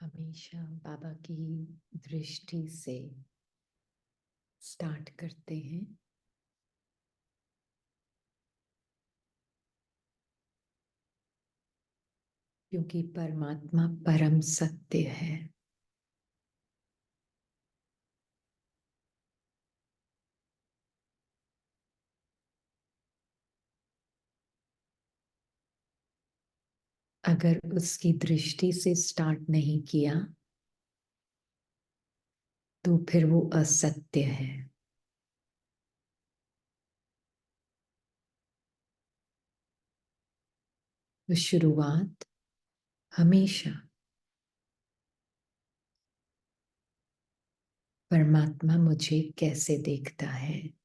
हमेशा बाबा की दृष्टि से स्टार्ट करते हैं। क्योंकि परमात्मा परम सत्य है। अगर उसकी दृष्टि से स्टार्ट नहीं किया तो फिर वो असत्य है। तो शुरुआत हमेशा परमात्मा मुझे कैसे देखता है।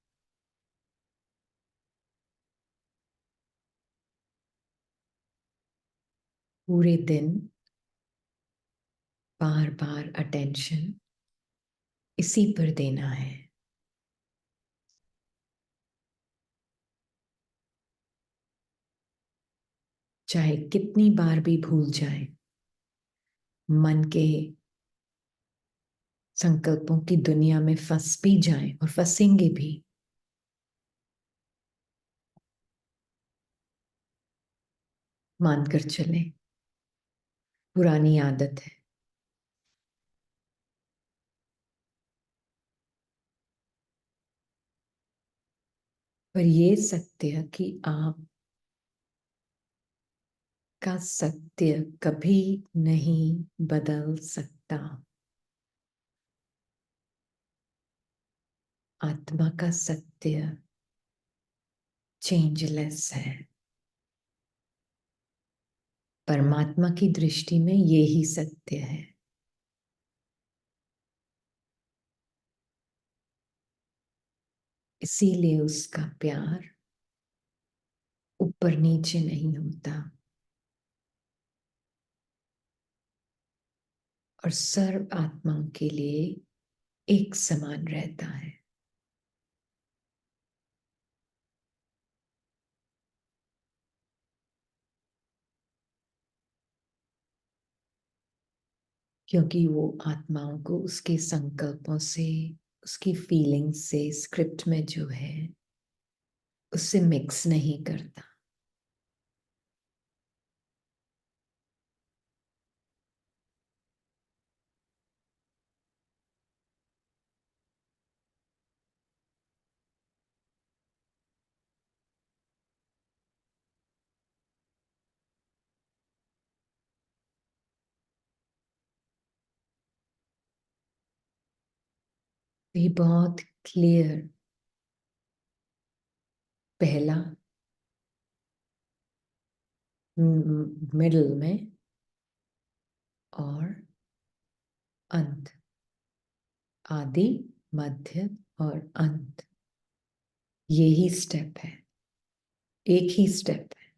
पूरे दिन बार बार अटेंशन इसी पर देना है। चाहे कितनी बार भी भूल जाए, मन के संकल्पों की दुनिया में फंस भी जाए और फंसेंगे भी, मानकर चले पुरानी आदत है। पर ये सत्य कि आप का सत्य कभी नहीं बदल सकता। आत्मा का सत्य चेंजलेस है। परमात्मा की दृष्टि में यही सत्य है। इसीलिए उसका प्यार ऊपर नीचे नहीं होता और सर्व आत्माओं के लिए एक समान रहता है। क्योंकि वो आत्माओं को उसके संकल्पों से, उसकी फीलिंग्स से, स्क्रिप्ट में जो है उससे मिक्स नहीं करता। ये बहुत क्लियर, पहला, मिडल में और अंत, आदि, मध्य और अंत, यही स्टेप है। एक ही स्टेप है,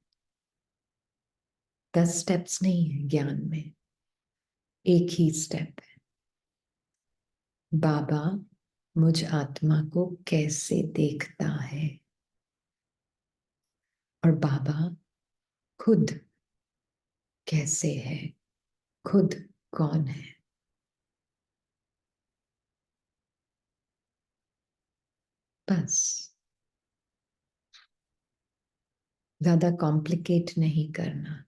10 स्टेप्स नहीं है ज्ञान में, एक ही स्टेप है। बाबा मुझ आत्मा को कैसे देखता है और बाबा खुद कैसे है, खुद कौन है। बस ज्यादा कॉम्प्लिकेट नहीं करना।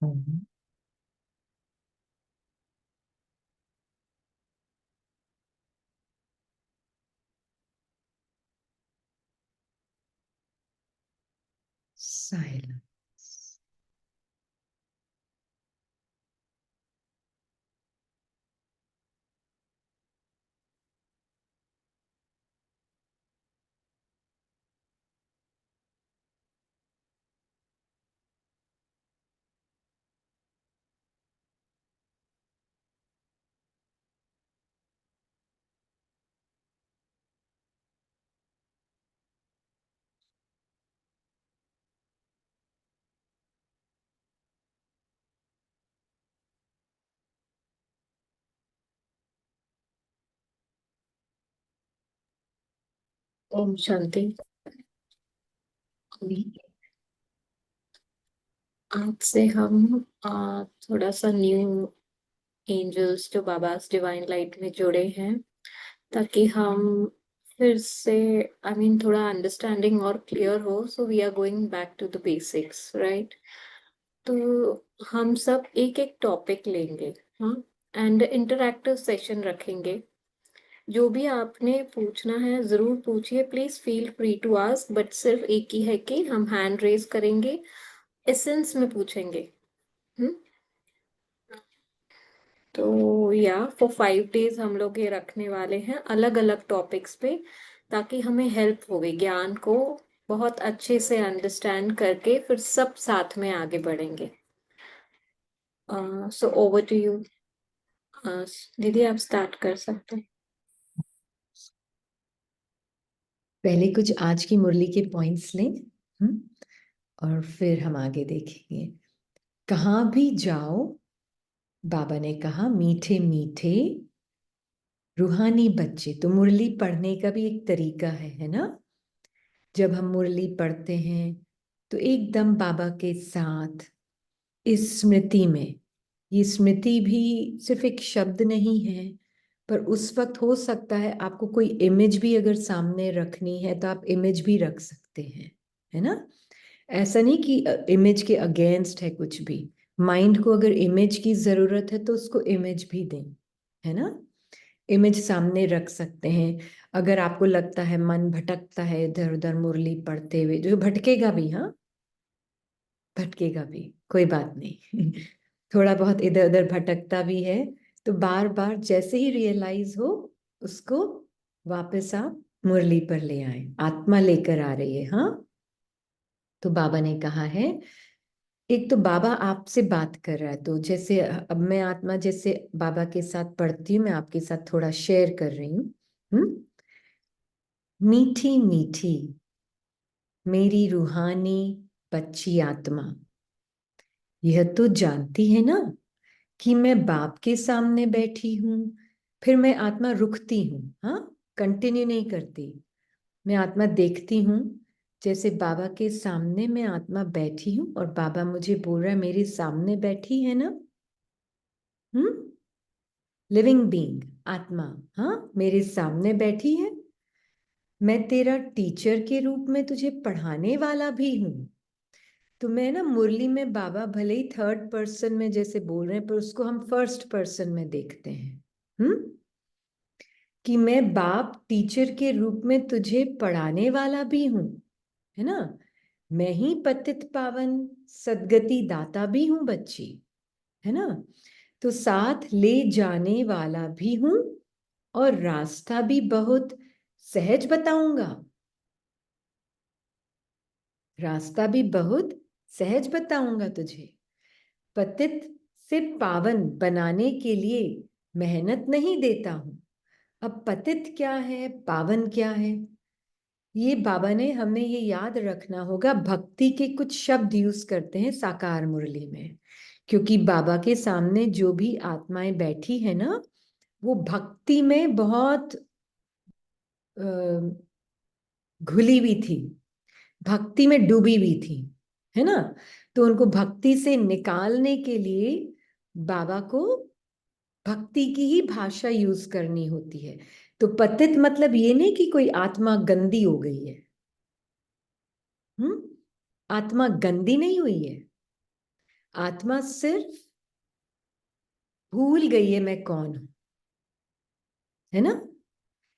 ओम साइलेंस। ओम शांति। आज से हम थोड़ा सा न्यू एंजल्स जो बाबास डिवाइन लाइट में जुड़े हैं, ताकि हम फिर से थोड़ा अंडरस्टैंडिंग और क्लियर हो। So we are going back to the basics, right? तो हम सब एक एक टॉपिक लेंगे, हाँ, एंड इंटरैक्टिव सेशन रखेंगे। जो भी आपने पूछना है जरूर पूछिए, please feel free to ask, but सिर्फ एक ही है कि हम हैंड रेज करेंगे, एसेंस में पूछेंगे। हम्म। तो या फॉर 5 डेज हम लोग ये रखने वाले हैं अलग अलग टॉपिक्स पे, ताकि हमें हेल्प होगी ज्ञान को बहुत अच्छे से अंडरस्टैंड करके फिर सब साथ में आगे बढ़ेंगे। So over to you. दीदी आप स्टार्ट कर सकते हैं। पहले कुछ आज की मुरली के पॉइंट्स लें। और फिर हम आगे देखेंगे। कहाँ भी जाओ, बाबा ने कहा, मीठे मीठे रूहानी बच्चे। तो मुरली पढ़ने का भी एक तरीका है ना? जब हम मुरली पढ़ते हैं तो एकदम बाबा के साथ इस स्मृति में, ये स्मृति भी सिर्फ एक शब्द नहीं है, पर उस वक्त हो सकता है आपको कोई इमेज भी अगर सामने रखनी है तो आप इमेज भी रख सकते हैं, है ना? ऐसा नहीं कि इमेज के अगेंस्ट है कुछ भी। माइंड को अगर इमेज की जरूरत है तो उसको इमेज भी दें, है ना? इमेज सामने रख सकते हैं। अगर आपको लगता है मन भटकता है इधर उधर मुरली पढ़ते हुए, जो भटकेगा भी, हाँ, भटकेगा भी, कोई बात नहीं। थोड़ा बहुत इधर उधर भटकता भी है, तो बार बार जैसे ही रियलाइज हो उसको वापस आप मुरली पर ले आए। आत्मा लेकर आ रही है, हाँ। तो बाबा ने कहा है, एक तो बाबा आपसे बात कर रहा है, तो जैसे अब मैं आत्मा जैसे बाबा के साथ पढ़ती हूँ, मैं आपके साथ थोड़ा शेयर कर रही हूँ। मीठी मीठी मेरी रूहानी बच्ची आत्मा, यह तो जानती है ना कि मैं बाप के सामने बैठी हूं। फिर मैं आत्मा रुकती हूँ, हाँ, कंटिन्यू नहीं करती। मैं आत्मा देखती हूँ, जैसे बाबा के सामने मैं आत्मा बैठी हूँ और बाबा मुझे बोल रहा है मेरे सामने बैठी है ना। लिविंग बीइंग आत्मा, हाँ, मेरे सामने बैठी है। मैं तेरा टीचर के रूप में तुझे पढ़ाने वाला भी हूं। तो मैं ना मुरली में बाबा भले ही थर्ड पर्सन में जैसे बोल रहे हैं, पर उसको हम फर्स्ट पर्सन में देखते हैं। कि मैं बाप टीचर के रूप में तुझे पढ़ाने वाला भी हूं, है ना? मैं ही पतित पावन सदगति दाता भी हूं बच्ची, है ना? तो साथ ले जाने वाला भी हूं और रास्ता भी बहुत सहज बताऊंगा। रास्ता भी बहुत सहज बताऊंगा तुझे। पतित से पावन बनाने के लिए मेहनत नहीं देता हूं। अब पतित क्या है, पावन क्या है, ये बाबा ने हमें ये याद रखना होगा। भक्ति के कुछ शब्द यूज करते हैं साकार मुरली में, क्योंकि बाबा के सामने जो भी आत्माएं बैठी है ना, वो भक्ति में बहुत घुली हुई थी, भक्ति में डूबी हुई थी, है ना? तो उनको भक्ति से निकालने के लिए बाबा को भक्ति की ही भाषा यूज करनी होती है। तो पतित मतलब ये नहीं कि कोई आत्मा गंदी हो गई है। हम्म आत्मा गंदी नहीं हुई है। आत्मा सिर्फ भूल गई है मैं कौन हूं, है ना?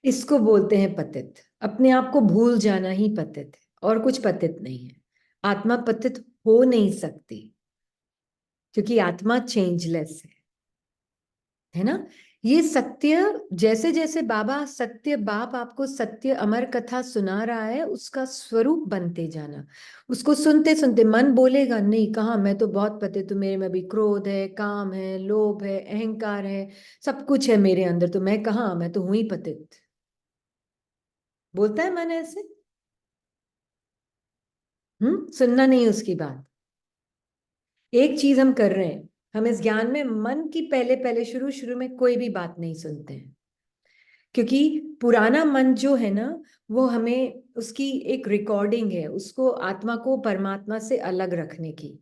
इसको बोलते हैं पतित। अपने आप को भूल जाना ही पतित है, और कुछ पतित नहीं है। आत्मा पतित हो नहीं सकती, क्योंकि आत्मा चेंजलेस है ना? ये सत्य, जैसे जैसे बाबा सत्य, बाप आपको सत्य अमर कथा सुना रहा है, उसका स्वरूप बनते जाना। उसको सुनते सुनते मन बोलेगा, नहीं कहाँ, मैं तो बहुत पतित हूं, मेरे में भी क्रोध है, काम है, लोभ है, अहंकार है, सब कुछ है मेरे अंदर, तो मैं कहाँ, मैं तो हुई पतित। बोलता है मन ऐसे। सुनना नहीं उसकी बात। एक चीज हम कर रहे हैं, हम इस ज्ञान में मन की पहले पहले शुरू शुरू में कोई भी बात नहीं सुनते हैं। क्योंकि पुराना मन जो है ना, वो हमें उसकी एक रिकॉर्डिंग है, उसको आत्मा को परमात्मा से अलग रखने की,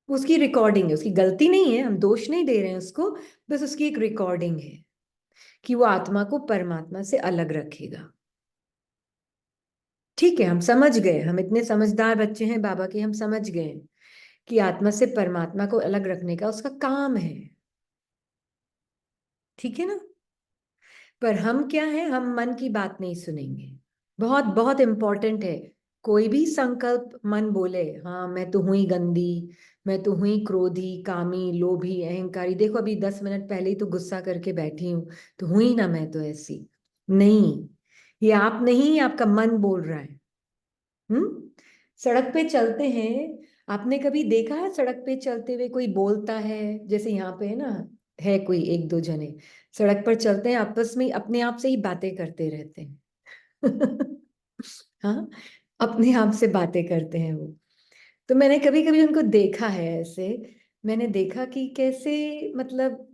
उसकी रिकॉर्डिंग है, उसकी गलती नहीं है, हम दोष नहीं दे रहे हैं उसको, बस उसकी एक रिकॉर्डिंग है कि वो आत्मा को परमात्मा से अलग रखेगा। ठीक है, हम समझ गए, हम इतने समझदार बच्चे हैं बाबा के, हम समझ गए कि आत्मा से परमात्मा को अलग रखने का उसका काम है। ठीक है ना? पर हम क्या है, हम मन की बात नहीं सुनेंगे। बहुत बहुत इंपॉर्टेंट है। कोई भी संकल्प मन बोले, हाँ मैं तो हुई गंदी, मैं तो हुई क्रोधी, कामी, लोभी, अहंकारी, देखो अभी 10 मिनट पहले ही तो गुस्सा करके बैठी हूं, तो हुई ना मैं तो ऐसी। नहीं, ये आप नहीं, आपका मन बोल रहा है। सड़क पे चलते हैं, आपने कभी देखा है सड़क पे चलते हुए कोई बोलता है, जैसे यहाँ पे है ना, है कोई एक दो जने सड़क पर चलते हैं, आपस में अपने आप से ही बातें करते रहते हैं। हाँ, अपने आप से बातें करते हैं वो। तो मैंने कभी कभी उनको देखा है ऐसे, मैंने देखा कि कैसे, मतलब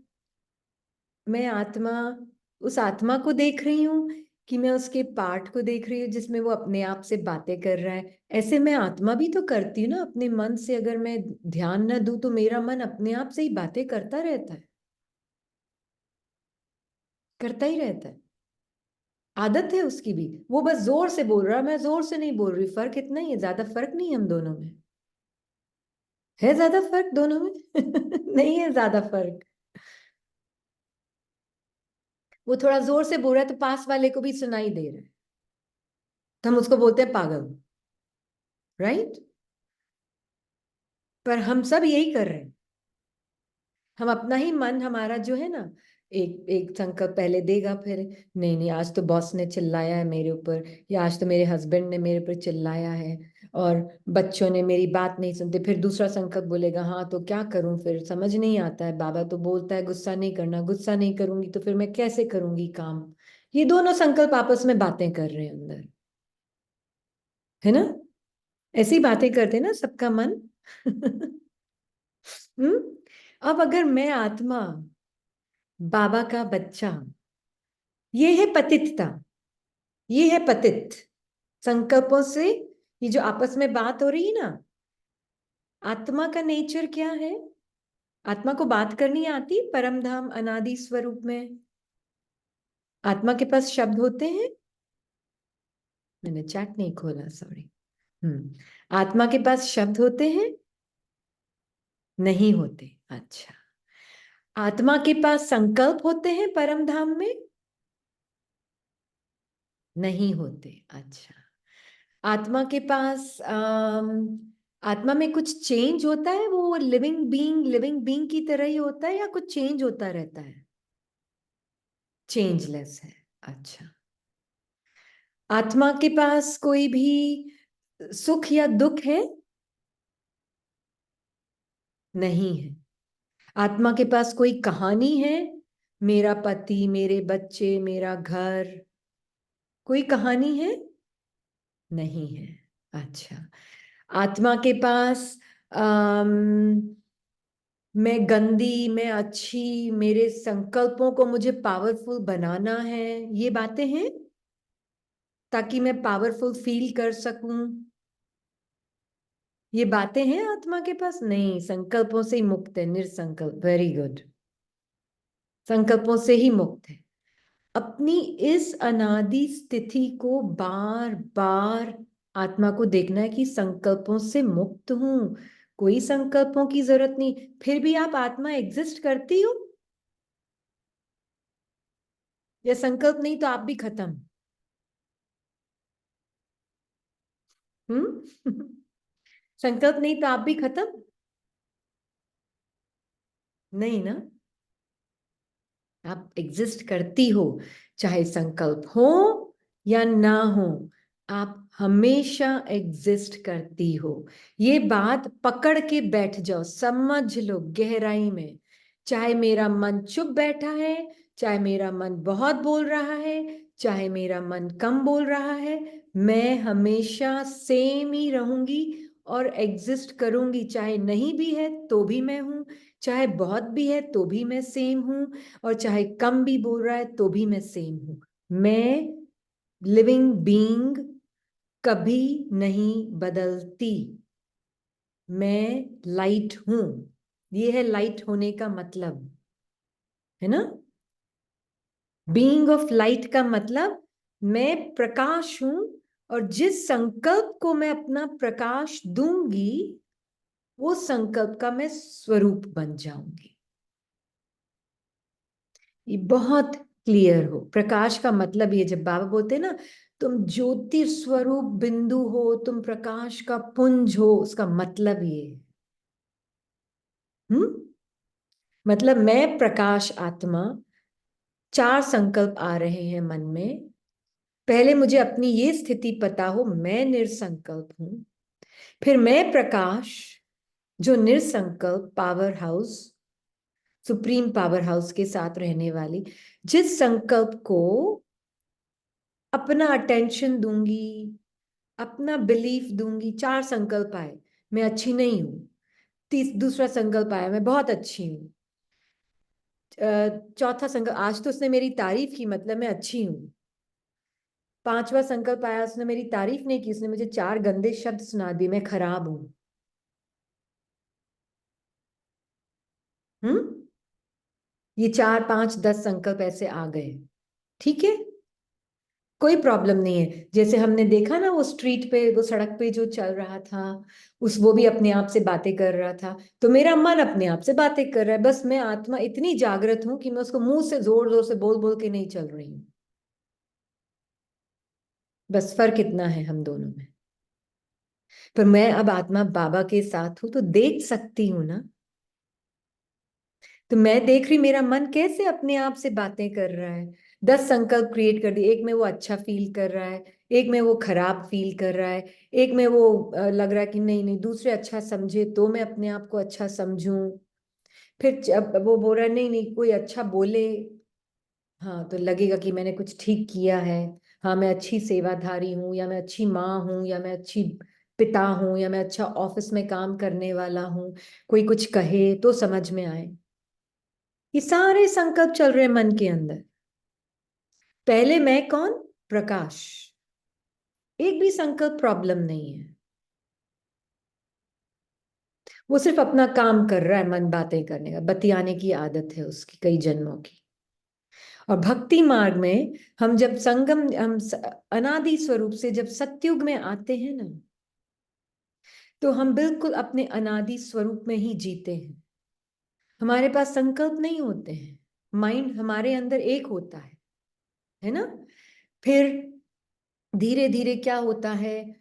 मैं आत्मा, उस आत्मा को देख रही हूँ कि मैं उसके पार्ट को देख रही हूँ जिसमें वो अपने आप से बातें कर रहा है। ऐसे मैं आत्मा भी तो करती हूँ ना अपने मन से, अगर मैं ध्यान न दूं तो मेरा मन अपने आप से ही बातें करता रहता है, करता ही रहता है। आदत है उसकी भी, वो बस जोर से बोल रहा है, मैं जोर से नहीं बोल रही, फर्क इतना ही है, ज्यादा फर्क नहीं है हम दोनों में। है ज्यादा फर्क दोनों में? नहीं है ज्यादा फर्क। वो थोड़ा जोर से बोल रहा है तो पास वाले को भी सुनाई दे रहा है, तो हम उसको बोलते हैं पागल, राइट? पर हम सब यही कर रहे हैं। हम अपना ही मन, हमारा जो है ना, एक एक संकल्प पहले देगा, फिर नहीं नहीं आज तो बॉस ने चिल्लाया है मेरे ऊपर, या आज तो मेरे हस्बैंड ने मेरे ऊपर चिल्लाया है, और बच्चों ने मेरी बात नहीं सुनते, फिर दूसरा संकल्प बोलेगा, हाँ तो क्या करूं, फिर समझ नहीं आता है, बाबा तो बोलता है गुस्सा नहीं करना, गुस्सा नहीं करूंगी तो फिर मैं कैसे करूंगी काम। ये दोनों संकल्प आपस में बातें कर रहे हैं अंदर, है ना? ऐसी बातें करते हैं ना सबका मन। हम्म। अब अगर मैं आत्मा, बाबा का बच्चा, ये है पतितता, ये है पतित संकल्पों से, ये जो आपस में बात हो रही है ना, आत्मा का नेचर क्या है? आत्मा को बात करनी आती परम धाम अनादि स्वरूप में, आत्मा के पास शब्द होते हैं। मैंने चैट नहीं खोला, सॉरी। आत्मा के पास शब्द होते हैं? नहीं होते। अच्छा। आत्मा के पास संकल्प होते हैं परम धाम में? नहीं होते। अच्छा। आत्मा के पास आत्मा में कुछ चेंज होता है, वो लिविंग बीइंग की तरह ही होता है, या कुछ चेंज होता रहता है? चेंजलेस है। अच्छा। आत्मा के पास कोई भी सुख या दुख है? नहीं है। आत्मा के पास कोई कहानी है? मेरा पति, मेरे बच्चे, मेरा घर, कोई कहानी है? नहीं है। अच्छा। आत्मा के पास मैं गंदी, मैं अच्छी, मेरे संकल्पों को मुझे पावरफुल बनाना है, ये बातें हैं ताकि मैं पावरफुल फील कर सकूं, ये बातें हैं आत्मा के पास? नहीं, संकल्पों से ही मुक्त है, निर्संकल्प। Very good. संकल्पों से ही मुक्त है। अपनी इस अनादि स्थिति को बार बार आत्मा को देखना है कि संकल्पों से मुक्त हूं, कोई संकल्पों की जरूरत नहीं। फिर भी आप आत्मा एग्जिस्ट करती हो, या संकल्प नहीं तो आप भी खत्म? हम्म। संकल्प नहीं तो आप भी खत्म? नहीं ना, आप एग्जिस्ट करती हो, चाहे संकल्प हो या ना हो, आप हमेशा एग्जिस्ट करती हो। ये बात पकड़ के बैठ जाओ, समझ लो गहराई में। चाहे मेरा मन चुप बैठा है, चाहे मेरा मन बहुत बोल रहा है, चाहे मेरा मन कम बोल रहा है, मैं हमेशा सेम ही रहूंगी और एग्जिस्ट करूंगी, चाहे नहीं भी है तो भी मैं हूं, चाहे बहुत भी है तो भी मैं सेम हूं, और चाहे कम भी बोल रहा है तो भी मैं सेम हूं। मैं लिविंग बीइंग कभी नहीं बदलती। मैं लाइट हूं। ये है लाइट होने का मतलब, है ना। बीइंग ऑफ लाइट का मतलब मैं प्रकाश हूं, और जिस संकल्प को मैं अपना प्रकाश दूंगी वो संकल्प का मैं स्वरूप बन जाऊंगी। ये बहुत क्लियर हो। प्रकाश का मतलब ये, जब बाबा बोलते हैं ना तुम ज्योति स्वरूप बिंदु हो, तुम प्रकाश का पुंज हो, उसका मतलब ये है। मतलब मैं प्रकाश आत्मा, चार संकल्प आ रहे हैं मन में। पहले मुझे अपनी ये स्थिति पता हो, मैं निरसंकल्प हूं। फिर मैं प्रकाश, जो निरसंकल्प power house, supreme power house के साथ रहने वाली, जिस संकल्प को अपना अटेंशन दूंगी, अपना बिलीफ दूंगी। चार संकल्प आए, मैं अच्छी नहीं हूं। दूसरा संकल्प आया, मैं बहुत अच्छी हूँ। चौथा संकल्प, आज तो उसने मेरी तारीफ की, मतलब मैं अच्छी हूँ। पांचवा संकल्प आया, उसने मेरी तारीफ नहीं की, उसने मुझे चार गंदे शब्द सुना दिए, मैं खराब हूं। हम्म। ये 4, 5, 10 संकल्प ऐसे आ गए। ठीक है, कोई प्रॉब्लम नहीं है। जैसे हमने देखा ना वो स्ट्रीट पे, वो सड़क पे जो चल रहा था, उस वो भी अपने आप से बातें कर रहा था, तो मेरा मन अपने आप से बातें कर रहा है। बस मैं आत्मा इतनी जागृत हूं कि मैं उसको मुंह से जोर जोर से बोल बोल के नहीं चल रही हूँ। बस फर्क इतना है हम दोनों में। पर मैं अब आत्मा बाबा के साथ हूं तो देख सकती हूं ना। तो मैं देख रही मेरा मन कैसे अपने आप से बातें कर रहा है। 10 संकल्प क्रिएट कर दिए, एक में वो अच्छा फील कर रहा है, एक में वो खराब फील कर रहा है, एक में वो लग रहा है कि नहीं नहीं दूसरे अच्छा समझे तो मैं अपने आप को अच्छा समझूं। फिर जब वो बोल रहा है नहीं नहीं कोई अच्छा बोले, हाँ तो लगेगा कि मैंने कुछ ठीक किया है। हाँ मैं अच्छी सेवाधारी हूँ, या मैं अच्छी माँ हूँ, या मैं अच्छी पिता हूँ, या मैं अच्छा ऑफिस में काम करने वाला हूँ। कोई कुछ कहे तो समझ में आए। ये सारे संकल्प चल रहे हैं मन के अंदर। पहले मैं कौन? प्रकाश। एक भी संकल्प प्रॉब्लम नहीं है। वो सिर्फ अपना काम कर रहा है, मन बातें करने का, बतियाने की आदत है उसकी कई जन्मों की। और भक्ति मार्ग में हम जब अनादि स्वरूप से जब सतयुग में आते हैं ना, तो हम बिल्कुल अपने अनादि स्वरूप में ही जीते हैं। हमारे पास संकल्प नहीं होते हैं, माइंड हमारे अंदर एक होता है ना। फिर धीरे धीरे क्या होता है,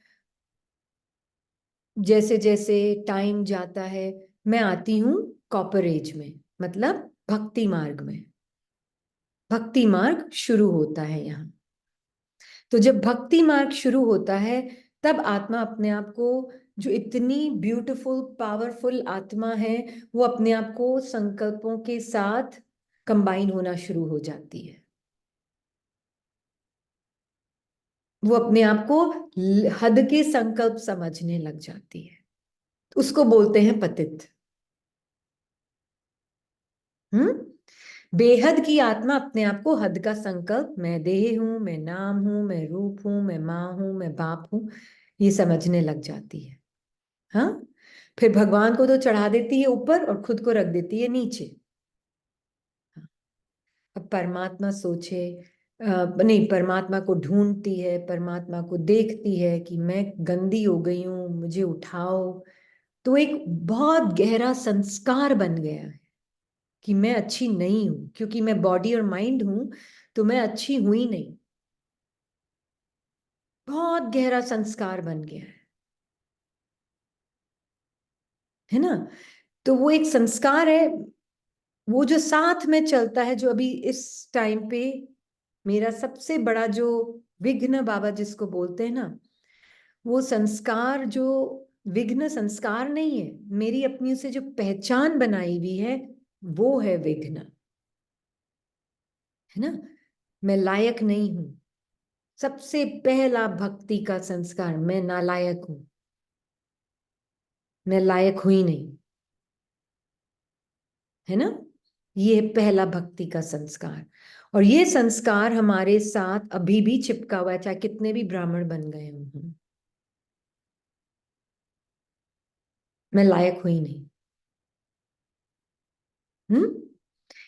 जैसे जैसे टाइम जाता है, मैं आती हूँ कॉपर एज में, मतलब भक्ति मार्ग में। भक्ति मार्ग शुरू होता है यहाँ। तो जब भक्ति मार्ग शुरू होता है, तब आत्मा अपने आप को, जो इतनी ब्यूटीफुल पावरफुल आत्मा है, वो अपने आप को संकल्पों के साथ कंबाइन होना शुरू हो जाती है। वो अपने आप को हद के संकल्प समझने लग जाती है। उसको बोलते हैं पतित। बेहद की आत्मा अपने आप को हद का संकल्प, मैं देह हूं, मैं नाम हूं, मैं रूप हूं, मैं माँ हूं, मैं बाप हूं, ये समझने लग जाती है। हाँ, फिर भगवान को तो चढ़ा देती है ऊपर और खुद को रख देती है नीचे। अब परमात्मा सोचे, नहीं, परमात्मा को ढूंढती है, परमात्मा को देखती है कि मैं गंदी हो गई हूं, मुझे उठाओ। तो एक बहुत गहरा संस्कार बन गया है कि मैं अच्छी नहीं हूं, क्योंकि मैं बॉडी और माइंड हूं, तो मैं अच्छी हुई नहीं। बहुत गहरा संस्कार बन गया है ना। तो वो एक संस्कार है, वो जो साथ में चलता है, जो अभी इस टाइम पे मेरा सबसे बड़ा जो विघ्न बाबा जिसको बोलते हैं ना, वो संस्कार जो विघ्न संस्कार नहीं है, मेरी अपनी से जो पहचान बनाई हुई है, वो है विघ्न, है ना। मैं लायक नहीं हूं। सबसे पहला भक्ति का संस्कार, मैं नालायक हूं, मैं लायक हुई नहीं। है ना। ये पहला भक्ति का संस्कार, और ये संस्कार हमारे साथ अभी भी चिपका हुआ है, चाहे कितने भी ब्राह्मण बन गए हों। मैं लायक हुई नहीं।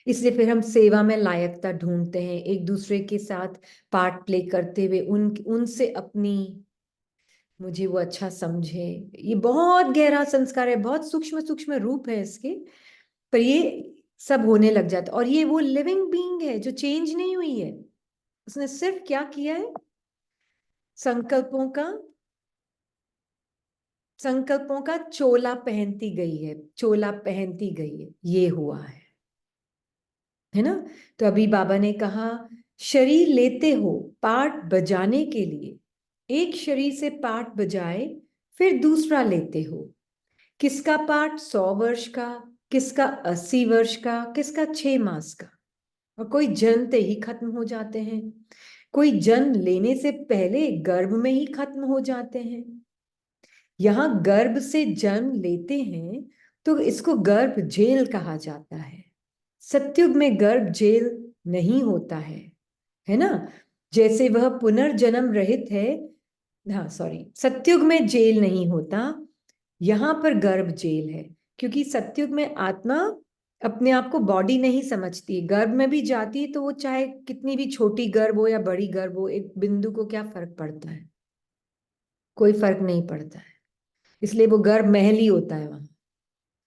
इसलिए फिर हम सेवा में लायकता ढूंढते हैं, एक दूसरे के साथ पार्ट प्ले करते हुए उनसे अपनी, मुझे वो अच्छा समझे। ये बहुत गहरा संस्कार है, बहुत सूक्ष्म सूक्ष्म रूप है इसके, पर ये सब होने लग जाता। और ये वो लिविंग बीइंग है जो चेंज नहीं हुई है, उसने सिर्फ क्या किया है, संकल्पों का संकल्पों का चोला पहनती गई है, चोला पहनती गई है, ये हुआ है ना। तो अभी बाबा ने कहा, शरीर लेते हो पार्ट बजाने के लिए, एक शरीर से पार्ट बजाए फिर दूसरा लेते हो। किसका पार्ट 100 वर्ष का, किसका 80 वर्ष का, किसका 6 मास का। और कोई जन्मते ही खत्म हो जाते हैं, कोई जन्म लेने से पहले गर्भ में ही खत्म हो जाते हैं। यहां गर्भ से जन्म लेते हैं तो इसको गर्भ जेल कहा जाता है। सत्युग में गर्भ जेल नहीं होता है ना। जैसे वह पुनर्जन्म रहित है, हाँ सॉरी, सत्युग में जेल नहीं होता, यहां पर गर्भ जेल है। क्योंकि सत्युग में आत्मा अपने आप को बॉडी नहीं समझती, गर्भ में भी जाती है तो वो चाहे कितनी भी छोटी गर्भ हो या बड़ी गर्भ हो, एक बिंदु को क्या फर्क पड़ता है, कोई फर्क नहीं पड़ता है। इसलिए वो गर्भ महल ही होता है वहां,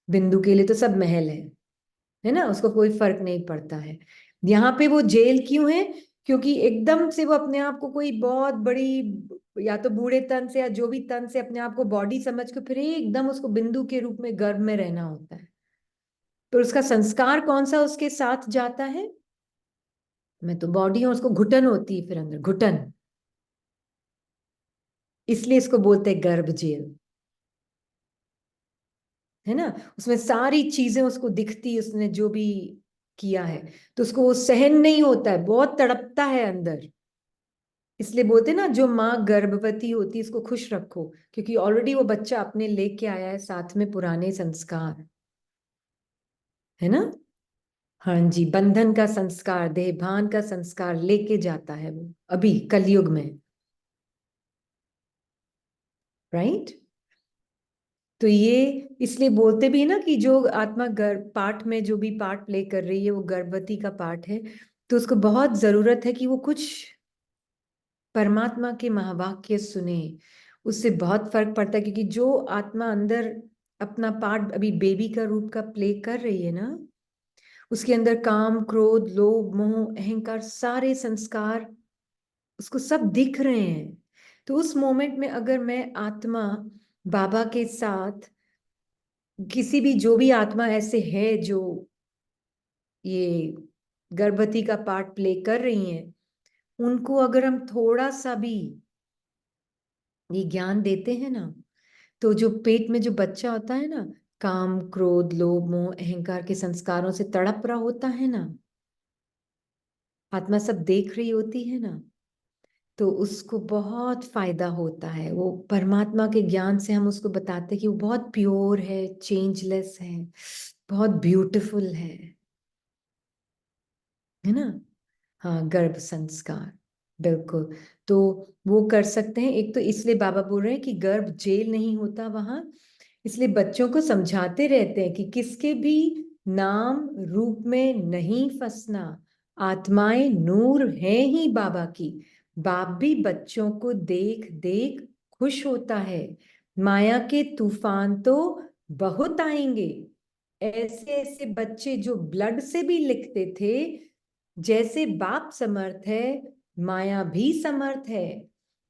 बिंदु के लिए तो सब महल है ना, उसको कोई फर्क नहीं पड़ता है। यहाँ पे वो जेल क्यों है, क्योंकि एकदम से वो अपने आप को कोई बहुत बड़ी, या तो बूढ़े तन से या जो भी तन से अपने आप को बॉडी समझ के फिर एकदम उसको बिंदु के रूप में गर्भ में रहना होता है। तो उसका संस्कार कौन सा उसके साथ जाता है, मैं तो बॉडी हूं, उसको घुटन होती है फिर अंदर, घुटन, इसलिए इसको बोलते हैं गर्भ जेल, है ना। उसमें सारी चीजें उसको दिखती, उसने जो भी किया है, तो उसको वो सहन नहीं होता है, बहुत तड़पता है अंदर। इसलिए बोलते हैं ना, जो माँ गर्भवती होती है इसको खुश रखो, क्योंकि ऑलरेडी वो बच्चा अपने लेके आया है साथ में पुराने संस्कार, है ना। हाँ जी, बंधन का संस्कार, देहभान का संस्कार लेके जाता है वो अभी कलयुग में, राइट। तो ये इसलिए बोलते भी है ना कि जो आत्मा गर्भ पाठ में जो भी पार्ट प्ले कर रही है वो गर्भवती का पार्ट है, तो उसको बहुत जरूरत है कि वो कुछ परमात्मा के महावाक्य सुने, उससे बहुत फर्क पड़ता है। क्योंकि जो आत्मा अंदर अपना पार्ट अभी बेबी का रूप का प्ले कर रही है ना, उसके अंदर काम क्रोध लोभ मोह अहंकार सारे संस्कार उसको सब दिख रहे हैं। तो उस मोमेंट में अगर मैं आत्मा बाबा के साथ, किसी भी जो भी आत्मा ऐसे है जो ये गर्भवती का पार्ट प्ले कर रही हैं, उनको अगर हम थोड़ा सा भी ये ज्ञान देते हैं ना, तो जो पेट में जो बच्चा होता है ना, काम क्रोध लोभ मोह अहंकार के संस्कारों से तड़प रहा होता है ना, आत्मा सब देख रही होती है ना, तो उसको बहुत फायदा होता है। वो परमात्मा के ज्ञान से हम उसको बताते हैं कि वो बहुत प्योर है, चेंजलेस है, बहुत ब्यूटीफुल है ना। हाँ, गर्भ संस्कार, बिल्कुल। तो वो कर सकते हैं। एक तो इसलिए बाबा बोल रहे हैं कि गर्भ जेल नहीं होता वहां, इसलिए बच्चों को समझाते रहते हैं कि किसके भी नाम रूप में नहीं फंसना, आत्माएं नूर हैं ही बाबा की। बाप भी बच्चों को देख देख खुश होता है। माया के तूफान तो बहुत आएंगे, ऐसे ऐसे बच्चे जो ब्लड से भी लिखते थे, जैसे बाप समर्थ है माया भी समर्थ है,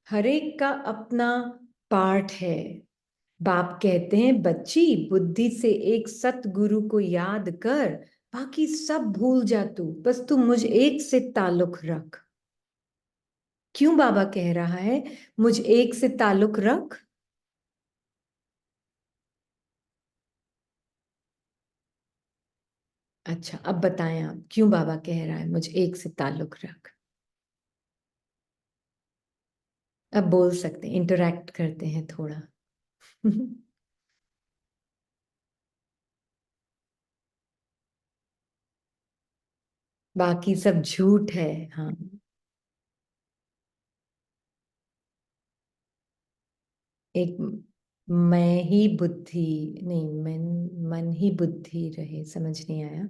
हरेक का अपना पार्ट है। बाप कहते हैं, बच्ची बुद्धि से एक सतगुरु को याद कर, बाकी सब भूल जा तू, बस तू मुझ एक से ताल्लुक रख। क्यों बाबा कह रहा है मुझ एक से ताल्लुक रख? अच्छा, अब बताएं आप क्यों बाबा कह रहा है मुझ एक से ताल्लुक रख। अब बोल सकते हैं, इंटरैक्ट करते हैं थोड़ा। बाकी सब झूठ है। हाँ, एक मैं ही बुद्धि, नहीं, मन ही बुद्धि रहे, समझ नहीं आया।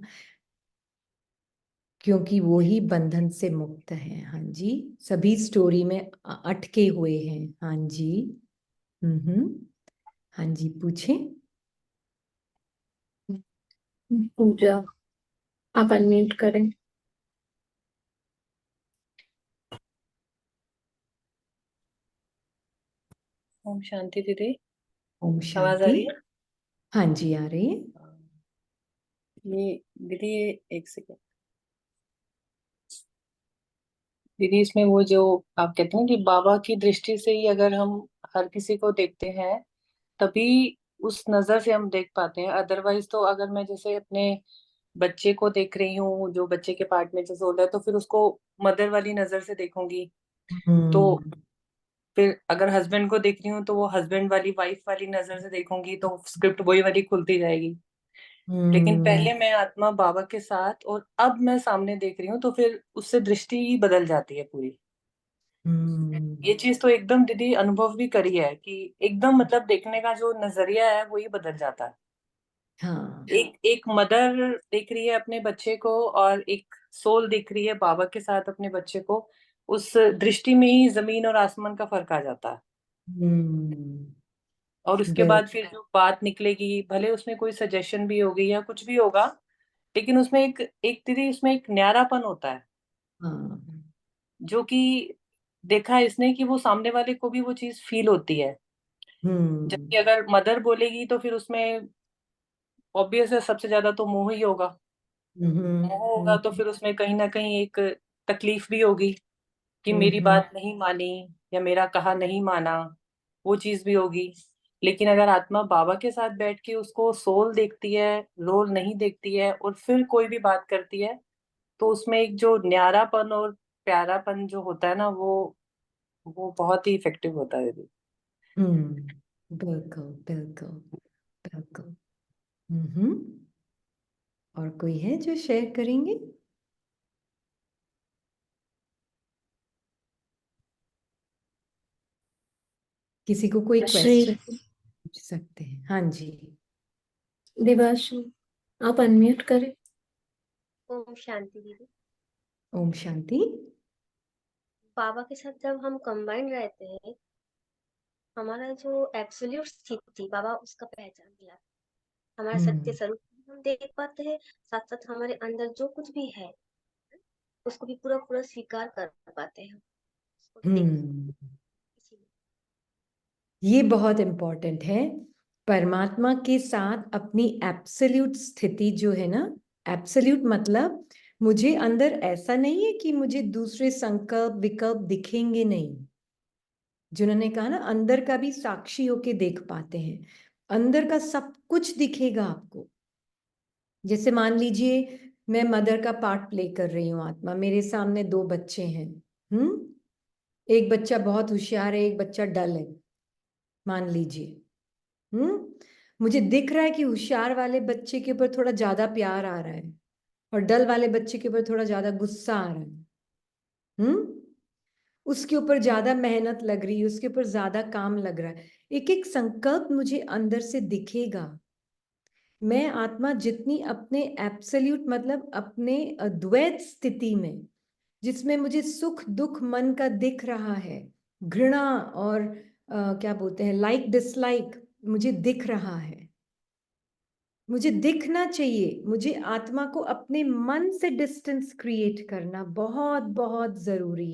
क्योंकि वो ही बंधन से मुक्त है। हाँ जी, सभी स्टोरी में अटके हुए हैं। हाँ जी। हम्म। हाँ जी, पूछें। पूजा, आप अनम्यूट करें। ओम शांति दीदी। ओम आवाज आ शांति। रही है? हाँ जी, आ रही है। ये दीदी, एक सेकेंड दीदी, इसमें वो जो आप कहते हैं कि बाबा की दृष्टि से ही अगर हम हर किसी को देखते हैं तभी उस नजर से हम देख पाते हैं। अदरवाइज तो अगर मैं जैसे अपने बच्चे को देख रही हूँ, जो बच्चे के पार्ट में जैसे होता है, तो फिर उसको मदर वाली नजर से देखूंगी। तो हम्म। फिर अगर हस्बैंड को देख रही हूँ तो वो हस्बैंड वाली, वाइफ वाली नजर से देखूंगी, तो स्क्रिप्ट वही वाली खुलती जाएगी। लेकिन हम्म। पहले मैं आत्मा बाबा के साथ, और अब मैं सामने देख रही हूँ, तो फिर उससे दृष्टि ही बदल जाती है पूरी। ये हम्म। चीज तो एकदम दीदी अनुभव भी करी है कि एकदम मतलब देखने का जो नजरिया है वो ही बदल जाता है। हाँ। एक एक मदर देख रही है अपने बच्चे को, और एक सोल दिख रही है बाबा के साथ अपने बच्चे को। उस दृष्टि में ही जमीन और आसमान का फर्क आ जाता है। हम्म। और उसके बिल बाद फिर जो बात निकलेगी, भले उसमें कोई सजेशन भी होगी या कुछ भी होगा, लेकिन उसमें एक एक दीदी उसमें एक न्यारापन होता है, हाँ। जो कि देखा है इसने कि वो सामने वाले को भी वो चीज फील होती है। हम्म। जबकि अगर मदर बोलेगी तो फिर उसमें ऑब्वियस है, सबसे ज्यादा तो मोह ही होगा। हम्म। मोह होगा हम्म। तो फिर उसमें कहीं ना कहीं एक तकलीफ भी होगी कि मेरी हम्म। बात नहीं मानी या मेरा कहा नहीं माना, वो चीज भी होगी। लेकिन अगर आत्मा बाबा के साथ बैठ के उसको सोल देखती है, रोल नहीं देखती है, और फिर कोई भी बात करती है, तो उसमें एक जो न्यारापन और प्यारापन जो होता है ना, वो बहुत ही इफेक्टिव होता है दीदी। बिल्कुल, बिल्कुल, बिल्कुल। हम्म। और कोई है जो शेयर करेंगे? किसी को कोई श्री क्वेश्चन पूछ सकते हैं। हाँ जी। देवाश्री, आप अनम्यूट करें। ओम शांति दीदी। ओम शांति। बाबा के साथ जब हम कंबाइन रहते हैं, हमारा जो एब्सोल्यूट स्थिति बाबा उसका पहचान दिला, हमारा सत्य हम्म। स्वरूप हम देख पाते हैं। साथ साथ हमारे अंदर जो कुछ भी है उसको भी पूरा पूरा स्वीकार कर पाते हैं, उसको भी देख हम्म। इसीलिए। ये बहुत इम्पोर्टेंट है। परमात्मा के साथ अपनी एब्सोल्यूट स्थिति जो है ना, एब्सोल्यूट मतलब मुझे अंदर ऐसा नहीं है कि मुझे दूसरे संकल्प विकल्प दिखेंगे नहीं। जिन्होंने कहा ना, अंदर का भी साक्षी होके देख पाते हैं, अंदर का सब कुछ दिखेगा आपको। जैसे मान लीजिए मैं मदर का पार्ट प्ले कर रही हूँ, आत्मा, मेरे सामने दो बच्चे हैं। एक बच्चा बहुत होशियार है, एक बच्चा डल है, मान लीजिए। मुझे दिख रहा है कि होशियार वाले बच्चे के ऊपर थोड़ा ज्यादा प्यार आ रहा है और डल वाले बच्चे के ऊपर थोड़ा ज्यादा गुस्सा आ रहा है। उसके ऊपर ज्यादा मेहनत लग रही है, उसके ऊपर ज्यादा काम लग रहा है। एक एक संकल्प मुझे अंदर से दिखेगा। मैं आत्मा जितनी अपने एब्सोल्यूट मतलब अपने अद्वैत स्थिति में, जिसमें मुझे सुख दुख मन का दिख रहा है, घृणा और क्या बोलते हैं, लाइक डिसलाइक मुझे दिख रहा है, मुझे दिखना चाहिए। मुझे आत्मा को अपने मन से डिस्टेंस क्रिएट करना बहुत बहुत जरूरी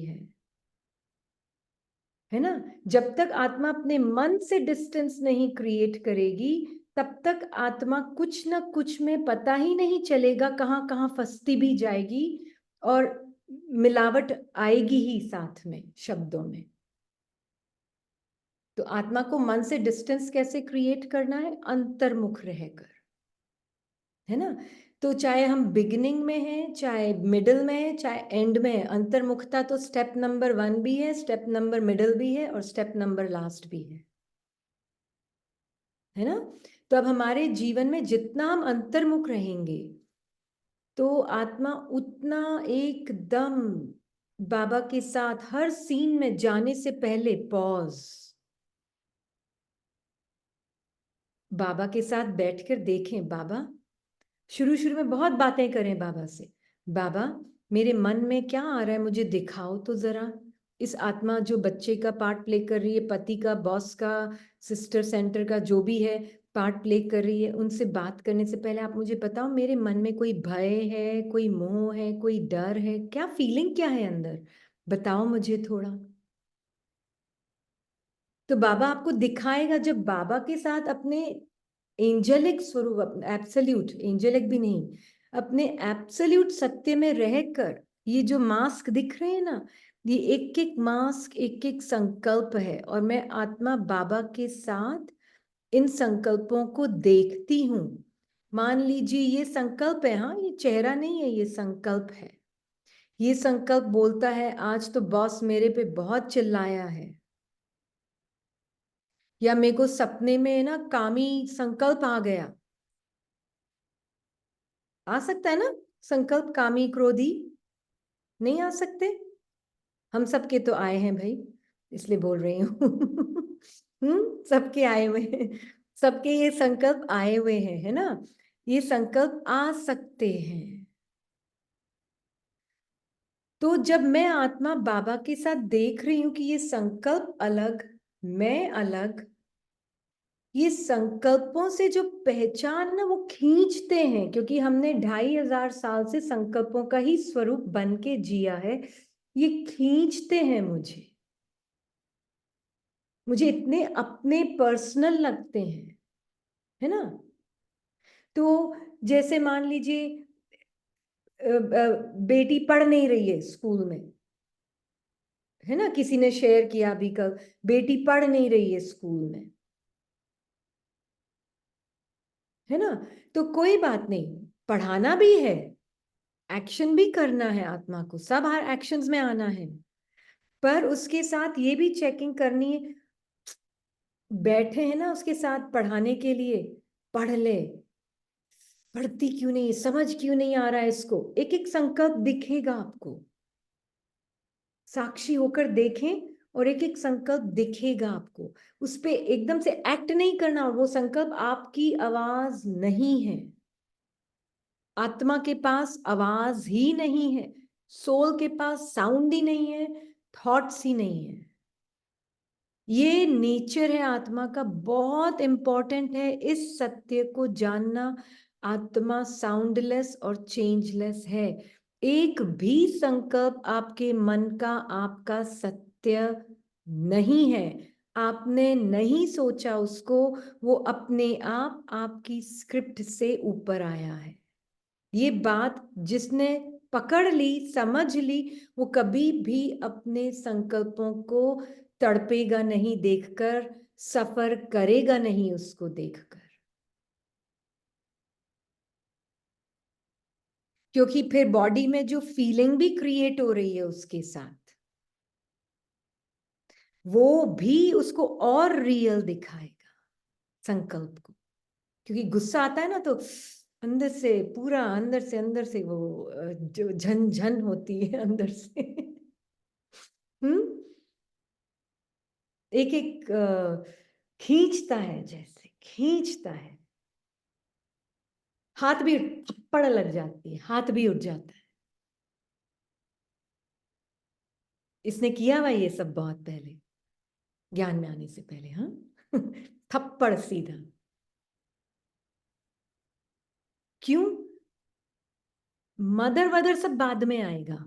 है ना। जब तक आत्मा अपने मन से डिस्टेंस नहीं क्रिएट करेगी, तब तक आत्मा कुछ ना कुछ में पता ही नहीं चलेगा कहाँ कहाँ फंसती भी जाएगी, और मिलावट आएगी ही साथ में शब्दों में। तो आत्मा को मन से डिस्टेंस कैसे क्रिएट करना है? अंतर्मुख रहकर, है ना। तो चाहे हम बिगिनिंग में हैं, चाहे मिडिल में है, चाहे एंड में है, अंतर्मुखता तो स्टेप नंबर 1 भी है, स्टेप नंबर मिडिल भी है, और स्टेप नंबर लास्ट भी है ना। तो अब हमारे जीवन में जितना हम अंतर्मुख रहेंगे, तो आत्मा उतना एकदम बाबा के साथ हर सीन में जाने से पहले पॉज, बाबा के साथ बैठकर देखें। बाबा, शुरू शुरू में बहुत बातें करें बाबा से, बाबा मेरे मन में क्या आ रहा है मुझे दिखाओ तो जरा। इस आत्मा जो बच्चे का पार्ट प्ले कर रही है, पति का, बॉस का, सिस्टर सेंटर का, जो भी है पार्ट प्ले कर रही है, उनसे बात करने से पहले आप मुझे बताओ मेरे मन में कोई भय है, कोई मोह है, कोई डर है, क्या फीलिंग क्या है अंदर, बताओ मुझे थोड़ा। तो बाबा आपको दिखाएगा। जब बाबा के साथ अपने एंजेलिक स्वरूप, एब्सोल्यूट एंजेलिक भी नहीं, अपने एब्सोल्यूट सत्य में रहकर, ये जो मास्क दिख रहे हैं ना, ये एक एक मास्क एक एक संकल्प है, और मैं आत्मा बाबा के साथ इन संकल्पों को देखती हूँ। मान लीजिए ये संकल्प है, हाँ ये चेहरा नहीं है, ये संकल्प है। ये संकल्प बोलता है आज तो बॉस मेरे पे बहुत चिल्लाया है, या मेरे को सपने में ना कामी संकल्प आ गया। आ सकता है ना संकल्प, कामी क्रोधी? नहीं आ सकते? हम सबके तो आए हैं भाई, इसलिए बोल रही हूँ। सबके आए हुए हैं, सबके ये संकल्प आए हुए हैं, है ना? ये संकल्प आ सकते हैं। तो जब मैं आत्मा बाबा के साथ देख रही हूं कि ये संकल्प अलग, मैं अलग, ये संकल्पों से जो पहचान ना वो खींचते हैं, क्योंकि हमने 2500 साल से संकल्पों का ही स्वरूप बन के जिया है। ये खींचते हैं मुझे, मुझे इतने अपने पर्सनल लगते हैं, है ना? तो जैसे मान लीजिए बेटी पढ़ नहीं रही है स्कूल में, है ना? किसी ने शेयर किया अभी कल, बेटी पढ़ नहीं रही है स्कूल में, है ना? तो कोई बात नहीं, पढ़ाना भी है, एक्शन भी करना है आत्मा को, सब हर एक्शंस में आना है, पर उसके साथ ये भी चेकिंग करनी है, बैठे हैं ना उसके साथ पढ़ाने के लिए, पढ़ ले, पढ़ती क्यों नहीं, समझ क्यों नहीं आ रहा है इसको, एक एक संकल्प दिखेगा आपको, साक्षी होकर देखें, और एक एक संकल्प दिखेगा आपको, उस पे एकदम से एक्ट नहीं करना। और वो संकल्प आपकी आवाज नहीं है, आत्मा के पास आवाज ही नहीं है, सोल के पास साउंड ही नहीं है, थॉट्स ही नहीं है। ये नेचर है आत्मा का, बहुत इंपॉर्टेंट है इस सत्य को जानना। आत्मा साउंडलेस और चेंजलेस है। एक भी संकल्प आपके मन का आपका सत्य नहीं है, आपने नहीं सोचा उसको, वो अपने आप आपकी स्क्रिप्ट से ऊपर आया है। ये बात जिसने पकड़ ली, समझ ली, वो कभी भी अपने संकल्पों को तड़पेगा नहीं देखकर, सफर करेगा नहीं उसको देखकर, क्योंकि फिर बॉडी में जो फीलिंग भी क्रिएट हो रही है उसके साथ, वो भी उसको और रियल दिखाएगा संकल्प को। क्योंकि गुस्सा आता है ना, तो अंदर से, पूरा अंदर से वो जो झन होती है अंदर से। एक एक खींचता है, जैसे खींचता है, हाथ भी, थप्पड़ लग जाती है, हाथ भी उठ जाता है। इसने किया हुआ ये सब बहुत पहले, ज्ञान में आने से पहले, हाँ। थप्पड़ सीधा। क्यों? मदर वदर सब बाद में आएगा,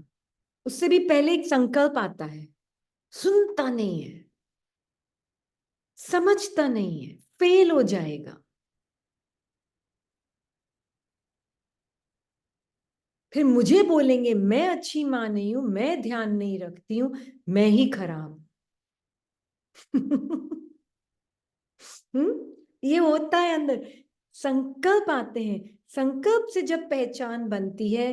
उससे भी पहले एक संकल्प आता है। सुनता नहीं है, समझता नहीं है, फेल हो जाएगा। फिर मुझे बोलेंगे मैं अच्छी मां नहीं हूं, मैं ध्यान नहीं रखती हूं, मैं ही खराब। ये होता है अंदर, संकल्प आते हैं, संकल्प से जब पहचान बनती है,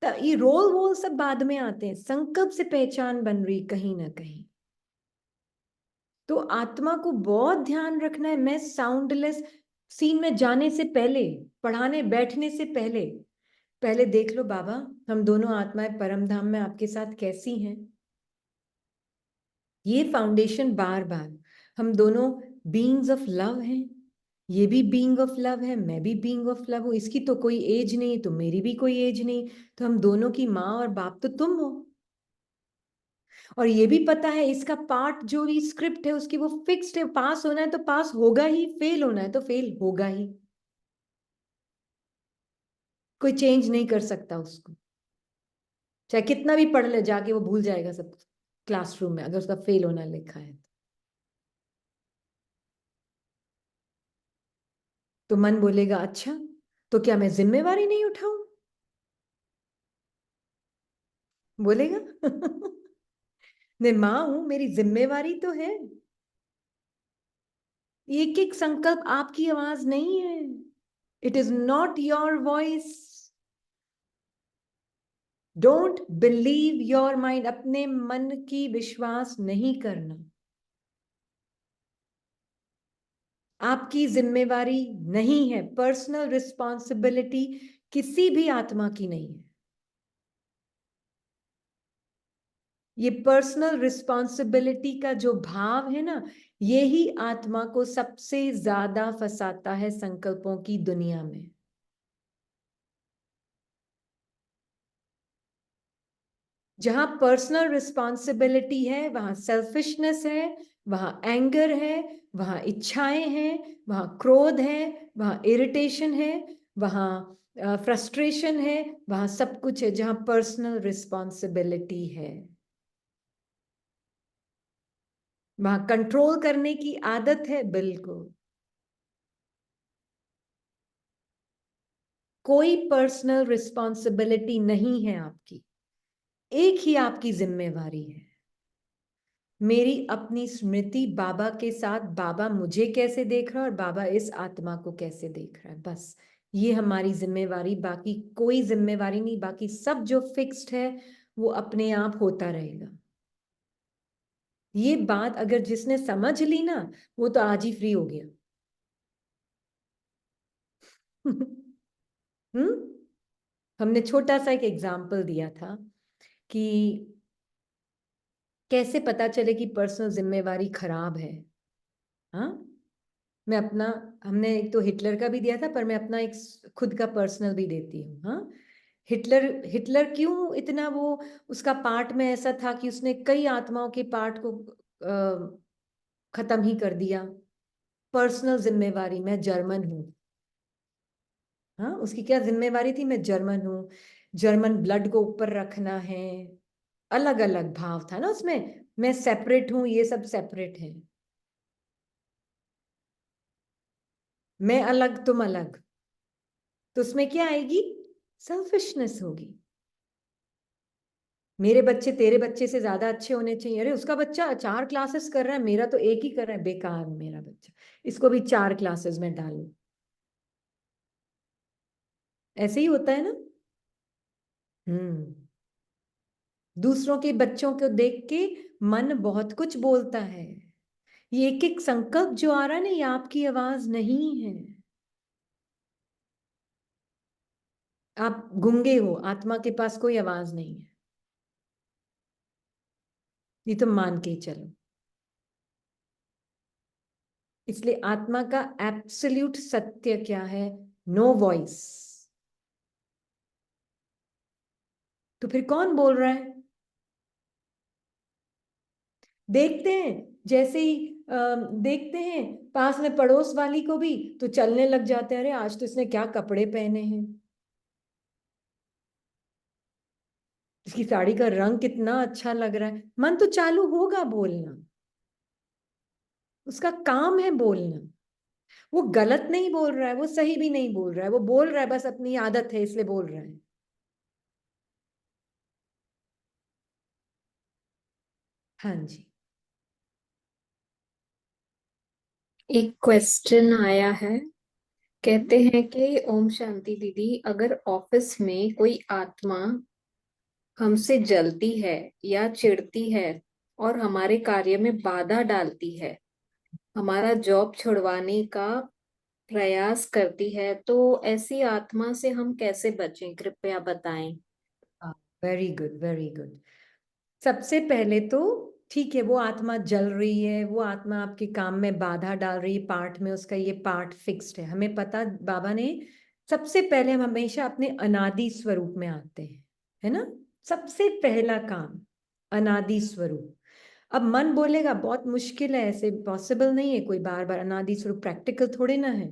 ये रोल वोल सब बाद में आते हैं, संकल्प से पहचान बन रही कहीं ना कहीं। तो आत्मा को बहुत ध्यान रखना है। मैं साउंडलेस, सीन में जाने से पहले, पढ़ाने बैठने से पहले, पहले देख लो बाबा, हम दोनों आत्माएं परम धाम में आपके साथ कैसी हैं। ये फाउंडेशन बार बार, हम दोनों बीइंग्स ऑफ लव हैं, ये भी बीइंग ऑफ लव है, मैं भी बीइंग ऑफ लव हूँ, इसकी तो कोई एज नहीं, तो मेरी भी कोई एज नहीं, तो हम दोनों की माँ और बाप तो तुम हो। और ये भी पता है इसका पार्ट जो भी स्क्रिप्ट है उसकी वो फिक्स्ड है, पास होना है तो पास होगा ही, फेल होना है तो फेल होगा ही, कोई चेंज नहीं कर सकता उसको, चाहे कितना भी पढ़ ले जाके वो भूल जाएगा सब क्लासरूम में, अगर उसका फेल होना लिखा है तो मन बोलेगा अच्छा तो क्या मैं जिम्मेवारी नहीं उठाऊं, बोलेगा मैं माँ हूं, मेरी जिम्मेवारी तो है। एक एक संकल्प आपकी आवाज नहीं है, it is not your voice. Don't believe your mind, अपने मन की विश्वास नहीं करना। आपकी जिम्मेवारी नहीं है, पर्सनल रिस्पॉन्सिबिलिटी किसी भी आत्मा की नहीं है। ये पर्सनल रिस्पॉन्सिबिलिटी का जो भाव है ना, यही आत्मा को सबसे ज्यादा फंसाता है संकल्पों की दुनिया में। जहां पर्सनल रिस्पॉन्सिबिलिटी है वहां सेल्फिशनेस है, वहां एंगर है, वहां इच्छाएं हैं, वहां क्रोध है, वहां इरिटेशन है, वहां फ्रस्ट्रेशन है, वहां सब कुछ है जहां पर्सनल रिस्पॉन्सिबिलिटी है। वहां कंट्रोल करने की आदत है, बिल्कुल। कोई पर्सनल रिस्पॉन्सिबिलिटी नहीं है आपकी, एक ही आपकी जिम्मेवारी है, मेरी अपनी स्मृति बाबा के साथ, बाबा मुझे कैसे देख रहा है और बाबा इस आत्मा को कैसे देख रहा है, बस ये हमारी जिम्मेवारी, बाकी कोई जिम्मेवारी नहीं, बाकी सब जो फिक्स्ड है वो अपने आप होता रहेगा। ये बात अगर जिसने समझ ली ना वो तो आज ही फ्री हो गया। हमने छोटा सा एक एग्जाम्पल दिया था कि कैसे पता चले कि पर्सनल जिम्मेवारी खराब है। हाँ, मैं अपना, हमने एक तो हिटलर का भी दिया था, पर मैं अपना एक खुद का पर्सनल भी देती हूँ। हाँ, हिटलर हिटलर क्यों इतना वो, उसका पार्ट में ऐसा था कि उसने कई आत्माओं के पार्ट को खत्म ही कर दिया। पर्सनल जिम्मेवारी, मैं जर्मन हूँ। हाँ, उसकी क्या जिम्मेवारी थी, मैं जर्मन हूँ, जर्मन ब्लड को ऊपर रखना है, अलग अलग भाव था ना उसमें, मैं सेपरेट हूं, ये सब सेपरेट है, मैं अलग तुम अलग, तो उसमें क्या आएगी, सेल्फिशनेस होगी। मेरे बच्चे तेरे बच्चे से ज्यादा अच्छे होने चाहिए, अरे उसका बच्चा 4 क्लासेस कर रहा है, मेरा तो एक ही कर रहा है, बेकार मेरा बच्चा, इसको भी 4 क्लासेस में डालो। ऐसे ही होता है ना। दूसरों के बच्चों को देख के मन बहुत कुछ बोलता है, ये एक एक संकल्प जो आ रहा है ना, ये आपकी आवाज नहीं है। आप गूंगे हो, आत्मा के पास कोई आवाज नहीं है, ये तो मान के ही चलो। इसलिए आत्मा का एब्सोल्यूट सत्य क्या है, नो वॉइस। तो फिर कौन बोल रहा है, देखते हैं, जैसे ही देखते हैं पास में पड़ोस वाली को भी, तो चलने लग जाते हैं, अरे आज तो इसने क्या कपड़े पहने हैं, इसकी साड़ी का रंग कितना अच्छा लग रहा है, मन तो चालू होगा बोलना, उसका काम है बोलना। वो गलत नहीं बोल रहा है, वो सही भी नहीं बोल रहा है, वो बोल रहा है, बस अपनी आदत है इसलिए बोल रहा है। हाँ जी। एक क्वेश्चन आया है, कहते हैं कि ओम शांति दीदी, अगर ऑफिस में कोई आत्मा हमसे जलती है या चिढ़ती है और हमारे कार्य में बाधा डालती है, हमारा जॉब छुड़वाने का प्रयास करती है, तो ऐसी आत्मा से हम कैसे बचें, कृपया बताएं। Very good, very good. सबसे पहले तो ठीक है, वो आत्मा जल रही है, वो आत्मा आपके काम में बाधा डाल रही है, पार्ट में उसका ये पार्ट फिक्स्ड है, हमें पता। बाबा ने सबसे पहले, हम हमेशा अपने अनादि स्वरूप में आते हैं, है ना। सबसे पहला काम अनादि स्वरूप। अब मन बोलेगा बहुत मुश्किल है, ऐसे पॉसिबल नहीं है कोई बार बार अनादि स्वरूप, प्रैक्टिकल थोड़े ना है।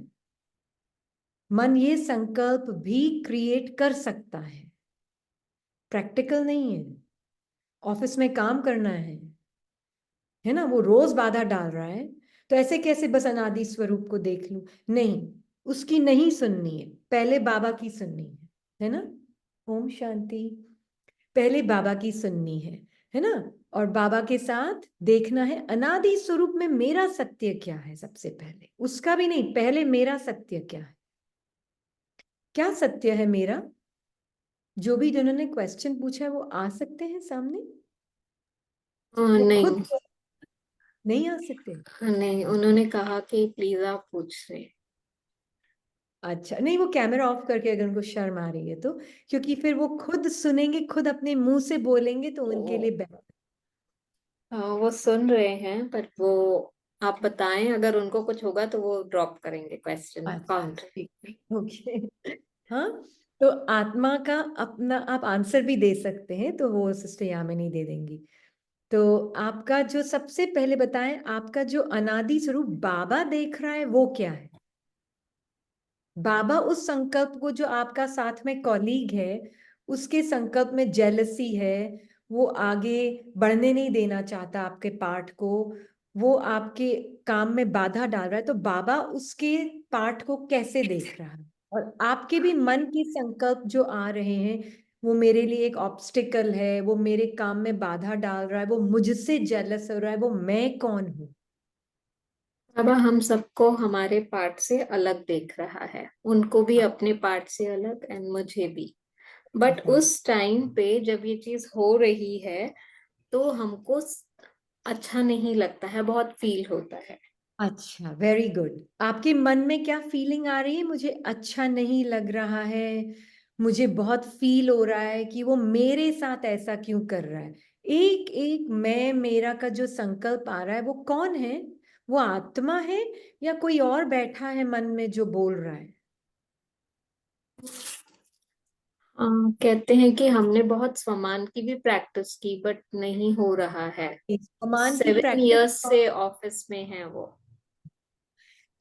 मन ये संकल्प भी क्रिएट कर सकता है, प्रैक्टिकल नहीं है। ऑफिस में काम करना है ना, वो रोज बाधा डाल रहा है, तो ऐसे कैसे बस अनादि स्वरूप को देख लूं? नहीं, उसकी नहीं सुननी है, पहले बाबा की सुननी है ना। ओम शांति। पहले बाबा की सुननी है ना। और बाबा के साथ देखना है अनादि स्वरूप में मेरा सत्य क्या है, सबसे पहले उसका भी नहीं, पहले मेरा सत्य क्या है। क्या सत्य है मेरा? जो भी जिन्होंने क्वेश्चन पूछा है वो आ सकते हैं सामने। वो नहीं, खुद नहीं आ सकते। नहीं, उन्होंने कहा कि प्लीज आप पूछ रहे। अच्छा, नहीं, वो कैमरा ऑफ करके अगर उनको शर्म आ रही है तो, क्योंकि फिर वो खुद सुनेंगे, खुद अपने मुंह से बोलेंगे तो उनके लिए बेहतर। वो सुन रहे हैं, पर वो आप बताएं, अगर उनको कुछ होगा तो वो ड्रॉप करेंगे क्वेश्चन अच्छा, काउंट। ठीक है, ओके। हाँ, तो आत्मा का अपना आप आंसर भी दे सकते हैं, तो वो सिस्टर यामिनी दे देंगी। तो आपका जो सबसे पहले बताएं, आपका जो अनादि स्वरूप बाबा देख रहा है वो क्या है? बाबा उस संकल्प को, जो आपका साथ में कॉलीग है, उसके संकल्प में जेलसी है, वो आगे बढ़ने नहीं देना चाहता आपके पार्ट को, वो आपके काम में बाधा डाल रहा है, तो बाबा उसके पार्ट को कैसे देख रहा है? और आपके भी मन के संकल्प जो आ रहे हैं, वो मेरे लिए एक ऑब्स्टिकल है, वो मेरे काम में बाधा डाल रहा है, वो मुझसे जेलस हो रहा है, वो मैं कौन हूं? अब हम सबको हमारे पार्ट से अलग देख रहा है, उनको भी अपने पार्ट से अलग, एंड मुझे भी। बट उस टाइम पे जब ये चीज हो रही है, तो हमको अच्छा नहीं लगता है, बहुत फील होता है। अच्छा, वेरी गुड। आपके मन में क्या फीलिंग आ रही है? मुझे अच्छा नहीं लग रहा है, मुझे बहुत फील हो रहा है कि वो मेरे साथ ऐसा क्यों कर रहा है। एक एक मैं मेरा का जो संकल्प आ रहा है, वो कौन है? वो आत्मा है या कोई और बैठा है मन में जो बोल रहा है? कहते हैं कि हमने बहुत स्वमान की भी प्रैक्टिस की, बट नहीं हो रहा है। समान की 7 years प्रैक्टिस। से ऑफिस में है वो।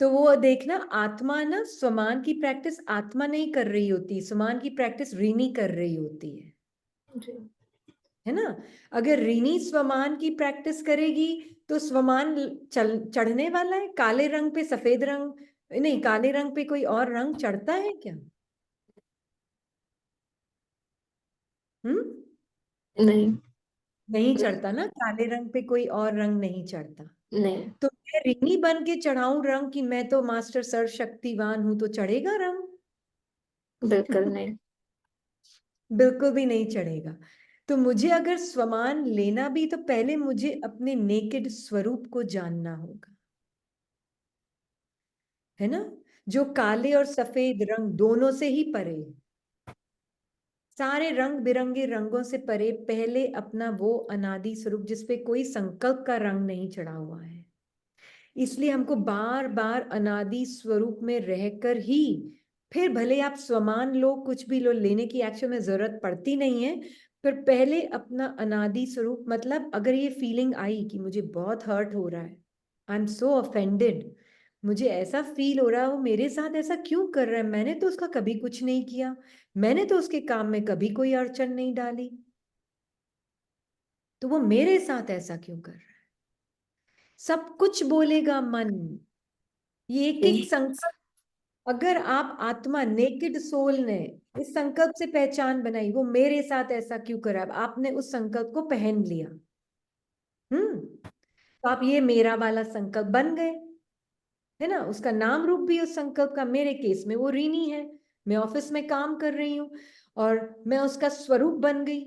तो वो देखना, आत्मा ना समान की प्रैक्टिस आत्मा नहीं कर रही होती, समान की प्रैक्टिस रीनी कर रही होती जी। है ना। अगर रीनी स्वमान की प्रैक्टिस करेगी तो स्वमान चढ़ने वाला है, काले रंग पे सफेद रंग, नहीं, काले रंग पे कोई और रंग चढ़ता है क्या? हम्म। नहीं, नहीं चढ़ता ना, काले रंग पे कोई और रंग नहीं चढ़ता। नहीं, तो मैं ऋणी बन के चढ़ाऊं रंग कि मैं तो मास्टर सर्वशक्तिवान हूं, तो चढ़ेगा रंग? बिल्कुल नहीं। बिल्कुल भी नहीं चढ़ेगा। तो मुझे अगर स्वमान लेना भी, तो पहले मुझे अपने नेकेड स्वरूप को जानना होगा, है ना, जो काले और सफेद रंग दोनों से ही परे है। सारे रंग बिरंगे रंगों से परे पहले अपना वो अनादि स्वरूप, जिसपे कोई संकल्प का रंग नहीं चढ़ा हुआ है। इसलिए हमको बार बार अनादि स्वरूप में रहकर ही, फिर भले आप स्वमान लो, कुछ भी लो, लेने की एक्शन में जरूरत पड़ती नहीं है, पर पहले अपना अनादि स्वरूप, मतलब अगर ये फीलिंग आई कि मुझे बहुत हर्ट हो रहा है, आई एम सो ऑफेंडेड, मुझे ऐसा फील हो रहा है वो मेरे साथ ऐसा क्यों कर रहा है, मैंने तो उसका कभी कुछ नहीं किया, मैंने तो उसके काम में कभी कोई अड़चन नहीं डाली, तो वो मेरे साथ ऐसा क्यों कर रहा है? सब कुछ बोलेगा मन, ये एक एक जी। संकल्प। अगर आप आत्मा, नेकेड सोल ने इस संकल्प से पहचान बनाई, वो मेरे साथ ऐसा क्यों करा, अब आपने उस संकल्प को पहन लिया, तो आप ये मेरा वाला संकल्प बन गए, है ना। उसका नाम रूप भी उस संकल्प का, मेरे केस में वो रीनी है, मैं ऑफिस में काम कर रही हूँ और मैं उसका स्वरूप बन गई।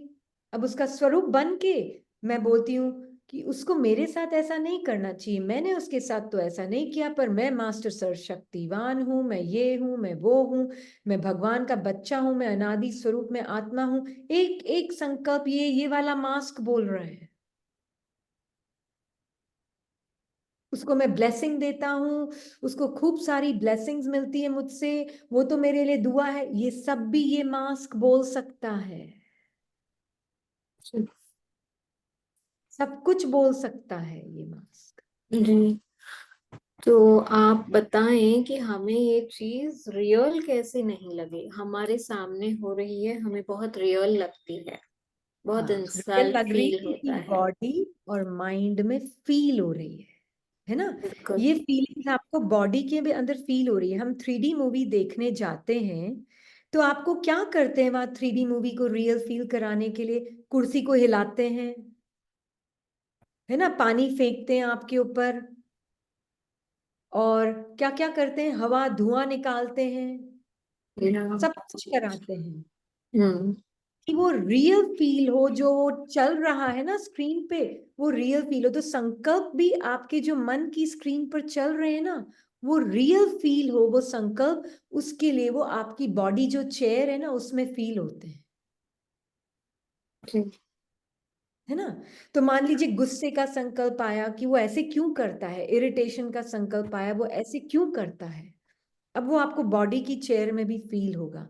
अब उसका स्वरूप बन के मैं बोलती हूँ कि उसको मेरे साथ ऐसा नहीं करना चाहिए, मैंने उसके साथ तो ऐसा नहीं किया, पर मैं मास्टर सर्वशक्तिवान हूँ, मैं ये हूँ, मैं वो हूँ, मैं भगवान का बच्चा हूँ, मैं अनादि स्वरूप में आत्मा हूँ। एक एक संकल्प ये वाला मास्क बोल रहे हैं। उसको मैं ब्लेसिंग देता हूँ, उसको खूब सारी ब्लेसिंग्स मिलती है मुझसे, वो तो मेरे लिए दुआ है, ये सब भी ये मास्क बोल सकता है, सब कुछ बोल सकता है ये मास्क। जी, तो आप बताएं कि हमें ये चीज रियल कैसे नहीं लगे, हमारे सामने हो रही है, हमें बहुत रियल लगती है, बहुत हाँ, रियल इंसान लग रही फील है क्योंकि होता है। बॉडी और माइंड में फील हो रही है ना। बिल्कुल। ये फीलिंग्स आपको बॉडी के भी अंदर फील हो रही है। हम 3D मूवी देखने जाते हैं तो आपको क्या करते हैं वहां 3D मूवी को रियल फील कराने के लिए? कुर्सी को हिलाते हैं, है ना, पानी फेंकते हैं आपके ऊपर, और क्या क्या करते हैं, हवा धुआं निकालते हैं, या सब कुछ कराते हैं हम्म। कि वो रियल फील हो, जो चल रहा है ना स्क्रीन पे, वो रियल फील हो। तो संकल्प भी आपके जो मन की स्क्रीन पर चल रहे हैं ना, वो रियल फील हो, वो संकल्प, उसके लिए वो आपकी बॉडी जो चेयर है ना उसमें फील होते हैं, जी। है ना। तो मान लीजिए गुस्से का संकल्प आया कि वो ऐसे क्यों करता है, इरिटेशन का संकल्प आया वो ऐसे क्यों करता है, अब वो आपको बॉडी की चेयर में भी फील होगा,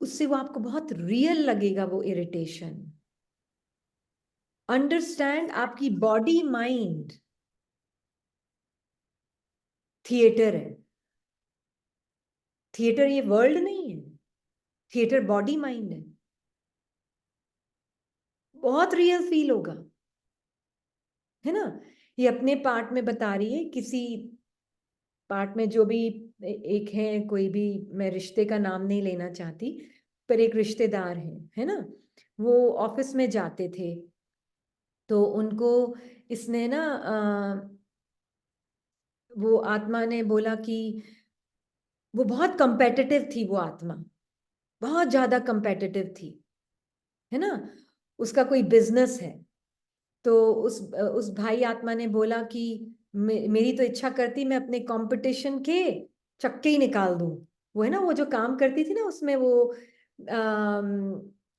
उससे वो आपको बहुत रियल लगेगा वो इरिटेशन। अंडरस्टैंड, आपकी बॉडी माइंड थिएटर है। थिएटर ये वर्ल्ड नहीं है, थिएटर बॉडी माइंड है, बहुत रियल फील होगा, है ना। ये अपने पार्ट में बता रही है, किसी पार्ट में जो भी एक है, कोई भी, मैं रिश्ते का नाम नहीं लेना चाहती, पर एक रिश्तेदार है ना, वो ऑफिस में जाते थे, तो उनको इसने ना वो आत्मा ने बोला कि वो बहुत कंपेटिटिव थी, वो आत्मा बहुत ज्यादा कंपेटिटिव थी, है ना। उसका कोई बिजनेस है, तो उस भाई आत्मा ने बोला कि मेरी तो इच्छा करती मैं अपने कंपटीशन के चक्के ही निकाल दूं। वो है ना, वो जो काम करती थी ना उसमें, वो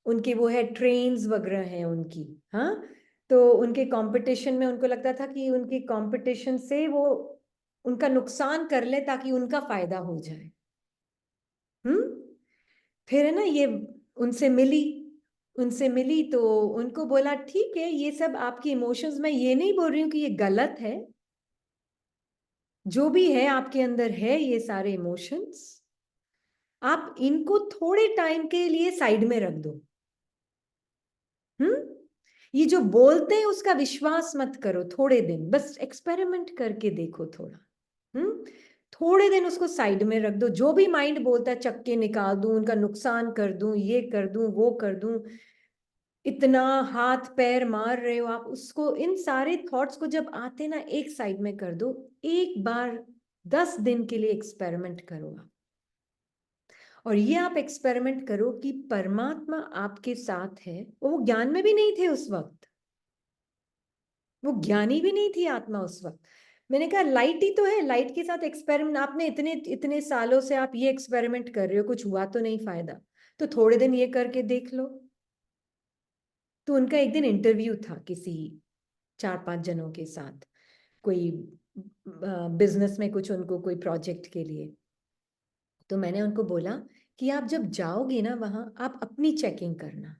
उनके वो है ट्रेन्स वगैरह हैं उनकी, हाँ। तो उनके कंपटीशन में उनको लगता था कि उनके कंपटीशन से वो उनका नुकसान कर ले ताकि उनका फायदा हो जाए। फिर है ना ये उनसे मिली, उनसे मिली तो उनको बोला ठीक है, ये सब आपकी इमोशंस, मैं ये नहीं बोल रही हूँ कि ये गलत है, जो भी है आपके अंदर है ये सारे इमोशंस, आप इनको थोड़े टाइम के लिए साइड में रख दो। ये जो बोलते हैं उसका विश्वास मत करो, थोड़े दिन बस एक्सपेरिमेंट करके देखो थोड़ा। थोड़े दिन उसको साइड में रख दो, जो भी माइंड बोलता है चक्के निकाल दूं, उनका नुकसान कर दूं, ये कर दूं, वो कर दूं, इतना हाथ पैर मार रहे हो आप उसको, इन सारे थॉट्स को जब आते ना एक साइड में कर दो। एक बार 10 दिन के लिए एक्सपेरिमेंट करो आप, और ये आप एक्सपेरिमेंट करो कि परमात्मा आपके साथ है। वो ज्ञान में भी नहीं थे उस वक्त, वो ज्ञानी भी नहीं थी आत्मा उस वक्त। मैंने कहा लाइट ही तो है, लाइट के साथ एक्सपेरिमेंट, आपने इतने इतने सालों से आप ये एक्सपेरिमेंट कर रहे हो, कुछ हुआ तो नहीं फायदा, तो थोड़े दिन ये करके देख लो। तो उनका एक दिन इंटरव्यू था किसी 4-5 जनों के साथ, कोई बिजनेस में कुछ उनको कोई प्रोजेक्ट के लिए। तो मैंने उनको बोला कि आप जब जाओगे ना वहां, आप अपनी चेकिंग करना,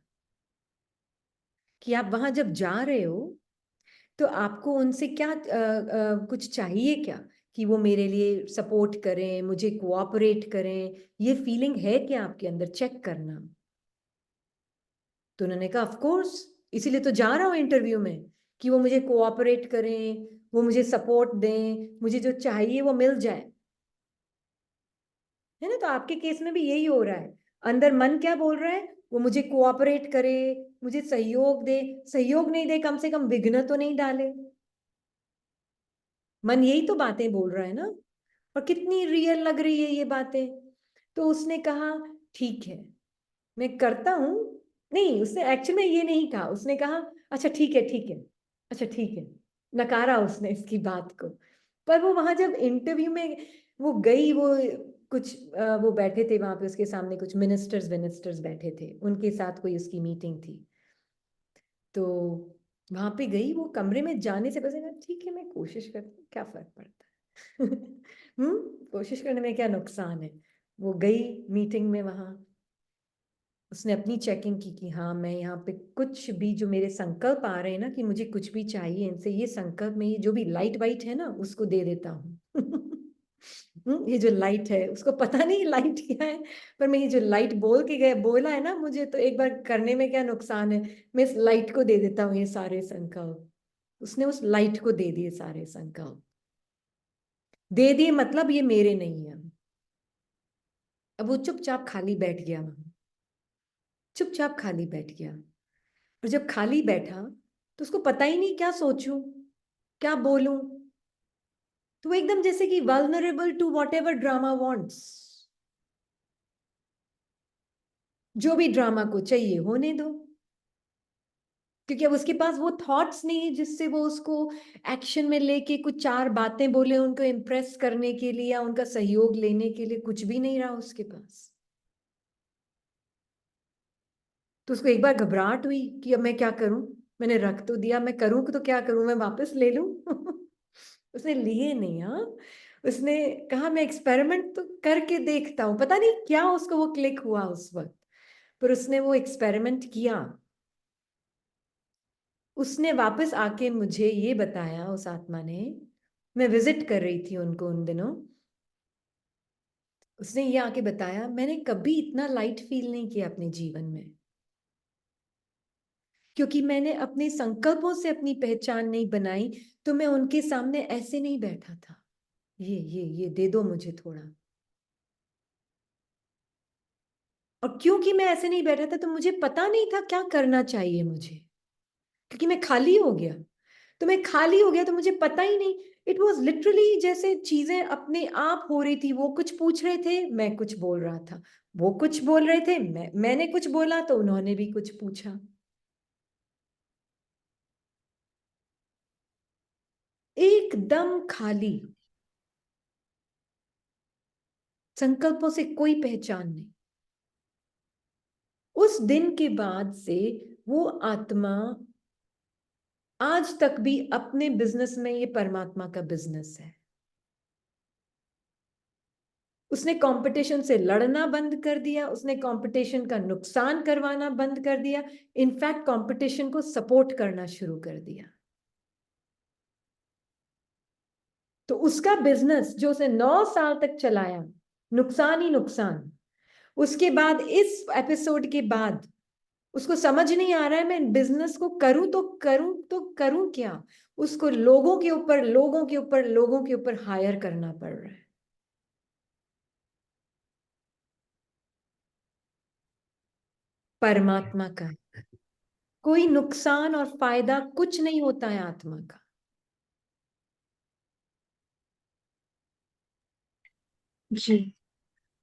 कि आप वहां जब जा रहे हो तो आपको उनसे क्या कुछ चाहिए क्या, कि वो मेरे लिए सपोर्ट करें, मुझे कोऑपरेट करें, ये फीलिंग है क्या आपके अंदर, चेक करना। तो उन्होंने कहा ऑफ कोर्स, इसीलिए तो जा रहा हूँ इंटरव्यू में, कि वो मुझे कोऑपरेट करें, वो मुझे सपोर्ट दें, मुझे जो चाहिए वो मिल जाए, है ना। तो आपके केस में भी यही हो रहा है, अंदर मन क्या बोल रहा है, वो मुझे कोऑपरेट करे, मुझे सहयोग दे, सहयोग नहीं दे कम से कम विघ्न तो नहीं डाले, मन यही तो बातें बोल रहा है ना। और कितनी रियल लग रही है ये बातें। तो उसने कहा ठीक है मैं करता हूं, नहीं उसने एक्चुअली में ये नहीं कहा, उसने कहा अच्छा ठीक है ठीक है, अच्छा ठीक है, नकारा उसने इसकी बात को। पर वो वहां जब इंटरव्यू में वो गई, वो कुछ वो बैठे थे वहां पे, उसके सामने कुछ मिनिस्टर्स बैठे थे, उनके साथ कोई उसकी मीटिंग थी। तो वहां पे गई, वो कमरे में जाने से पहले ठीक है मैं कोशिश करती हूँ, क्या फर्क पड़ता है कोशिश करने में क्या नुकसान है। वो गई मीटिंग में, वहां उसने अपनी चेकिंग की कि हाँ मैं यहाँ पे कुछ भी जो मेरे संकल्प आ रहे हैं ना कि मुझे कुछ भी चाहिए इनसे, ये संकल्प में ये जो भी लाइट वाइट है ना उसको दे देता हूँ ये जो लाइट है उसको पता नहीं लाइट क्या है, पर मैं ये जो लाइट बोल के गए बोला है ना मुझे, तो एक बार करने में क्या नुकसान है, मैं इस लाइट को दे देता हूँ ये सारे संकल्प। उसने उस लाइट को दे दिए सारे संकल्प, दे दिए मतलब ये मेरे नहीं है। अब वो चुपचाप खाली बैठ गया वहां, चुपचाप खाली बैठ गया। और जब खाली बैठा तो उसको पता ही नहीं क्या सोचूं, क्या बोलूं। तो वो एकदम जैसे कि vulnerable to whatever drama wants, जो भी ड्रामा को चाहिए होने दो, क्योंकि अब उसके पास वो थॉट्स नहीं है जिससे वो उसको एक्शन में लेके कुछ चार बातें बोले उनको इम्प्रेस करने के लिए या उनका सहयोग लेने के लिए, कुछ भी नहीं रहा उसके पास। तो उसको एक बार घबराहट हुई कि अब मैं क्या करूं, मैंने रख तो दिया, मैं करूं तो क्या करूं, मैं वापस ले लूं उसने लिए नहीं। हाँ, उसने कहा मैं एक्सपेरिमेंट तो करके देखता हूं, पता नहीं क्या उसको वो क्लिक हुआ उस वक्त, पर उसने वो एक्सपेरिमेंट किया। उसने वापस आके मुझे ये बताया, उस आत्मा ने, मैं विजिट कर रही थी उनको उन दिनों, उसने ये आके बताया मैंने कभी इतना लाइट फील नहीं किया अपने जीवन में, क्योंकि मैंने अपने संकल्पों से अपनी पहचान नहीं बनाई, तो मैं उनके सामने ऐसे नहीं बैठा था, ये दे दो मुझे थोड़ा। और क्योंकि मैं ऐसे नहीं बैठा था तो मुझे पता नहीं था क्या करना चाहिए मुझे, क्योंकि मैं खाली हो गया। तो मैं खाली हो गया तो मुझे पता ही नहीं, इट वॉज लिटरली जैसे चीजें अपने आप हो रही थी। वो कुछ पूछ रहे थे, मैं कुछ बोल रहा था, वो कुछ बोल रहे थे, मैंने कुछ बोला तो उन्होंने भी कुछ पूछा। एकदम खाली, संकल्पों से कोई पहचान नहीं। उस दिन के बाद से वो आत्मा आज तक भी अपने बिजनेस में, ये परमात्मा का बिजनेस है, उसने कंपटीशन से लड़ना बंद कर दिया, उसने कंपटीशन का नुकसान करवाना बंद कर दिया, इनफैक्ट कंपटीशन को सपोर्ट करना शुरू कर दिया। तो उसका बिजनेस जो उसने 9 साल तक चलाया, नुकसान ही नुकसान। उसके बाद इस एपिसोड के बाद उसको समझ नहीं आ रहा है मैं बिजनेस को करूं क्या। उसको लोगों के ऊपर लोगों के ऊपर लोगों के ऊपर हायर करना पड़ रहा है। परमात्मा का कोई नुकसान और फायदा कुछ नहीं होता है आत्मा का। जी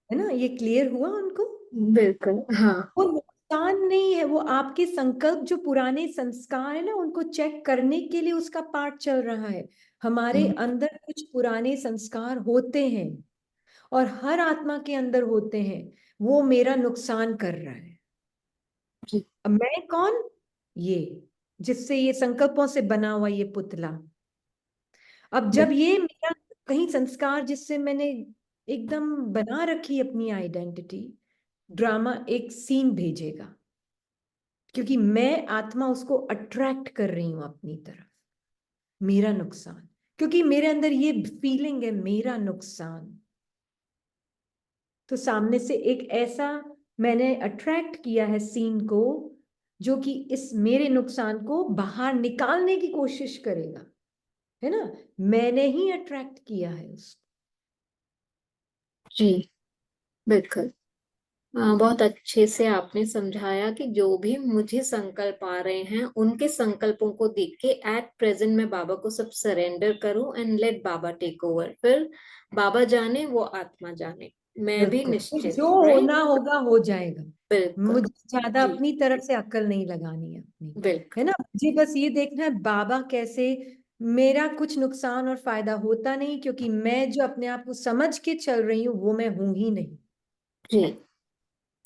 है ना, ये क्लियर हुआ उनको। बिल्कुल हाँ। वो नुकसान नहीं है, वो आपके संकल्प जो पुराने संस्कार है ना उनको चेक करने के लिए उसका पार्ट चल रहा है। हमारे अंदर कुछ पुराने संस्कार होते हैं और हर आत्मा के अंदर होते हैं, वो मेरा नुकसान कर रहा है। जी अब मैं कौन, ये जिससे ये संकल्पों से बना हुआ ये पुतला। अब जब ये मेरा कहीं संस्कार जिससे मैंने एकदम बना रखी अपनी आइडेंटिटी, ड्रामा एक सीन भेजेगा, क्योंकि मैं आत्मा उसको अट्रैक्ट कर रही हूं अपनी तरफ। मेरा नुकसान, क्योंकि मेरे अंदर ये फीलिंग है मेरा नुकसान, तो सामने से एक ऐसा मैंने अट्रैक्ट किया है सीन को जो कि इस मेरे नुकसान को बाहर निकालने की कोशिश करेगा। है ना, मैंने ही अट्रैक्ट किया है उसको। जी बिल्कुल। बहुत अच्छे से आपने समझाया कि जो भी मुझे संकल्प आ रहे हैं उनके संकल्पों को देख के एट प्रेजेंट मैं बाबा को सब सरेंडर करूं एंड लेट बाबा टेक ओवर, फिर बाबा जाने वो आत्मा जाने। मैं भी बिल्कुल। निश्चित जो हूँ, राइट? होना होगा हो जाएगा। बिल्कुल मुझे ज्यादा जी, अपनी तरफ से अक्ल नहीं लगानी है अपनी, है बिल्कुल ना। मुझे बस ये देखना है बाबा कैसे, मेरा कुछ नुकसान और फायदा होता नहीं, क्योंकि मैं जो अपने आप को समझ के चल रही हूँ वो मैं हूं ही नहीं। जी।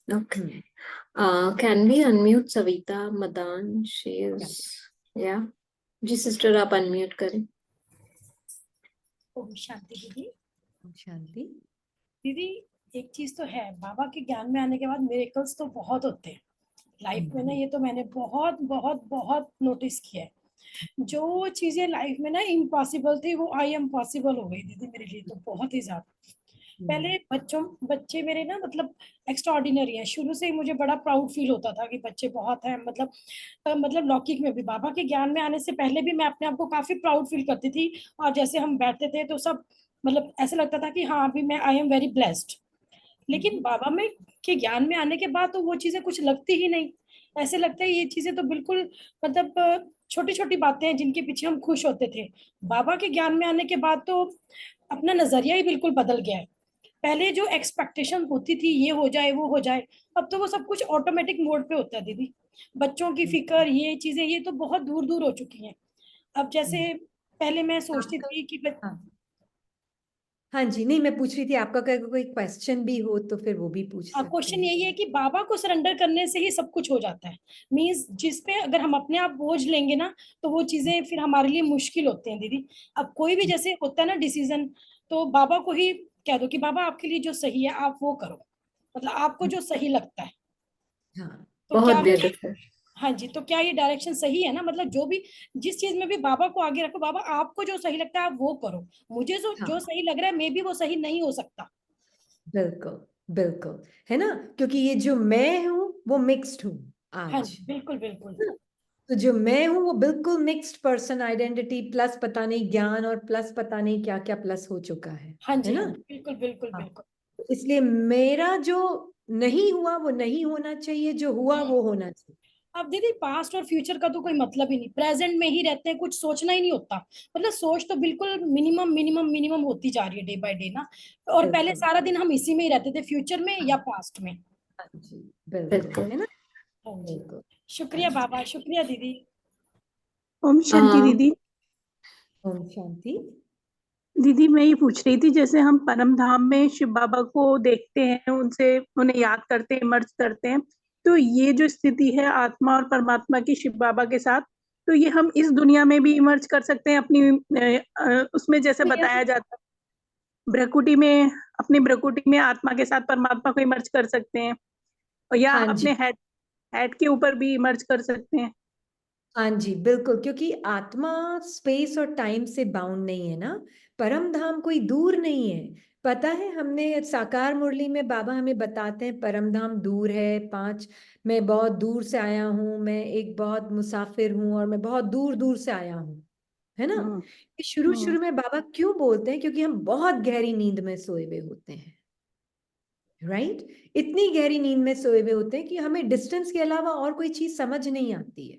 Okay, hmm. Can we unmute Savita Madan? She is, या जी सिस्टर आप अनम्यूट करें। ओम शांति दीदी। शांति। दीदी एक चीज तो है, बाबा के ज्ञान में आने के बाद मिरेकल्स तो बहुत होते हैं लाइफ में ना। ये तो मैंने बहुत बहुत बहुत नोटिस किया है। जो चीजें लाइफ में ना इम्पॉसिबल थी वो आई एम पॉसिबल हो गई दीदी मेरे लिए, तो बहुत ही ज्यादा। पहले बच्चे मेरे ना मतलब एक्स्ट्रा ऑर्डिनरी है। शुरू से ही मुझे बड़ा प्राउड फील होता था कि बच्चे बहुत हैं, मतलब लौकिक में भी। बाबा के ज्ञान में आने से पहले भी मैं अपने आप को काफी प्राउड फील करती थी। और जैसे हम बैठते थे तो सब मतलब ऐसा लगता था कि हाँ अभी मैं आई एम वेरी ब्लेस्ड। लेकिन बाबा में के ज्ञान में आने के बाद तो वो चीजें कुछ लगती ही नहीं। ऐसे लगता है ये चीजें तो बिल्कुल मतलब छोटी छोटी बातें हैं जिनके पीछे हम खुश होते थे। बाबा के ज्ञान में आने के बाद तो अपना नजरिया ही बिल्कुल बदल गया है। पहले जो एक्सपेक्टेशन होती थी ये हो जाए वो हो जाए, अब तो वो सब कुछ ऑटोमेटिक मोड पे होता है दीदी। बच्चों की फिक्र ये चीजें ये तो बहुत दूर दूर हो चुकी हैं। अब जैसे पहले मैं सोचती आपका, थी कि हाँ हाँ जी, नहीं मैं पूछ रही थी आपका कोई क्वेश्चन भी हो तो फिर वो भी पूछ सकते क्वेश्चन हैं। यही है कि बाबा को सरेंडर करने से ही सब कुछ हो जाता है। मीन्स जिस पे अगर हम अपने आप बोझ लेंगे ना तो वो चीजें फिर हमारे लिए मुश्किल होते हैं दीदी। अब कोई भी जैसे होता है ना डिसीजन, तो बाबा को ही कह दो कि बाबा आपके लिए जो सही है आप वो करो, मतलब आपको जो सही लगता है। हाँ तो बहुत क्या, ब्यूटीफुल। हाँ जी, तो क्या ये डायरेक्शन सही है ना? मतलब जो भी जिस चीज में भी बाबा को आगे रखो, बाबा आपको जो सही लगता है आप वो करो। मुझे जो हाँ सही लग रहा है मे बी वो सही नहीं हो सकता। बिल्कुल बिल्कुल, है ना। क्योंकि ये जो मैं हूँ वो मिक्स्ड हूँ हाँ आज। जी बिल्कुल बिल्कुल। तो जो मैं हूँ वो बिल्कुल मिक्स्ड पर्सन आइडेंटिटी, प्लस पता नहीं ज्ञान, और प्लस पता नहीं क्या क्या प्लस हो चुका हाँ है जी ना। हाँ जी बिल्कुल बिल्कुल हाँ, बिल्कुल। तो इसलिए मेरा जो नहीं हुआ वो नहीं होना चाहिए, जो हुआ वो होना चाहिए। अब दीदी पास्ट और फ्यूचर का तो कोई मतलब ही नहीं, प्रेजेंट में ही रहते हैं, कुछ सोचना ही नहीं होता। मतलब सोच तो बिल्कुल मिनिमम मिनिमम मिनिमम होती जा रही है डे बाय डे ना। और पहले बिल्कुल। सारा दिन हम इसी में ही रहते थे, फ्यूचर में या हाँ पास्ट में। हाँ जी बिल्कुल, बिल्कुल। है ना। हाँ जी। बिल्कुल। हाँ शुक्रिया जी। बाबा, शुक्रिया दीदी। ओम शांति आ, दीदी। ओम शांति। दीदी मैं ये पूछ रही थी, जैसे हम परम धाम में शिव बाबा को देखते हैं, उनसे उन्हें याद करते हैं, इमर्ज करते हैं, तो ये जो स्थिति है आत्मा और परमात्मा की शिव बाबा के साथ, तो ये हम इस दुनिया में भी इमर्ज कर सकते हैं अपनी उसमें जैसे बताया जाता है भ्रकुटी में, अपनी भ्रकुटी में आत्मा के साथ परमात्मा को इमर्ज कर सकते हैं, और या हाँ जी अपने हेड हेड के ऊपर भी इमर्ज कर सकते हैं। हाँ जी बिल्कुल, क्योंकि आत्मा स्पेस और टाइम से बाउंड नहीं है ना। परम धाम कोई दूर नहीं है। पता है, हमने साकार मुरली में बाबा हमें बताते हैं परम धाम दूर है, 5, मैं बहुत दूर से आया हूँ, मैं एक बहुत मुसाफिर हूँ और मैं बहुत दूर दूर से आया हूँ, है ना। हम्म, ये शुरू हम्म, शुरू में बाबा क्यों बोलते हैं? क्योंकि हम बहुत गहरी नींद में सोए हुए होते हैं, राइट। इतनी गहरी नींद में सोए हुए होते हैं कि हमें डिस्टेंस के अलावा और कोई चीज समझ नहीं आती है।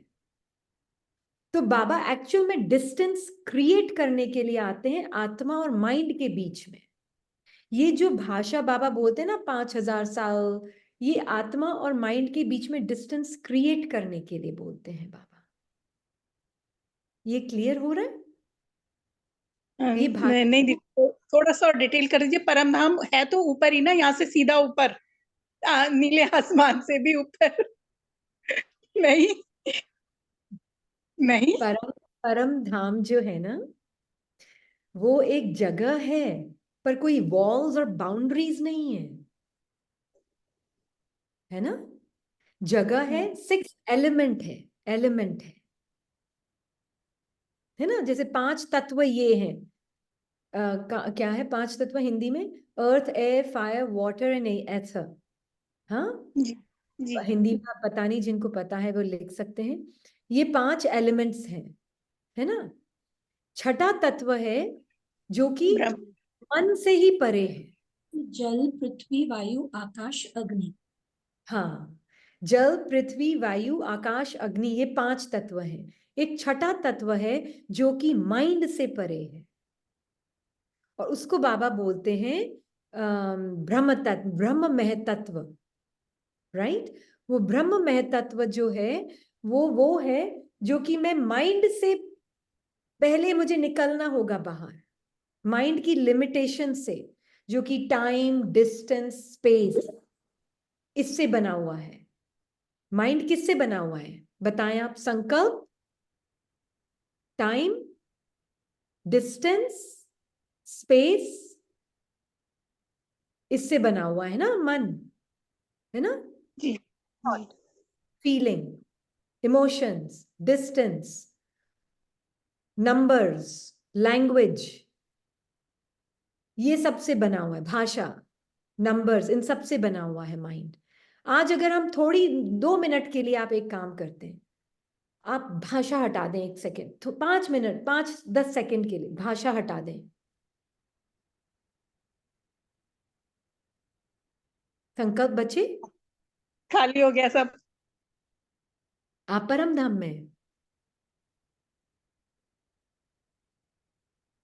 तो बाबा एक्चुअल में डिस्टेंस क्रिएट करने के लिए आते हैं आत्मा और माइंड के बीच में। ये जो भाषा बाबा बोलते हैं ना 5000 साल, ये आत्मा और माइंड के बीच में डिस्टेंस क्रिएट करने के लिए बोलते हैं बाबा। ये क्लियर हो रहा है? ये नहीं नहीं दीदी, थोड़ा सा डिटेल कर दीजिए। परम धाम है तो ऊपर ही ना, यहाँ से सीधा ऊपर, नीले आसमान से भी ऊपर। नहीं नहीं। परम परम धाम जो है ना, वो एक जगह है, पर कोई वॉल्स और बाउंड्रीज नहीं है ना। जगह है, 6 एलिमेंट है ना। जैसे 5 तत्व ये हैं। क्या है 5 तत्व हिंदी में? अर्थ, एयर, फायर, वाटर एंड एथर। हाँ, जी जी। हिंदी में आप पता नहीं, जिनको पता है वो लिख सकते हैं। ये 5 एलिमेंट्स हैं, है ना। छठा तत्व है जो कि ब्रह्म। मन से ही परे है। जल, पृथ्वी, वायु, आकाश, अग्नि। हाँ, जल, पृथ्वी, वायु, आकाश, अग्नि, ये 5 तत्व हैं। एक छठा तत्व है जो कि माइंड से परे है, और उसको बाबा बोलते हैं ब्रह्म महतत्व, राइट? वो ब्रह्म महतत्व जो है वो है जो कि मैं माइंड से पहले मुझे निकलना होगा बाहर, माइंड की लिमिटेशन से, जो कि टाइम, डिस्टेंस, स्पेस, इससे बना हुआ है। माइंड किससे बना हुआ है बताएं आप? संकल्प, टाइम, डिस्टेंस, स्पेस, इससे बना हुआ है ना मन, है ना? जी जी feeling, emotions, distance, numbers, language, ये सबसे बना हुआ है। भाषा, नंबर्स, इन सब से बना हुआ है माइंड। आज अगर हम थोड़ी 2 मिनट के लिए आप एक काम करते हैं, आप भाषा हटा दें 1 सेकेंड, तो 5 मिनट, 5-10 सेकेंड के लिए भाषा हटा दें। संकल्प बचे, खाली हो गया सब। आप परम धाम में हैं।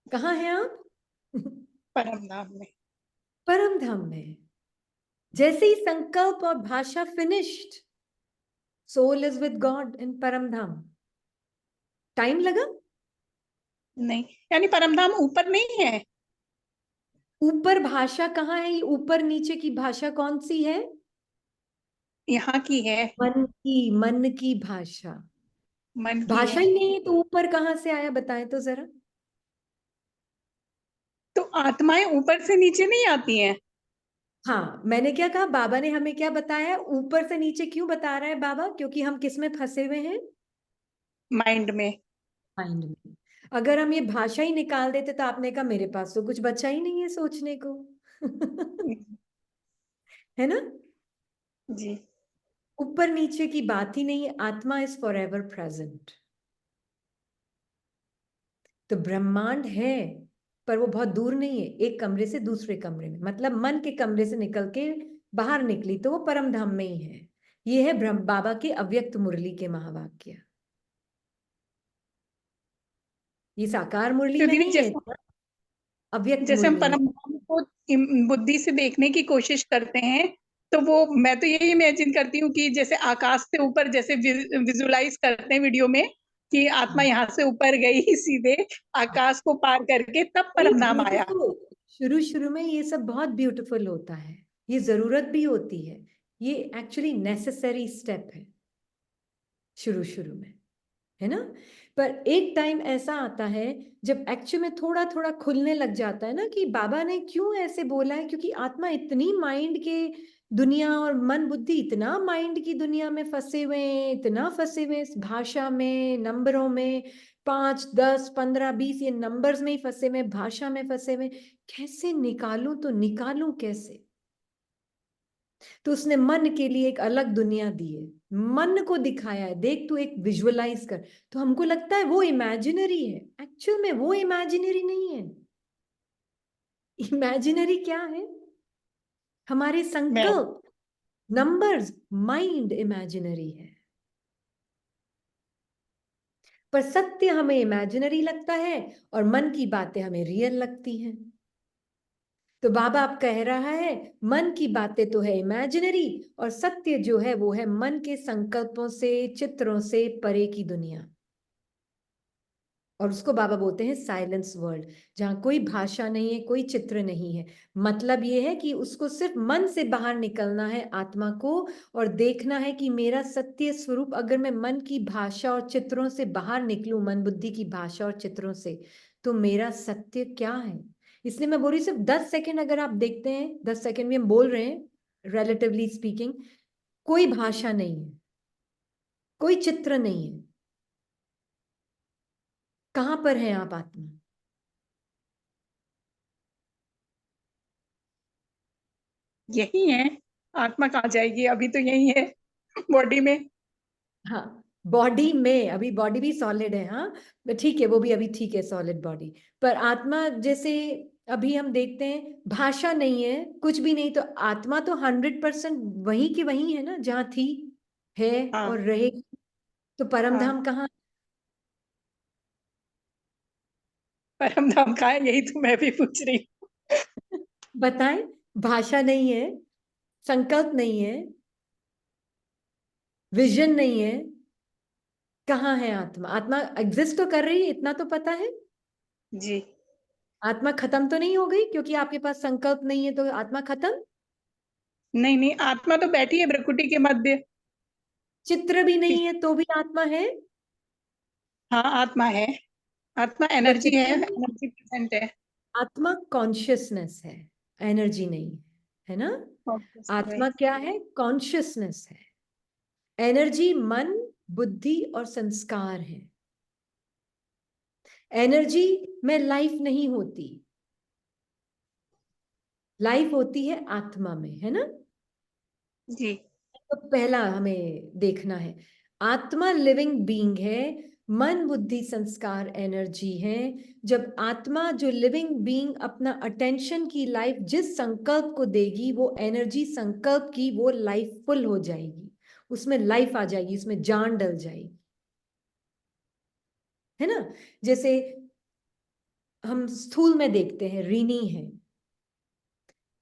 कहाँ हैं आप? परम धाम में। परम धाम में। जैसे ही संकल्प और भाषा finished, soul is with God in Param Dham. Time लगा? नहीं, यानी परम धाम ऊपर नहीं है? ऊपर भाषा कहाँ है? ये ऊपर नीचे की भाषा कौन सी है? यहाँ की है, मन की भाषा। मन की भाषा है। ही नहीं है तो ऊपर कहाँ से आया बताएं तो जरा। तो आत्माएं ऊपर से नीचे नहीं आती हैं? हाँ, मैंने क्या कहा? बाबा ने हमें क्या बताया? ऊपर से नीचे क्यों बता रहा है बाबा? क्योंकि हम किस में फंसे हुए हैं? माइंड में। माइंड में। अगर हम ये भाषा ही निकाल देते तो आपने कहा मेरे पास तो कुछ बचा ही नहीं है सोचने को। है ना? जी ऊपर नीचे की बात ही नहीं, आत्मा इज फॉर एवर प्रेजेंट। तो ब्रह्मांड है, पर वो बहुत दूर नहीं है, एक कमरे से दूसरे कमरे में, मतलब मन के कमरे से निकल के बाहर निकली तो वो परम धाम में ही है। ये है ब्रह्म बाबा के अव्यक्त मुरली के महावाक्य। ये साकार मुरली तो में दीदी, नहीं है, अव्यक्त जैसे हम मुरली में। परम धाम को बुद्धि से देखने की कोशिश करते हैं, तो वो मैं तो यही इमेजिन करती हूँ कि जैसे आकाश से ऊपर, जैसे विजुलाइज करते हैं वीडियो में कि आत्मा यहाँ से ऊपर गई सीधे आकाश को पार करके, तब परम धाम आया। शुरू शुरू में ये सब बहुत ब्यूटीफुल होता है, ये जरूरत भी होती है, ये एक्चुअली नेसेसरी स्टेप है शुरू शुरू में, है ना? पर एक टाइम ऐसा आता है जब एक्चुअली में थोड़ा थोड़ा खुलने लग जाता है ना कि बाबा ने क्यों ऐसे बोला है, क्योंकि आत्मा इतनी माइंड के दुनिया और मन बुद्धि इतना माइंड की दुनिया में फंसे हुए हैं, इतना फंसे हुए हैं भाषा में, नंबरों में, 5, 10, 15, 20 ये नंबर्स में ही फंसे हुए, भाषा में फंसे हुए, कैसे निकालूं तो निकालूं कैसे? तो उसने मन के लिए एक अलग दुनिया दी है, मन को दिखाया है, देख तू एक विजुअलाइज कर। तो हमको लगता है वो इमेजिनरी है, एक्चुअल में वो इमेजिनरी नहीं है। इमेजिनरी क्या है? हमारे संकल्प, नंबर्स, माइंड इमेजिनरी है। पर सत्य हमें इमेजिनरी लगता है और मन की बातें हमें रियल लगती हैं। तो बाबा अब कह रहा है मन की बातें तो है इमेजिनरी, और सत्य जो है वो है मन के संकल्पों से, चित्रों से परे की दुनिया। और उसको बाबा बोलते हैं साइलेंस वर्ल्ड, जहां कोई भाषा नहीं है, कोई चित्र नहीं है। मतलब ये है कि उसको सिर्फ मन से बाहर निकलना है आत्मा को, और देखना है कि मेरा सत्य स्वरूप, अगर मैं मन की भाषा और चित्रों से बाहर निकलूं, मन बुद्धि की भाषा और चित्रों से, तो मेरा सत्य क्या है? इसलिए मैं बोल रही सिर्फ 10 सेकेंड अगर आप देखते हैं, 10 सेकेंड में हम बोल रहे हैं रिलेटिवली स्पीकिंग, कोई भाषा नहीं है, कोई चित्र नहीं है। कहां पर है आप आत्मा? यही है। आत्मा कहाँ जाएगी, अभी तो यही है बॉडी में। हाँ, बॉडी में, अभी बॉडी भी सॉलिड है, हाँ ठीक है, वो भी अभी ठीक है सॉलिड बॉडी। पर आत्मा जैसे अभी हम देखते हैं भाषा नहीं है, कुछ भी नहीं, तो आत्मा तो 100% वही की वही है ना, जहाँ थी, है हाँ और रहेगी। तो परम हाँ, धाम कहाँ? परम धाम कहाँ है, यही तो मैं भी पूछ रही हूँ। बताएं, भाषा नहीं है, संकल्प नहीं है, विजन नहीं है। कहाँ है आत्मा? आत्मा एग्जिस्ट तो कर रही है, इतना तो पता है। जी। आत्मा खत्म तो नहीं हो गई क्योंकि आपके पास संकल्प नहीं है तो आत्मा खत्म? नहीं नहीं, आत्मा तो बैठी है प्रकृति के मध्य। चित्र भी नहीं है तो भी आत्मा है। हाँ, आत्मा है। आत्मा पर एनर्जी है, चित्र नहीं है। एनर्जी प्रेजेंट है। आत्मा कॉन्शियसनेस है, एनर्जी नहीं है, है ना? आत्मा क्या है? कॉन्शियसनेस है। एनर्जी मन, बुद्धि और संस्कार है। एनर्जी में लाइफ नहीं होती, लाइफ होती है आत्मा में, है ना? जी। तो पहला हमें देखना है, आत्मा लिविंग बीइंग है, मन बुद्धि संस्कार एनर्जी है। जब आत्मा जो लिविंग बीइंग अपना अटेंशन की लाइफ जिस संकल्प को देगी, वो एनर्जी संकल्प की वो लाइफ फुल हो जाएगी, उसमें लाइफ आ जाएगी, उसमें जान डल जाएगी, है ना? जैसे हम स्थूल में देखते हैं, ऋणी है,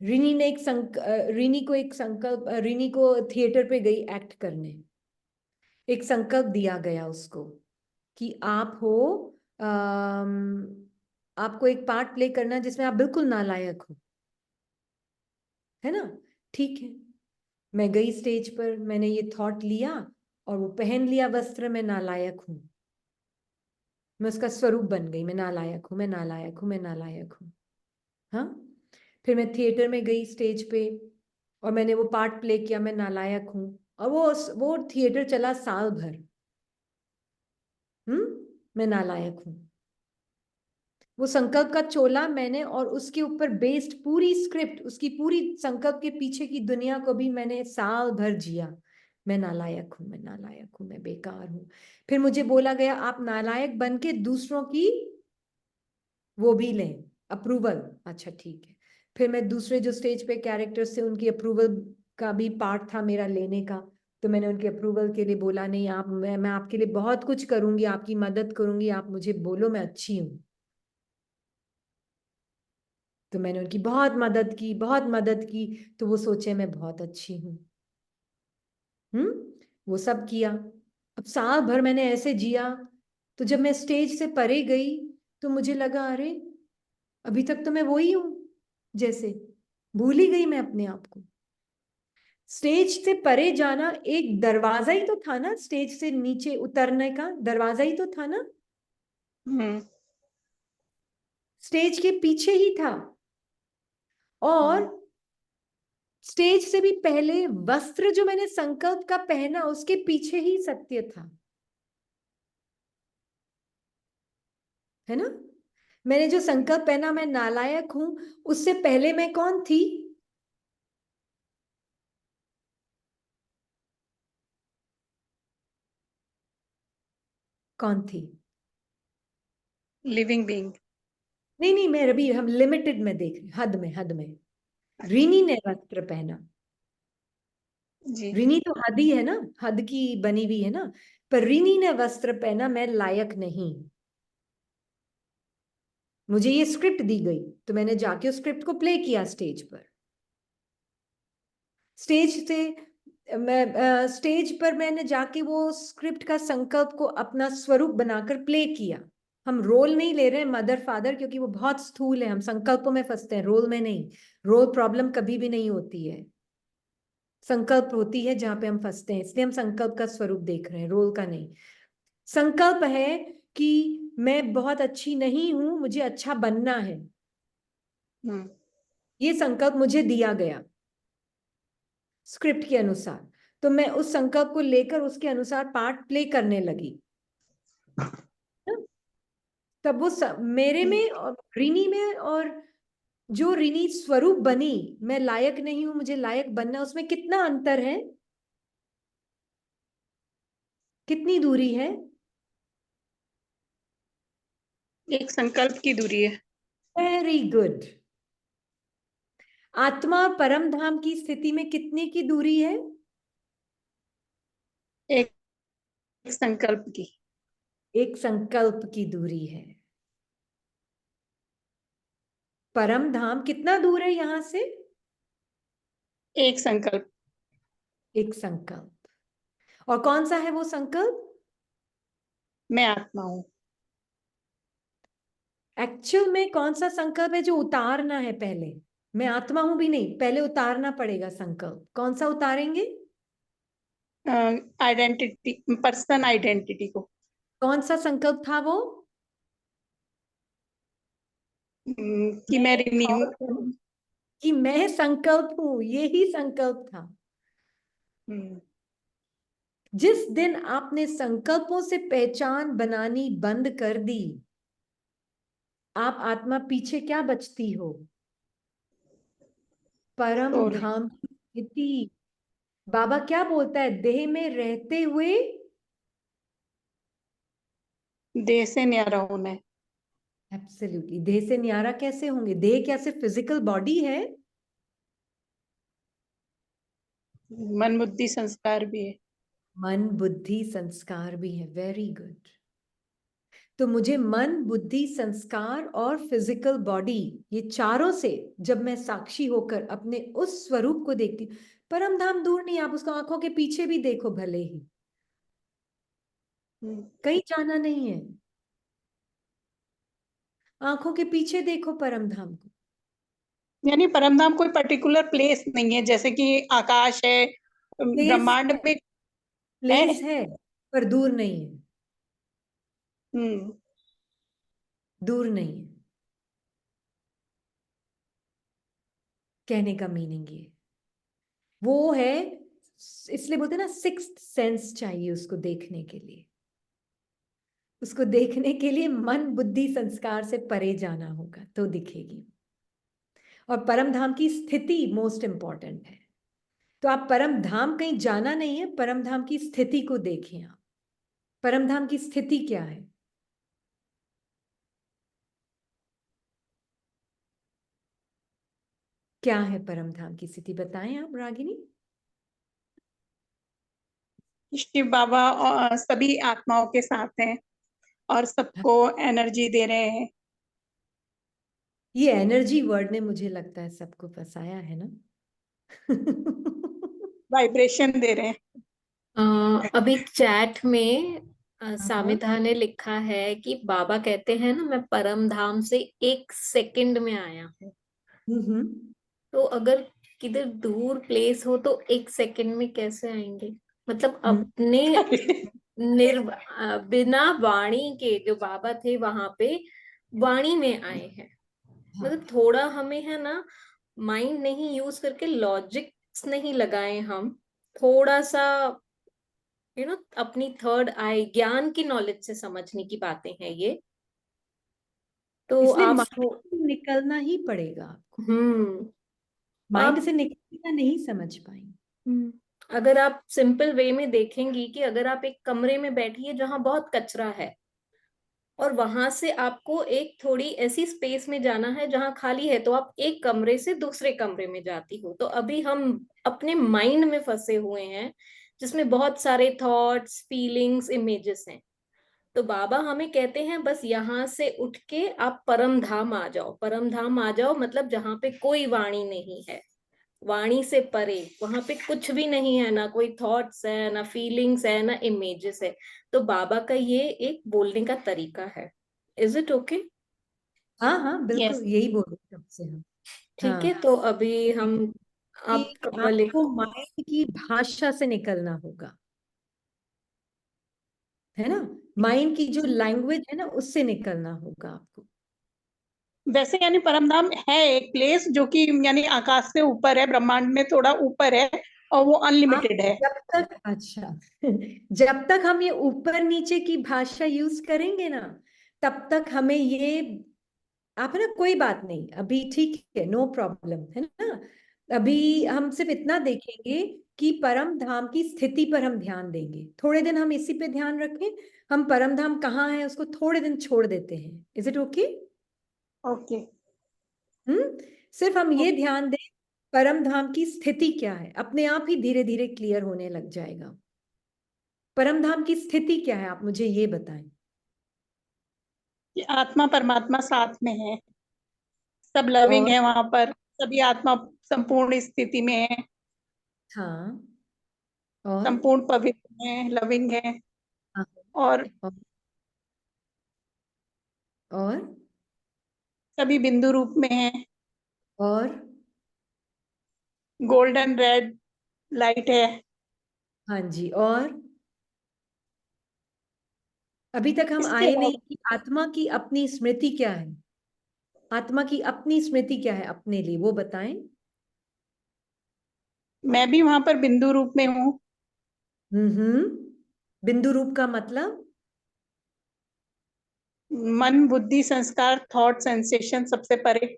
ऋणी ने एक संकल्प, ऋणी को थिएटर पे गई एक्ट करने, एक संकल्प दिया गया उसको कि आप हो, आपको एक पार्ट प्ले करना जिसमें आप बिल्कुल नालायक हो, है ना? ठीक है, मैं गई स्टेज पर, मैंने ये थॉट लिया और वो पहन लिया वस्त्र, मैं नालायक हूं, मैं उसका स्वरूप बन गई, मैं नालायक हूं, मैं नालायक हूं, मैं नालायक हूं। हाँ, फिर मैं थिएटर में गई स्टेज पे और मैंने वो पार्ट प्ले किया, मैं नालायक हूं, और वो थिएटर चला साल भर। मैं नालायक हूं। वो संकल्प का चोला मैंने, और उसके ऊपर बेस्ड पूरी स्क्रिप्ट, उसकी पूरी संकल्प के पीछे की दुनिया को भी मैंने साल भर जिया। मैं नालायक हूं, मैं नालायक हूं, मैं बेकार हूं। फिर मुझे बोला गया आप नालायक बन के दूसरों की वो भी लें, अप्रूवल। अच्छा ठीक है, फिर मैं दूसरे जो स्टेज पे कैरेक्टर्स से उनकी अप्रूवल का भी पार्ट था मेरा लेने का, तो मैंने उनके अप्रूवल के लिए बोला नहीं आप, मैं आपके लिए बहुत कुछ करूंगी, आपकी मदद करूंगी, आप मुझे बोलो मैं अच्छी हूं। तो मैंने उनकी बहुत मदद की, बहुत मदद की, तो वो सोचे मैं बहुत अच्छी हूं। वो सब किया। अब साल भर मैंने ऐसे जिया, तो जब मैं स्टेज से परे गई तो मुझे लगा अरे अभी तक तो मैं वही हूं, जैसे भूल ही गई मैं अपने आप को। स्टेज से परे जाना एक दरवाजा ही तो था ना, स्टेज से नीचे उतरने का दरवाजा ही तो था ना, स्टेज के पीछे ही था। और स्टेज से भी पहले वस्त्र जो मैंने संकल्प का पहना, उसके पीछे ही सत्य था, है ना? मैंने जो संकल्प पहना मैं नालायक हूं, उससे पहले मैं कौन थी? कौन थी? Living being. नहीं नहीं, मैं अभी हम लिमिटेड में देख रहे, हद में, हद में। ऋणी ने वस्त्र पहना, जी। ऋणी तो हद ही है ना, हद की बनी हुई है ना, पर ऋणी ने वस्त्र पहना, मैं लायक नहीं। मुझे ये स्क्रिप्ट दी गई तो मैंने जाके उस स्क्रिप्ट को प्ले किया स्टेज पर। स्टेज से मैं स्टेज पर मैंने जाके वो स्क्रिप्ट का संकल्प को अपना स्वरूप बनाकर प्ले किया। हम रोल नहीं ले रहे हैं मदर फादर, क्योंकि वो बहुत स्थूल है, हम संकल्पों में फंसते हैं, रोल में नहीं। रोल प्रॉब्लम कभी भी नहीं होती है, संकल्प होती है जहां पे हम फंसते हैं, इसलिए हम संकल्प का स्वरूप देख रहे हैं, रोल का नहीं। संकल्प है कि मैं बहुत अच्छी नहीं हूं, मुझे अच्छा बनना है, ये संकल्प मुझे दिया गया स्क्रिप्ट के अनुसार, तो मैं उस संकल्प को लेकर उसके अनुसार पार्ट प्ले करने लगी। तब वो मेरे में और ऋणी में, और जो ऋणी स्वरूप बनी, मैं लायक नहीं हूं, मुझे लायक बनना, उसमें कितना अंतर है, कितनी दूरी है? एक संकल्प की दूरी है। Very good. आत्मा परम धाम की स्थिति में कितने की दूरी है? एक संकल्प की। एक संकल्प की दूरी है। परम धाम कितना दूर है यहां से? एक संकल्प। एक संकल्प। और कौन सा है वो संकल्प? मैं आत्मा हूँ। एक्चुअल में कौन सा संकल्प है जो उतारना है? पहले मैं आत्मा हूं भी नहीं, पहले उतारना पड़ेगा संकल्प। कौन सा उतारेंगे? आइडेंटिटी, पर्सन आइडेंटिटी को। कौन सा संकल्प था वो? कि मैं मैं रिन्यू। थॉट हूं, कि मैं संकल्प हूं, यही संकल्प था। जिस दिन आपने संकल्पों से पहचान बनानी बंद कर दी, आप आत्मा पीछे क्या बचती हो? परम सोल। धाम की स्थिति। बाबा क्या बोलता है? देह में रहते हुए देह से न्यारा होना है। एब्सोल्युटली। देह से न्यारा कैसे होंगे? देह क्या सिर्फ फिजिकल बॉडी है? मन बुद्धि संस्कार भी है। मन बुद्धि संस्कार भी है। Very good. तो मुझे मन बुद्धि संस्कार और फिजिकल बॉडी, ये चारों से जब मैं साक्षी होकर अपने उस स्वरूप को देखती हूँ, परम धाम दूर नहीं, आप उसको आंखों के पीछे भी देखो भले ही, कहीं जाना नहीं है। आंखों के पीछे देखो परम धाम को। यानी परमधाम कोई पर्टिकुलर प्लेस नहीं है, जैसे कि आकाश है, ब्रह्मांड में है। प्लेस है पर दूर नहीं है। दूर नहीं है, कहने का मीनिंग ये वो है। इसलिए बोलते हैं ना, सिक्स्थ सेंस चाहिए उसको देखने के लिए। उसको देखने के लिए मन बुद्धि संस्कार से परे जाना होगा तो दिखेगी। और परम धाम की स्थिति मोस्ट इंपॉर्टेंट है। तो आप परम धाम कहीं जाना नहीं है, परम धाम की स्थिति को देखें आप। परम धाम की स्थिति क्या है? क्या है परम धाम की स्थिति? बताएं आप रागिनी। शिव बाबा सभी आत्माओं के साथ हैं और सबको एनर्जी दे रहे हैं। ये एनर्जी वर्ड ने मुझे लगता है सबको फंसाया है ना। वाइब्रेशन दे रहे हैं। अभी चैट में सामिधा ने लिखा है कि बाबा कहते हैं ना, मैं परम धाम से 1 सेकंड में आया हूँ। तो अगर किधर दूर प्लेस हो तो 1 सेकंड में कैसे आएंगे? मतलब अपने बिना वाणी के जो बाबा थे वहां पे वाणी में आए हैं। मतलब थोड़ा हमें है ना, माइंड नहीं यूज करके, लॉजिक्स नहीं लगाए हम, थोड़ा सा अपनी थर्ड आई ज्ञान की नॉलेज से समझने की बातें हैं ये। तो इसलिए आप माइंड से निकलना ही पड़ेगा आपको। माइंड आप से निकलना नहीं समझ पाएंगे। अगर आप सिंपल वे में देखेंगी कि अगर आप एक कमरे में बैठिए जहां बहुत कचरा है, और वहां से आपको एक थोड़ी ऐसी स्पेस में जाना है जहां खाली है, तो आप एक कमरे से दूसरे कमरे में जाती हो। तो अभी हम अपने माइंड में फंसे हुए हैं जिसमें बहुत सारे थॉट्स, फीलिंग्स, इमेजेस हैं। तो बाबा हमें कहते हैं बस यहाँ से उठ के आप परम धाम आ जाओ। परम धाम आ जाओ मतलब जहाँ पे कोई वाणी नहीं है, वाणी से परे, वहां पे कुछ भी नहीं है, ना कोई थॉट्स है, ना फीलिंग्स है, ना इमेजेस है। तो बाबा का ये एक बोलने का तरीका है। Is it okay? हाँ हाँ बिल्कुल, यस। यही बोल रहे सबसे हम। ठीक है, हाँ, तो अभी हम कि आप वाले आपको माइंड की भाषा से निकलना होगा, है ना। माइंड की जो लैंग्वेज है ना, उससे निकलना होगा आपको। वैसे यानी परमधाम है एक प्लेस जो कि यानी आकाश से ऊपर है, ब्रह्मांड में थोड़ा ऊपर है, और वो आप अनलिमिटेड है। जब तक, अच्छा, जब तक हम ये ऊपर नीचे की भाषा यूज करेंगे ना, तब तक हमें ये, आप है ना, कोई बात नहीं, अभी ठीक है, नो प्रॉब्लम, है ना। अभी हम सिर्फ इतना देखेंगे कि परम धाम की स्थिति पर हम ध्यान देंगे। थोड़े दिन हम इसी पे ध्यान रखें। हम परम धाम कहाँ है उसको थोड़े दिन छोड़ देते हैं। Is it okay? ओके। सिर्फ हम ये ध्यान दें परम धाम की स्थिति क्या है, अपने आप ही धीरे धीरे क्लियर होने लग जाएगा। परम धाम की स्थिति क्या है, आप मुझे ये बताएं। आत्मा परमात्मा साथ में है, सब लविंग और है वहां पर, सभी आत्मा संपूर्ण स्थिति में है। हाँ, और संपूर्ण पवित्र है, लविंग है, हाँ, और और सभी बिंदु रूप में है, और गोल्डन रेड लाइट है। हाँ जी, और अभी तक हम इसके आए अलावा नहीं कि आत्मा की अपनी स्मृति क्या है। आत्मा की अपनी स्मृति क्या है अपने लिए, वो बताएं। मैं भी वहां पर बिंदु रूप में हूँ। बिंदु रूप का मतलब? मन, बुद्धि, संस्कार, थॉट, सेंसेशन सबसे परे।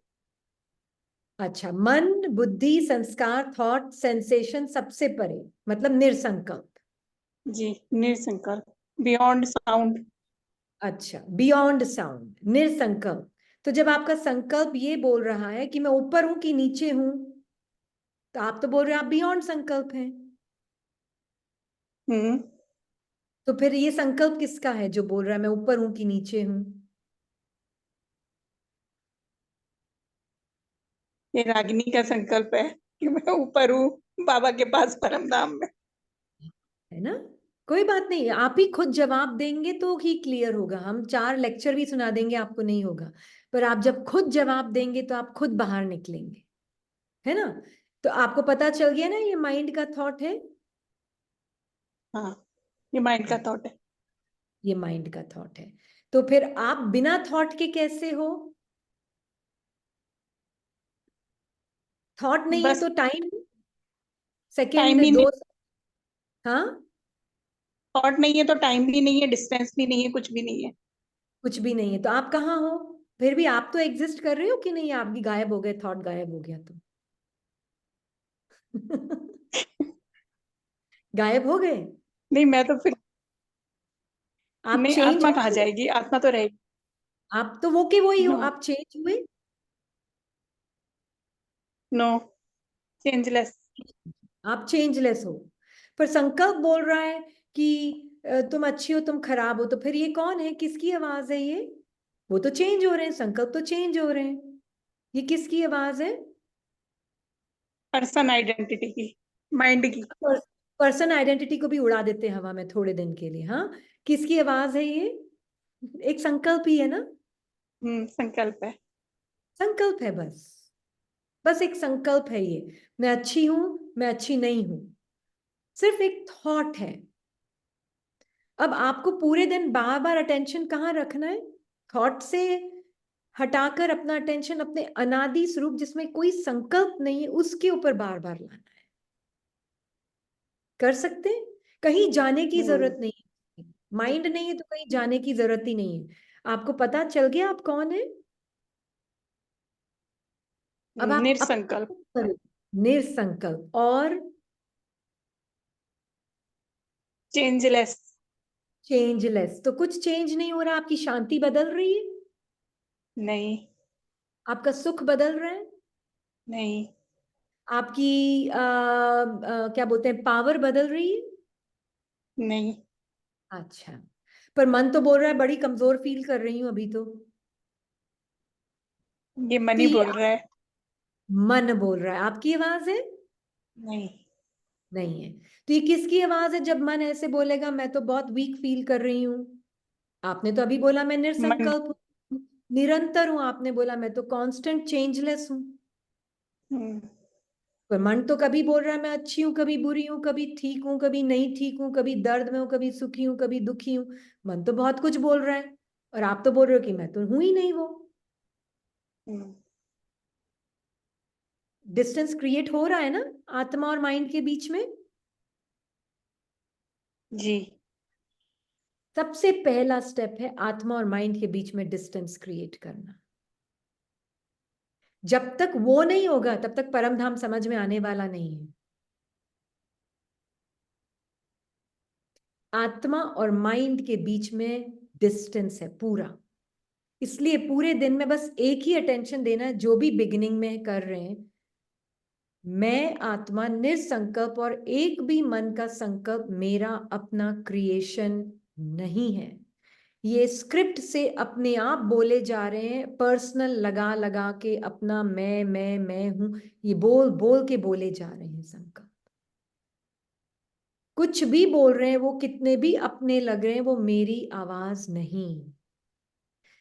अच्छा, मन, बुद्धि, संस्कार, थॉट, सेंसेशन सबसे परे, मतलब निरसंकल्प। जी, निरसंकल्प, बियॉन्ड साउंड। अच्छा, बियॉन्ड साउंड, निरसंकल्प। तो जब आपका संकल्प ये बोल रहा है कि मैं ऊपर हूं कि नीचे हूं, तो आप तो बोल रहे हैं आप बियॉन्ड संकल्प हैं। हम्म तो फिर ये संकल्प किसका है जो बोल रहा है मैं ऊपर हूं कि नीचे हूं? ये रागिनी का संकल्प है कि मैं ऊपर हूँ, बाबा के पास परम धाम में। है ना? कोई बात नहीं, आप ही खुद जवाब देंगे तो ही क्लियर होगा। हम 4 लेक्चर भी सुना देंगे आपको नहीं होगा, पर आप जब खुद जवाब देंगे तो आप खुद बाहर निकलेंगे, है ना? तो आपको पता चल गया ना, ये माइंड का थॉट है। हाँ, ये माइंड का थॉट है। ये माइंड का थॉट है। तो फिर आप बिना थॉट के कैसे हो? थॉट नहीं है बस तो टाइम, टाइम सेकंड ही नहीं, दो। हाँ, थॉट नहीं है तो टाइम भी नहीं है, डिस्टेंस भी नहीं है, कुछ भी नहीं है। कुछ भी नहीं है तो आप कहाँ हो? फिर भी आप तो एग्जिस्ट कर रहे हो कि नहीं? आप भी गायब हो गए, थॉट गायब हो गया तो गायब हो गए। नहीं, मैं तो फिर आप नहीं, चेंज आत्मा कहाँ हुए। जाएगी, आत्मा तो रहेगी। आप तो वो के वही हो, नो, आप चेंज हुए। No, changeless. आप चेंजलेस हो। पर संकल्प बोल रहा है कि तुम अच्छी हो, तुम खराब हो। तो फिर ये कौन है, किसकी आवाज है ये? वो तो चेंज हो रहे हैं, संकल्प तो चेंज हो रहे हैं। ये किसकी आवाज है? पर्सन आइडेंटिटी की, माइंड की। पर्सन आइडेंटिटी को भी उड़ा देते हैं हवा में थोड़े दिन के लिए। हाँ, किसकी आवाज है ये? एक संकल्प ही है ना। संकल्प है। संकल्प है बस, बस एक संकल्प है ये। मैं अच्छी हूं, मैं अच्छी नहीं हूं, सिर्फ एक थॉट है। अब आपको पूरे दिन बार बार अटेंशन कहाँ रखना है? थॉट से हटाकर अपना अटेंशन अपने अनादि स्वरूप, जिसमें कोई संकल्प नहीं है, उसके ऊपर बार बार लाना है। कर सकते हैं? कहीं जाने की जरूरत नहीं है। माइंड नहीं है तो कहीं जाने की जरूरत ही नहीं है। आपको पता चल गया आप कौन है। अब आप निरसंकल्प, निरसंकल्प और चेंजलेस। चेंजलेस। तो कुछ चेंज नहीं हो रहा, आपकी शांति बदल रही है, नहीं, आपका सुख बदल रहा है, नहीं, आपकी क्या बोलते हैं, पावर बदल रही है। नहीं, अच्छा, पर मन तो बोल रहा है बड़ी कमजोर फील कर रही हूं अभी तो। ये मन तो ही ये बोल रहा है। मन बोल रहा है, आपकी आवाज है? नहीं, नहीं है। तो ये किसकी आवाज है जब मन ऐसे बोलेगा मैं तो बहुत वीक फील कर रही हूँ? आपने तो अभी बोला मैं मन। निरसंकल्प हूँ, निरंतर हूं। आपने बोला मैं तो कांस्टेंट चेंजलेस हूँ। हम्म, पर मन तो कभी बोल रहा है मैं अच्छी हूँ, कभी बुरी हूँ, कभी ठीक हूँ, कभी नहीं ठीक हूँ, कभी दर्द में हूँ, कभी सुखी हूँ, कभी दुखी हूँ। मन तो बहुत कुछ बोल रहा है, और आप तो बोल रहे हो कि मैं तो हूं ही नहीं वो। हम्म, डिस्टेंस क्रिएट हो रहा है ना आत्मा और माइंड के बीच में। जी। सबसे पहला स्टेप है आत्मा और माइंड के बीच में डिस्टेंस क्रिएट करना। जब तक वो नहीं होगा तब तक परम धाम समझ में आने वाला नहीं है। आत्मा और माइंड के बीच में डिस्टेंस है पूरा। इसलिए पूरे दिन में बस एक ही अटेंशन देना है, जो भी बिगिनिंग में कर रहे हैं। मैं आत्मा निरसंकल्प, और एक भी मन का संकल्प मेरा अपना क्रिएशन नहीं है। ये स्क्रिप्ट से अपने आप बोले जा रहे हैं, पर्सनल लगा लगा के अपना मैं हूं, ये बोल बोल के बोले जा रहे हैं संकल्प। कुछ भी बोल रहे हैं, वो कितने भी अपने लग रहे हैं, वो मेरी आवाज नहीं।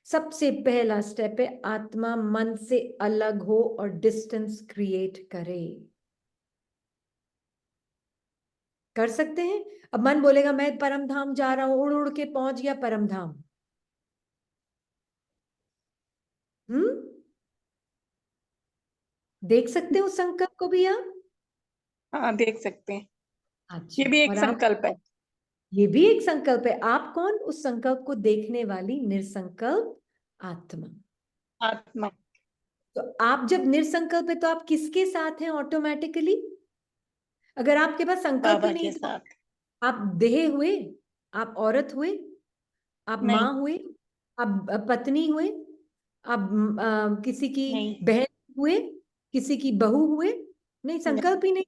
सबसे पहला स्टेप है आत्मा मन से अलग हो और डिस्टेंस क्रिएट करे। कर सकते हैं? अब मन बोलेगा मैं परम धाम जा रहा हूं, उड़ उड़ के पहुंच गया परम धाम। देख सकते हो संकल्प को भी आप? हाँ, देख सकते हैं। अच्छा, ये भी एक और आप? संकल्प है। ये भी एक संकल्प है। आप कौन? उस संकल्प को देखने वाली निरसंकल्प आत्मा। आत्मा। तो आप जब निरसंकल्प है तो आप किसके साथ हैं ऑटोमेटिकली? अगर आपके पास संकल्प बाबा ही नहीं के तो साथ। आप देह हुए, आप औरत हुए, आप नहीं, माँ हुए, आप पत्नी हुए, आप किसी की नहीं, बहन हुए, किसी की बहू हुए? नहीं, नहीं, संकल्प ही नहीं।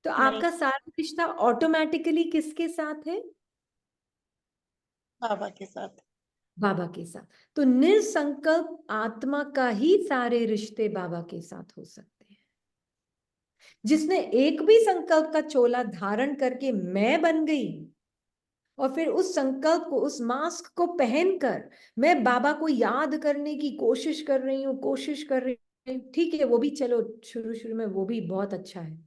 तो नहीं, आपका सारा रिश्ता ऑटोमेटिकली किसके साथ है? बाबा के साथ। बाबा के साथ। तो निरसंकल्प आत्मा का ही सारे रिश्ते बाबा के साथ हो सकते हैं। जिसने एक भी संकल्प का चोला धारण करके मैं बन गई और फिर उस संकल्प को, उस मास्क को पहनकर मैं बाबा को याद करने की कोशिश कर रही हूँ, कोशिश कर रही हूँ। ठीक है, वो भी चलो शुरू शुरू में वो भी बहुत अच्छा है।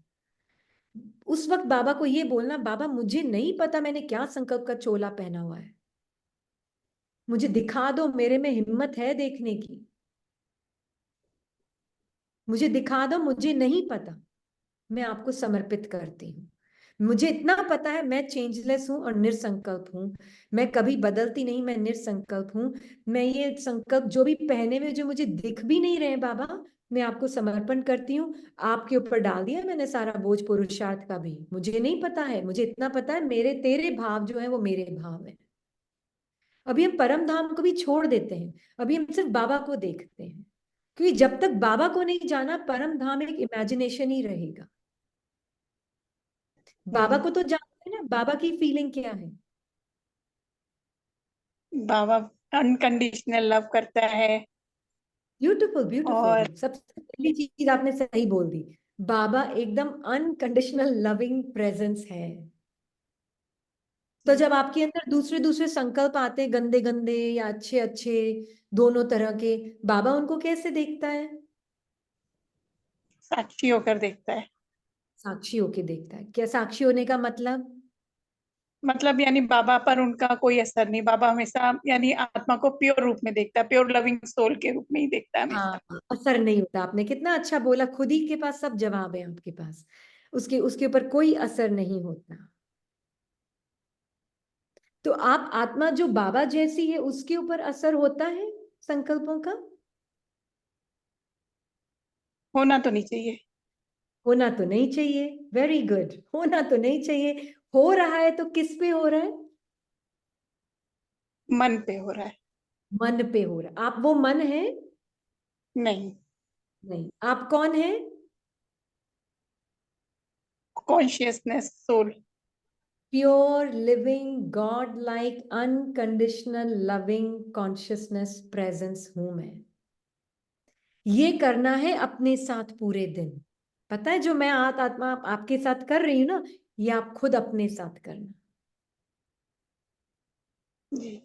उस वक्त बाबा को ये बोलना, बाबा मुझे नहीं पता मैंने क्या संकल्प का चोला पहना हुआ है, मुझे दिखा दो, मेरे में हिम्मत है देखने की, मुझे दिखा दो, मुझे नहीं पता, मैं आपको समर्पित करती हूँ। मुझे इतना पता है मैं चेंजलेस हूं और निरसंकल्प हूं, मैं कभी बदलती नहीं, मैं निरसंकल्प हूं। मैं ये संकल्प जो भी पहने हुए जो मुझे दिख भी नहीं रहे बाबा, मैं आपको समर्पण करती हूँ। आपके ऊपर डाल दिया मैंने सारा बोझ पुरुषार्थ का भी। मुझे नहीं पता है, मुझे इतना पता है मेरे तेरे भाव जो है वो मेरे भाव है। अभी हम परम धाम को भी छोड़ देते हैं, अभी हम सिर्फ बाबा को देखते हैं, क्योंकि जब तक बाबा को नहीं जाना परम धाम एक इमेजिनेशन ही रहेगा। बाबा को तो जानते हैं ना, बाबा की फीलिंग क्या है? बाबा अनकंडीशनल लव करता है। ब्यूटीफुल ब्यूटीफुल, और सबसे पहली चीज आपने सही बोल दी। बाबा एकदम अनकंडीशनल लविंग प्रेजेंस है। तो जब आपके अंदर दूसरे दूसरे संकल्प आते हैं, गंदे गंदे या अच्छे अच्छे, दोनों तरह के, बाबा उनको कैसे देखता है? साक्षी होकर देखता है। साक्षी होके देखता है। क्या साक्षी होने का मतलब? मतलब यानी बाबा पर उनका कोई असर नहीं, बाबा हमेशा यानी आत्मा को प्योर रूप में देखता है, प्योर लविंग सोल के रूप में ही देखता है हाँ, हमेशा। असर नहीं होता। आपने कितना अच्छा बोला, खुद ही के पास सब जवाब है आपके पास, उसके उसके ऊपर कोई असर नहीं होता। तो आप आत्मा जो बाबा जैसी है उसके ऊपर असर होता है संकल्पों का? होना तो नहीं चाहिए। होना तो नहीं चाहिए। वेरी गुड, होना तो नहीं चाहिए। हो रहा है तो किस पे हो रहा है? मन पे हो रहा है। मन पे हो रहा है। आप वो मन है? नहीं, नहीं। आप कौन है? Consciousness soul. Pure living God like unconditional loving consciousness presence हूं मैं। ये करना है अपने साथ पूरे दिन। पता है जो मैं आत्मा आपके साथ कर रही हूं ना, ये आप खुद अपने साथ करना। जी।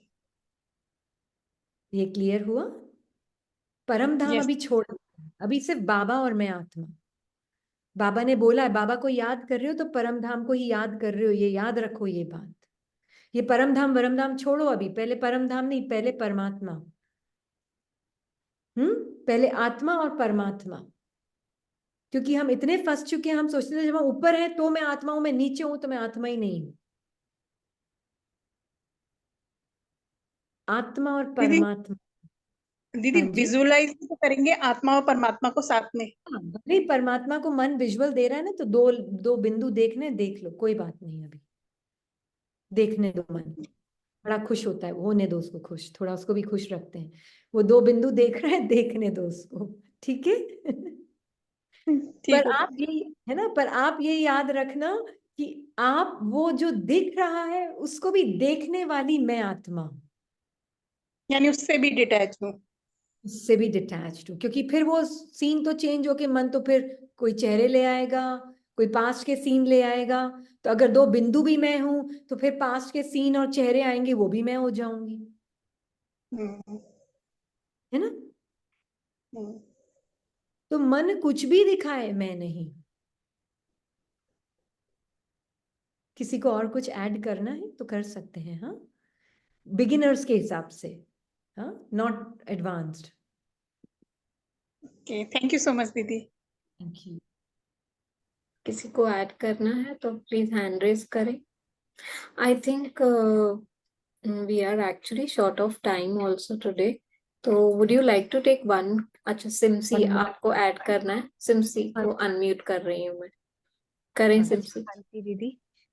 ये क्लियर हुआ? परम धाम यस। अभी छोड़, अभी सिर्फ बाबा और मैं आत्मा। बाबा ने बोला है, बाबा को याद कर रहे हो तो परम धाम को ही याद कर रहे हो, ये याद रखो ये बात। ये परम धाम वरम धाम छोड़ो, अभी पहले परम धाम नहीं, पहले परमात्मा। पहले आत्मा और परमात्मा। क्योंकि हम इतने फंस चुके हैं, हम सोचते थे जब हम ऊपर है तो मैं आत्मा हूं, मैं नीचे हूं तो मैं आत्मा ही नहीं हूं। आत्मा और दीदी, परमात्मा। दीदी हाँ जी। विजुअलाइज तो करेंगे आत्मा और परमात्मा को साथ में। हाँ, भले परमात्मा को मन विजुअल दे रहा है ना, तो दो दो बिंदु देखने, देख लो, कोई बात नहीं, अभी देखने दो। मन बड़ा खुश होता है, होने दो उसको खुश, थोड़ा उसको भी खुश रखते हैं। वो दो बिंदु देख रहा है, देखने दो उसको, ठीक है? पर ठीक है आप दीदी। ये है ना, पर आप ये याद रखना कि आप वो जो दिख रहा है उसको भी देखने वाली मैं आत्मा हूं। यानी उससे भी डिटैच हूँ। उससे भी डिटैच्ड हूँ, क्योंकि फिर वो सीन तो चेंज होके मन तो फिर कोई चेहरे ले आएगा, कोई पास्ट के सीन ले आएगा। तो अगर दो बिंदु भी मैं हूं तो फिर पास्ट के सीन और चेहरे आएंगे, वो भी मैं हो जाऊंगी, है ना। तो मन कुछ भी दिखाए, मैं नहीं। किसी को और कुछ ऐड करना है तो कर सकते हैं, हाँ, बिगिनर्स के हिसाब से, हाँ, not advanced. Okay, thank you so much दीदी। Thank you. किसी को ऐड करना है तो प्लीज हैंड रेज करें। I think we are actually short of time also today, तो would you like to take one? अच्छा, सिमसी One more. आपको ऐड करना है, सिमसी को अनम्यूट कर रही हूँ मैं, करें हाँ, सिमसी। शांति दीदी।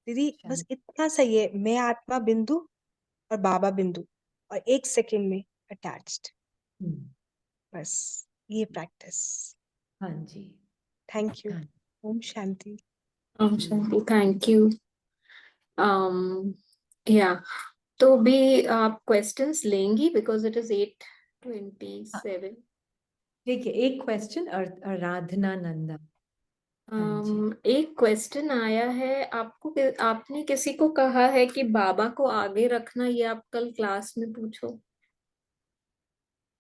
दीदी बस इतना सही है, मैं आत्मा बिंदु और बाबा बिंदु और 1 सेकंड में अटैच्ड, बस ये प्रैक्टिस। हाँ जी। Thank you. हाँ। ओम शांति। ओम शांति, थैंक यू। या तो भी आप क्वेश्चंस लेंगी बिकॉज इट इज 8:27। ठीक है, एक क्वेश्चन आराधना नंदा। हाँ जी। एक क्वेश्चन आया है आपको, आपने किसी को कहा है कि बाबा को आगे रखना, ये आप कल क्लास में पूछो।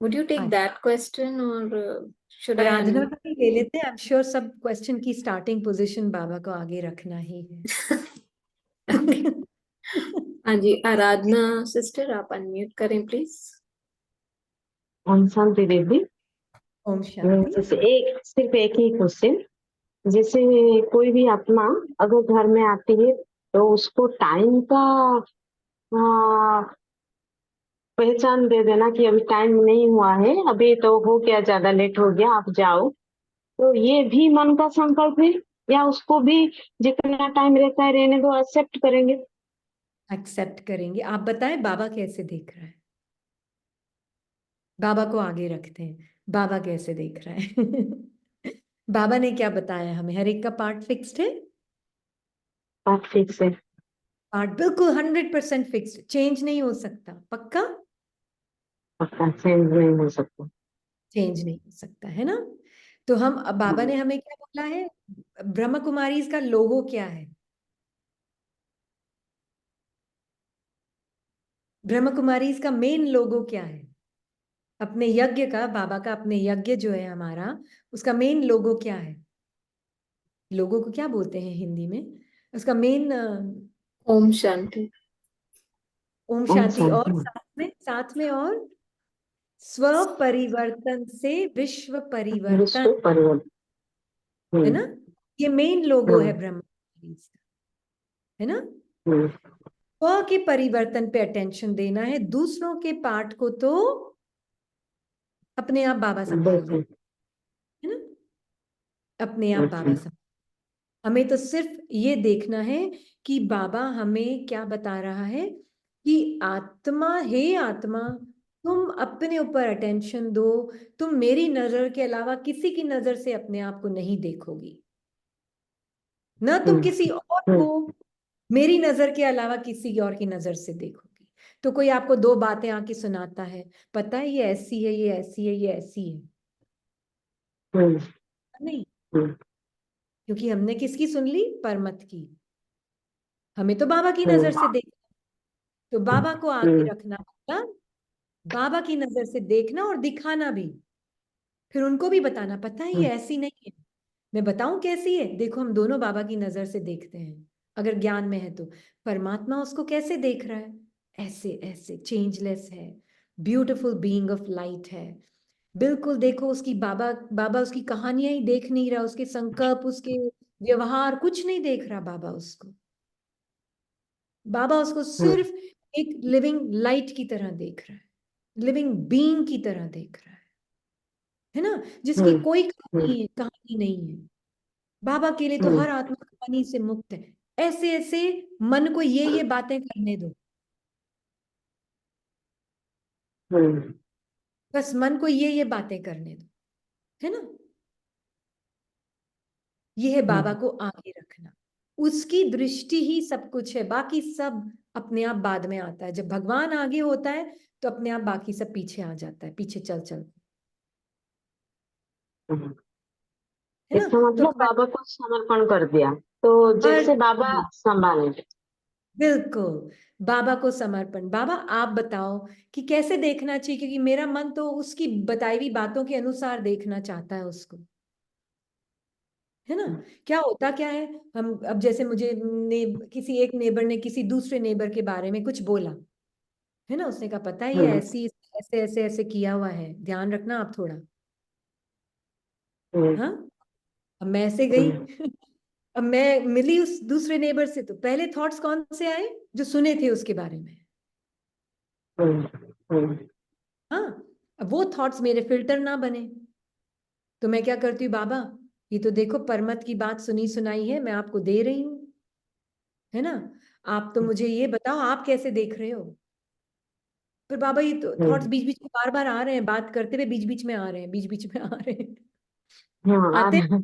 वुड यू टेक हाँ। दैट क्वेश्चन और शुड आई आराधना का ही ले लेते हैं। आई एम श्योर सब क्वेश्चन की स्टार्टिंग पोजीशन बाबा को आगे रखना ही है। हाँ जी, आराधना सिस्टर आप अनम्यूट करें प्लीज। ओम शांति दीदी। ओम शांति। जैसे सिर्फ एक ही क्वेश्चन, जैसे कोई भी आत्मा अगर घर में आती है तो उसको टाइम का पहचान दे देना कि अभी टाइम नहीं हुआ है, अभी तो हो गया, ज्यादा लेट हो गया, आप जाओ, तो ये भी मन का संकल्प है या उसको भी जितना टाइम रहता है रहने दो, एक्सेप्ट करेंगे? एक्सेप्ट करेंगे। आप बताएं बाबा कैसे देख रहा है। बाबा को आगे रखते हैं, बाबा कैसे देख रहा है। बाबा ने क्या बताया हमें, हर एक का पार्ट फिक्स्ड है। बात फिक्स है। पार्ट बिल्कुल 100% फिक्स्ड, चेंज नहीं हो सकता। पक्का पक्का चेंज नहीं हो सकता। चेंज नहीं हो सकता, है ना। तो हम, अब बाबा ने हमें क्या बोला है, ब्रह्म कुमारी का लोगो क्या है। ब्रह्म कुमारी का मेन लोगो क्या है, अपने यज्ञ का, बाबा का अपने यज्ञ जो है हमारा, उसका मेन लोगो क्या है। लोगो को क्या बोलते हैं हिंदी में, उसका मेन ओम शांति। ओम ओम शांति। और शांति। साथ में और स्व परिवर्तन से विश्व परिवर्तन, विश्व परिवर्तन। है ना। ये मेन लोगो है ब्रह्म कुमारी का, है ना। स्व के परिवर्तन पे अटेंशन देना है, दूसरों के पार्ट को तो अपने आप बाबा संभाल ले, है ना। अपने आप बाबा संभाल। हमें तो सिर्फ ये देखना है कि बाबा हमें क्या बता रहा है कि आत्मा, हे आत्मा, तुम अपने ऊपर अटेंशन दो, तुम मेरी नजर के अलावा किसी की नजर से अपने आप को नहीं देखोगी, ना तुम किसी और को मेरी नजर के अलावा किसी और की नजर से देखोगी। तो कोई आपको दो बातें आके सुनाता है, पता है ये ऐसी है, ये ऐसी है, ये ऐसी है, नहीं, क्योंकि हमने किसकी सुन ली, परमत की। हमें तो बाबा की नजर से देख, तो बाबा को आगे रखना मतलब बाबा की नजर से देखना और दिखाना भी, फिर उनको भी बताना, पता है ये ऐसी नहीं है, मैं बताऊं कैसी है, देखो हम दोनों बाबा की नजर से देखते हैं। अगर ज्ञान में है तो परमात्मा उसको कैसे देख रहा है, ऐसे ऐसे चेंजलेस है, ब्यूटीफुल बीइंग ऑफ लाइट है, बिल्कुल। देखो उसकी बाबा बाबा उसकी कहानियां ही देख नहीं रहा, उसके संकल्प, उसके व्यवहार कुछ नहीं देख रहा बाबा उसको। बाबा उसको सिर्फ एक लिविंग लाइट की तरह देख रहा है, लिविंग बीइंग की तरह देख रहा है ना, जिसकी कोई कहानी नहीं है। बाबा के लिए तो हर आत्मा कहानी से मुक्त है। ऐसे ऐसे मन को ये बातें करने दो, बस मन को ये बातें करने दो, है ना। ये है बाबा को आगे रखना, उसकी दृष्टि ही सब कुछ है, बाकी सब अपने आप बाद में आता है। जब भगवान आगे होता है तो अपने आप बाकी सब पीछे आ जाता है, पीछे चल चल, है ना। इसका तो मतलब बाबा को समर्पण कर दिया। तो हर जैसे बाबा चीज, संभाले। बिल्कुल। बाबा को समर्पण। बाबा आप बताओ कि कैसे देखना चाहिए, क्योंकि मेरा मन तो उसकी बताई हुई बातों के अनुसार देखना चाहता है उसको, है ना। क्या होता क्या है, हम अब जैसे मुझे किसी एक नेबर ने किसी दूसरे नेबर के बारे में कुछ बोला, है ना, उसने कहा पता है ये हम्म, ऐसी ऐसे ऐसे ऐसे किया हुआ है, ध्यान रखना आप थोड़ा। हम्म, हाँ, अब मैं ऐसे गई हम्म, अब मैं मिली उस दूसरे नेबर से, तो पहले थॉट्स कौन से आए, जो सुने थे उसके बारे में। हम्म, हम्म, हाँ, अब वो थॉट्स मेरे फिल्टर ना बने, तो मैं क्या करती हूँ, बाबा ये तो देखो परमत की बात सुनी सुनाई है, मैं आपको दे रही हूँ, है ना, आप तो मुझे ये बताओ आप कैसे देख रहे हो। पर बाबा ये तो थॉट्स हम्म, बीच बीच में बार बार आ रहे हैं, बात करते हुए बीच बीच में आ रहे हैं, बीच बीच में आ रहे हैं। हाँ आते हैं,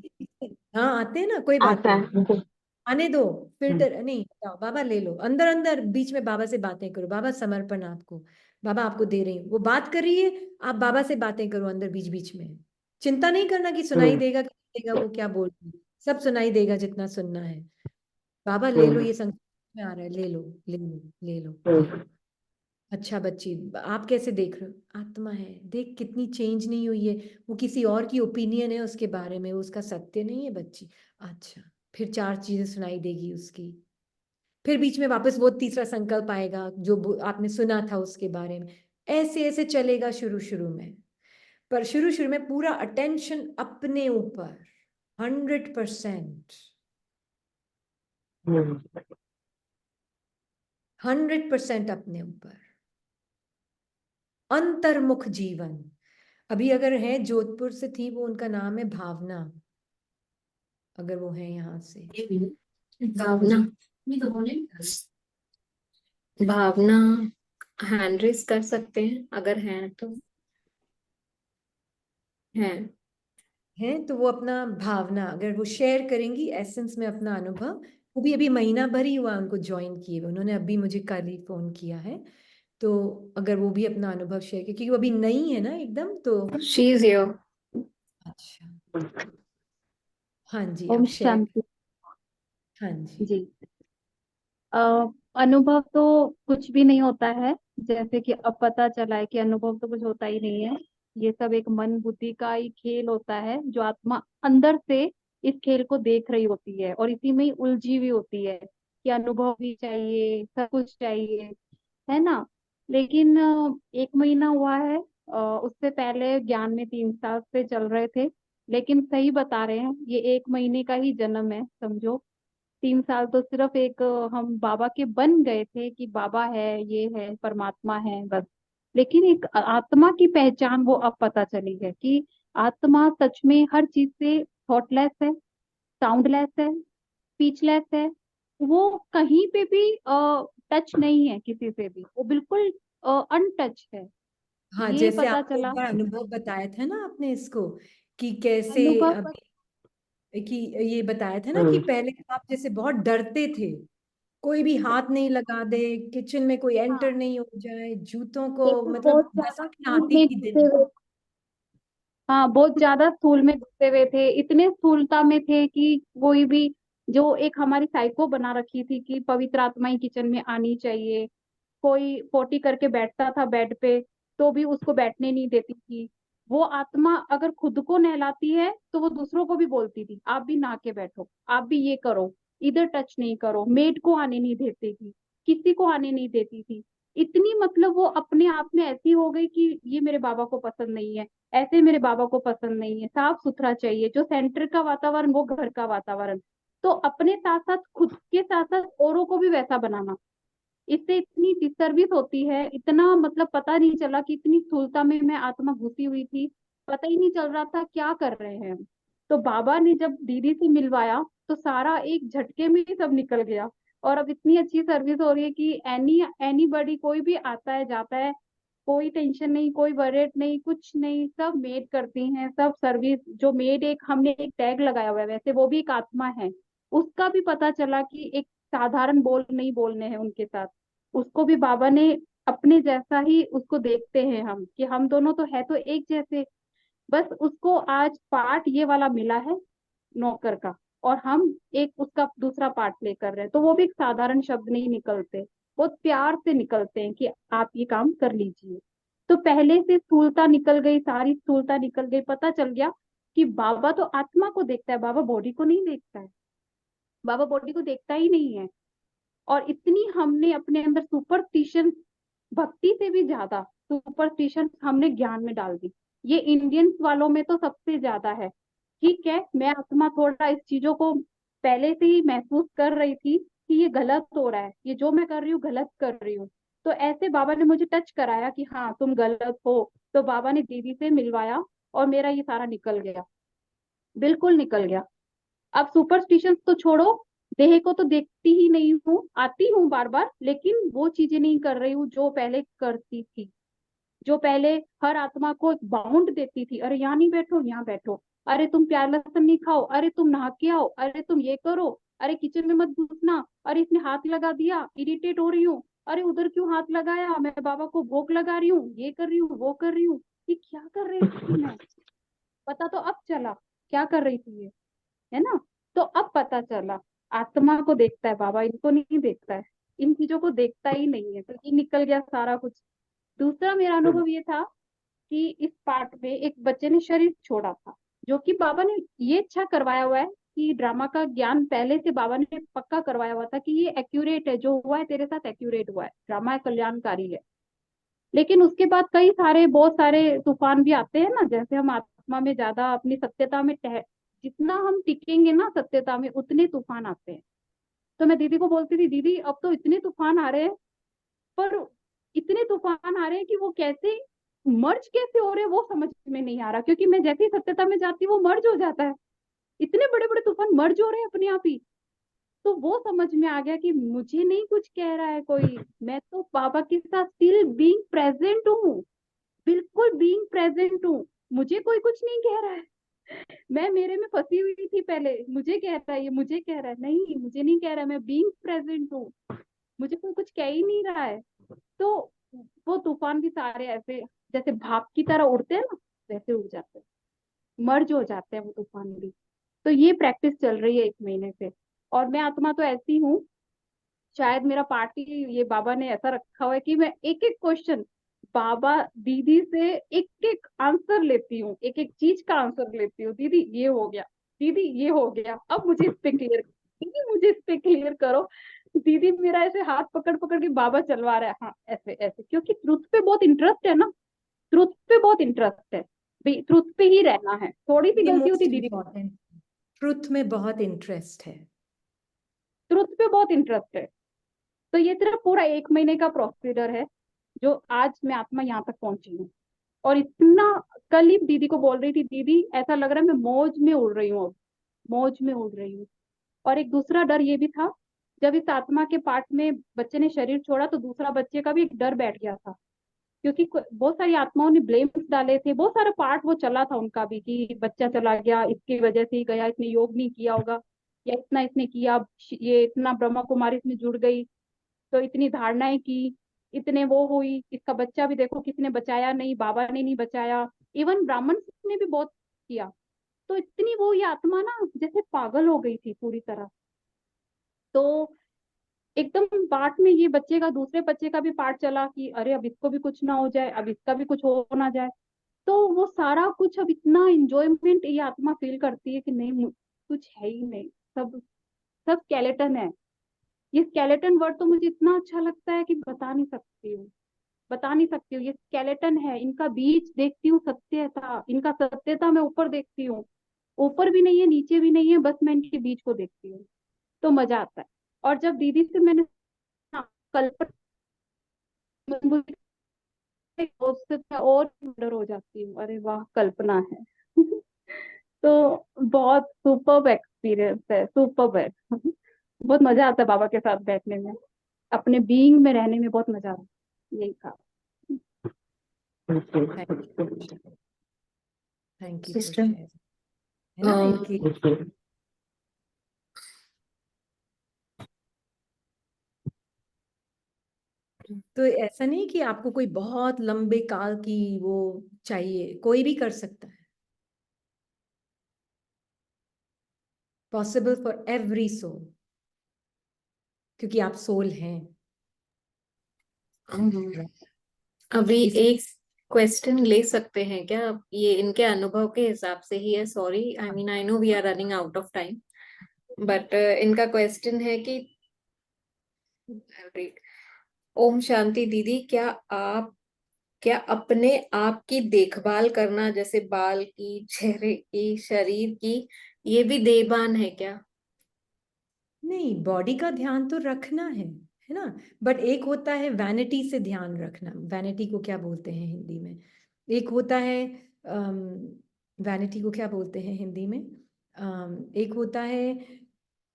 हाँ आते हैं ना, कोई बात आता नहीं, है। आने दो, हम्म, फिल्टर नहीं जाओ, बाबा ले लो अंदर अंदर, बीच में बाबा से बातें करो, बाबा समर्पण आपको, बाबा आपको दे रही हूँ, वो बात कर रही है, आप बाबा से बातें करो अंदर बीच बीच में। चिंता नहीं करना कि सुनाई हम्म, देगा कि नहीं देगा, वो क्या बोल रही है, सब सुनाई देगा जितना सुनना है। बाबा ले लो, हम्म, ये संकट में आ रहा है, ले लो ले लो ले लो ले हम्म, लो। अच्छा बच्ची, आप कैसे देख रहे हो, आत्मा है, देख कितनी चेंज नहीं हुई है, वो किसी और की ओपिनियन है उसके बारे में, वो उसका सत्य नहीं है बच्ची। अच्छा, फिर चार चीजें सुनाई देगी उसकी, फिर बीच में वापस वो तीसरा संकल्प आएगा जो आपने सुना था उसके बारे में, ऐसे ऐसे चलेगा शुरू शुरू में। पर शुरू शुरू में पूरा अटेंशन अपने ऊपर, 100%, हम्म, 100% अपने ऊपर, अंतर्मुख जीवन। अभी अगर है जोधपुर से थी वो, उनका नाम है भावना, अगर वो है यहाँ से। भावना, भावना हैंड रेस कर सकते हैं अगर हैं तो। है। है तो वो अपना भावना अगर वो शेयर करेंगी एसेंस में अपना अनुभव, वो भी अभी महीना भर ही हुआ उनको ज्वाइन किए हुए, उन्होंने अभी मुझे कल ही फोन किया है, तो अगर वो भी अपना अनुभव शेयर किए, क्योंकि वो अभी नई है ना एकदम, तो शी इज हियर। अच्छा, हाँ जी आप ओम शेयर। शांति हाँ जी। जी। अ, अनुभव तो कुछ भी नहीं होता है। जैसे कि अब पता चला है कि अनुभव तो कुछ होता ही नहीं है। ये सब एक मन बुद्धि का ही खेल होता है, जो आत्मा अंदर से इस खेल को देख रही होती है और इसी में ही उलझी हुई होती है कि अनुभव भी चाहिए, सब कुछ चाहिए, है ना। लेकिन 1 महीना हुआ है। उससे पहले ज्ञान में 3 साल से चल रहे थे। लेकिन सही बता रहे हैं, ये 1 महीने का ही जन्म है समझो। 3 साल तो सिर्फ एक हम बाबा के बन गए थे कि बाबा है, ये है, परमात्मा है, बस। लेकिन एक आत्मा की पहचान वो अब पता चली है कि आत्मा सच में हर चीज से थॉटलेस है, साउंडलेस है, स्पीचलेस है। वो कहीं पे भी टच नहीं है किसी से भी, वो बिल्कुल अनटच है। हाँ, ये जैसे पता आपने एक चला। बार अनुभव बताया था ना आपने इसको, कि कैसे अनुभव कि ये बताया था ना कि हम्म, पहले आप जैसे बहुत डरते थे, कोई भी हाथ नहीं लगा दे, किचन में कोई एंटर हाँ, नहीं हो जाए, जूतों को एक तो मतलब बहुत ज्यादा दस्तक स्थूल आती में थी घुसे दिन। हुए। हाँ, बहुत ज्यादा स्थूल में घुसे हुए थे, इतने स्थूलता में थे कि कोई भी, जो एक हमारी साइको बना रखी थी कि पवित्र आत्मा ही किचन में आनी चाहिए। कोई पोटी करके बैठता था बेड पे तो भी उसको बैठने नहीं देती थी। वो आत्मा अगर खुद को नहलाती है तो वो दूसरों को भी बोलती थी, आप भी नहा के बैठो, आप भी ये करो, इधर टच नहीं करो। मेड को आने नहीं देती थी, किसी को आने नहीं देती थी। इतनी मतलब वो अपने आप में ऐसी हो गई कि ये मेरे बाबा को पसंद नहीं है, ऐसे मेरे बाबा को पसंद नहीं है, साफ सुथरा चाहिए, जो सेंटर का वातावरण वो घर का वातावरण। तो अपने साथ साथ खुद के साथ साथ औरों को भी वैसा बनाना, इससे इतनी डिसर्विस होती है। इतना मतलब पता नहीं चला कि इतनी स्थूलता में मैं आत्मा घुसी हुई थी, पता ही नहीं चल रहा था क्या कर रहे हैं हम। तो बाबा ने जब दीदी से मिलवाया तो सारा एक झटके में ही सब निकल गया। और अब इतनी अच्छी सर्विस हो रही है कि एनी बडी कोई भी आता है जाता है, कोई टेंशन नहीं, कोई वरेट नहीं, कुछ नहीं, सब मेड करती हैं, सब सर्विस। जो मेड, एक हमने एक टैग लगाया हुआ है, वैसे वो भी एक आत्मा है। उसका भी पता चला कि एक साधारण बोल नहीं बोलने हैं उनके साथ। उसको भी बाबा ने अपने जैसा ही उसको देखते हैं हम, कि हम दोनों तो है तो एक जैसे। बस उसको आज पार्ट ये वाला मिला है नौकर का, और हम एक उसका दूसरा पार्ट प्ले कर रहे हैं, तो वो भी एक साधारण शब्द नहीं निकलते, बहुत प्यार से निकलते हैं कि आप ये काम कर लीजिए। तो पहले से स्थूलता निकल गई, सारी स्थूलता निकल गई, पता चल गया कि बाबा तो आत्मा को देखता है, बाबा बॉडी को नहीं देखता है, बाबा बॉडी को देखता ही नहीं है। और इतनी हमने अपने अंदर सुपरस्टिशन, भक्ति से भी ज्यादा सुपरस्टिशन हमने ज्ञान में डाल दी। ये इंडियंस वालों में तो सबसे ज्यादा है। ठीक है, मैं आत्मा थोड़ा इस चीजों को पहले से ही महसूस कर रही थी कि ये गलत हो रहा है, ये जो मैं कर रही हूँ गलत कर रही हूँ। तो ऐसे बाबा ने मुझे टच कराया कि हाँ तुम गलत हो, तो बाबा ने दीदी से मिलवाया और मेरा ये सारा निकल गया, बिल्कुल निकल गया। अब सुपरस्टिशंस तो छोड़ो, देह को तो देखती ही नहीं हूँ, आती हूँ बार बार, लेकिन वो चीजें नहीं कर रही हूँ जो पहले करती थी, जो पहले हर आत्मा को एक बाउंड देती थी, अरे यहाँ नहीं बैठो, यहाँ बैठो, अरे तुम प्याज लहसुन नहीं खाओ, अरे तुम नहा के आओ, अरे तुम ये करो, अरे किचन में मत घुसना, अरे इसने हाथ लगा दिया, इरिटेट हो रही हूँ, अरे उधर क्यों हाथ लगाया, मैं बाबा को भोग लगा रही हूँ, ये कर रही हूँ, वो कर रही हूँ। ये क्या कर रही थी मैं, पता तो अब चला क्या कर रही थी ये, है ना। तो अब पता चला आत्मा को देखता है बाबा, इनको नहीं देखता है, इन चीजों को देखता ही नहीं है, तो ये निकल गया सारा कुछ। दूसरा मेरा अनुभव ये था कि इस पार्ट में एक बच्चे ने शरीर छोड़ा था, जो कि बाबा ने ये अच्छा करवाया हुआ है कि ड्रामा का ज्ञान पहले से बाबा ने पक्का करवाया हुआ था कि ये एक्यूरेट है, जो हुआ है तेरे साथ एक्यूरेट हुआ है, ड्रामा कल्याणकारी है। लेकिन उसके बाद कई सारे बहुत सारे तूफान भी आते हैं ना, जैसे हम आत्मा में ज्यादा अपनी सत्यता में जितना हम टिकेंगे ना सत्यता में, उतने तूफान आते हैं। तो मैं दीदी को बोलती थी, दीदी अब तो इतने तूफान आ रहे हैं, पर इतने तूफान आ रहे हैं कि वो कैसे मर्ज कैसे हो रहे हैं वो समझ में नहीं आ रहा, क्योंकि मैं जैसे ही सत्यता में जाती हूँ वो मर्ज हो जाता है, इतने बड़े बड़े तूफान मर्ज हो रहे हैं अपने आप ही। तो वो समझ में आ गया कि मुझे नहीं कुछ कह रहा है कोई, मैं तो बाबा के साथ स्टिल बीइंग प्रेजेंट हूँ, बिल्कुल बीइंग प्रेजेंट हूँ, मुझे कोई कुछ नहीं कह रहा है। मैं मेरे में फंसी हुई थी पहले, मुझे कह रहा है, ये मुझे कह रहा है, नहीं मुझे नहीं कह रहा है, मैं बीइंग प्रेजेंट हूँ, मुझे कोई कुछ कह ही नहीं रहा है। तो वो तूफान भी सारे ऐसे जैसे भाप की तरह उड़ते हैं ना, वैसे उड़ जाते हैं, मर्ज हो जाते हैं वो तूफान भी। तो ये प्रैक्टिस चल रही है 1 महीने से। और मैं आत्मा तो ऐसी हूँ, शायद मेरा पार्टी ये बाबा ने ऐसा रखा हुआ है कि मैं एक एक क्वेश्चन बाबा दीदी से एक एक आंसर लेती हूँ, एक एक चीज का आंसर लेती हूँ, दीदी ये हो गया, दीदी ये हो गया, अब मुझे इस पे क्लियर, दीदी मुझे इस पे क्लियर करो। दीदी मेरा ऐसे हाथ पकड़ पकड़ के बाबा चलवा रहा है, हाँ ऐसे ऐसे, क्योंकि ट्रुथ पे बहुत इंटरेस्ट है ना, ट्रुथ पे बहुत इंटरेस्ट है, ट्रुथ पे ही रहना है, थोड़ी सी ये गलती मोस्ट होती दीदी, इम्पोर्टेंट, ट्रुथ में बहुत इंटरेस्ट है। ट्रुथ पे बहुत इंटरेस्ट है। तो ये सिर्फ पूरा 1 महीने का प्रोसीजर है, जो आज मैं आत्मा यहाँ तक पहुंची हूँ। और इतना, कल ही दीदी को बोल रही थी, दीदी ऐसा लग रहा है मैं मौज में उड़ रही हूँ, अब मौज में उड़ रही हूँ। और एक दूसरा डर ये भी था, जब इस आत्मा के पार्ट में बच्चे ने शरीर छोड़ा तो दूसरा बच्चे का भी एक डर बैठ गया था, क्योंकि बहुत सारी आत्माओं ने ब्लेम्स डाले थे, बहुत सारा पार्ट वो चला था उनका भी कि बच्चा चला गया, इसकी वजह से ही गया, इसने योग नहीं किया होगा, या इतना इसने किया, ये इतना ब्रह्मा कुमारी इसमें जुड़ गई, तो इतनी धारणाएं की, इतने वो हुई, इसका बच्चा भी देखो किसने बचाया, नहीं बाबा ने नहीं बचाया, इवन ब्राह्मण ने भी बहुत किया। तो इतनी वो ये आत्मा ना जैसे पागल हो गई थी पूरी तरह। तो एकदम पार्ट में ये बच्चे का, दूसरे बच्चे का भी पार्ट चला कि अरे अब इसको भी कुछ ना हो जाए, अब इसका भी कुछ हो ना जाए। तो वो सारा कुछ अब इतना इंजॉयमेंट ये आत्मा फील करती है कि नहीं कुछ है ही नहीं, सब सब स्केलेटन है। ये स्केलेटन वर्ड तो मुझे इतना अच्छा लगता है कि बता नहीं सकती हूँ, बता नहीं सकती हूँ। ये स्केलेटन है, इनका बीच देखती हूँ सत्यता, इनका सत्यता मैं ऊपर देखती हूँ, ऊपर भी नहीं है नीचे भी नहीं है, बस मैं इनके बीच को देखती हूँ, तो मजा आता है। और जब दीदी से मैंने कल्पना, उससे मैं और वंडर हो जाती हूँ, अरे वाह कल्पना है। तो बहुत सुपर्ब एक्सपीरियंस है, सुपर्ब है। बहुत मजा आता है बाबा के साथ बैठने में, अपने बीइंग में रहने में बहुत मजा आता है, यही था। थैंक यू सिस्टर, है ना इनकी। तो ऐसा नहीं कि आपको कोई बहुत लंबे काल की वो चाहिए, कोई भी कर सकता है। पॉसिबल फॉर एवरी सोल, क्योंकि आप सोल हैं। अभी इस एक क्वेश्चन ले सकते हैं क्या? ये इनके अनुभव के हिसाब से ही है, sorry, I mean I know we are running out of time, but इनका क्वेश्चन है कि ओम शांति दीदी, क्या अपने आप की देखभाल करना, जैसे बाल की, चेहरे की, शरीर की, ये भी देहभान है क्या? नहीं, बॉडी का ध्यान तो रखना है ना, बट एक होता है वैनिटी से ध्यान रखना। वैनिटी को क्या बोलते हैं हिंदी में? एक होता है वैनिटी को क्या बोलते हैं हिंदी में? एक होता है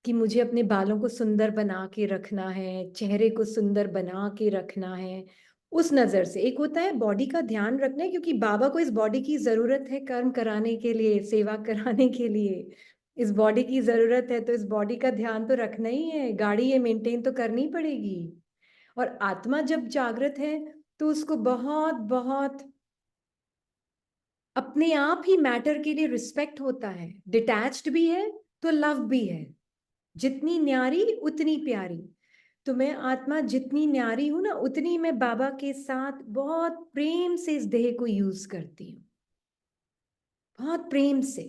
कि मुझे अपने बालों को सुंदर बना के रखना है, चेहरे को सुंदर बना के रखना है, उस नजर से। एक होता है बॉडी का ध्यान रखना है, क्योंकि बाबा को इस बॉडी की जरूरत है कर्म कराने के लिए, सेवा कराने के लिए। इस बॉडी की जरूरत है, तो इस बॉडी का ध्यान तो रखना ही है, गाड़ी ये मेंटेन तो करनी पड़ेगी। और आत्मा जब जागृत है तो उसको बहुत बहुत अपने आप ही मैटर के लिए रिस्पेक्ट होता है, डिटैच्ड भी है तो लव भी है। जितनी न्यारी उतनी प्यारी। तो मैं आत्मा जितनी न्यारी हूं ना, उतनी मैं बाबा के साथ बहुत प्रेम से इस देह को यूज करती हूँ, बहुत प्रेम से,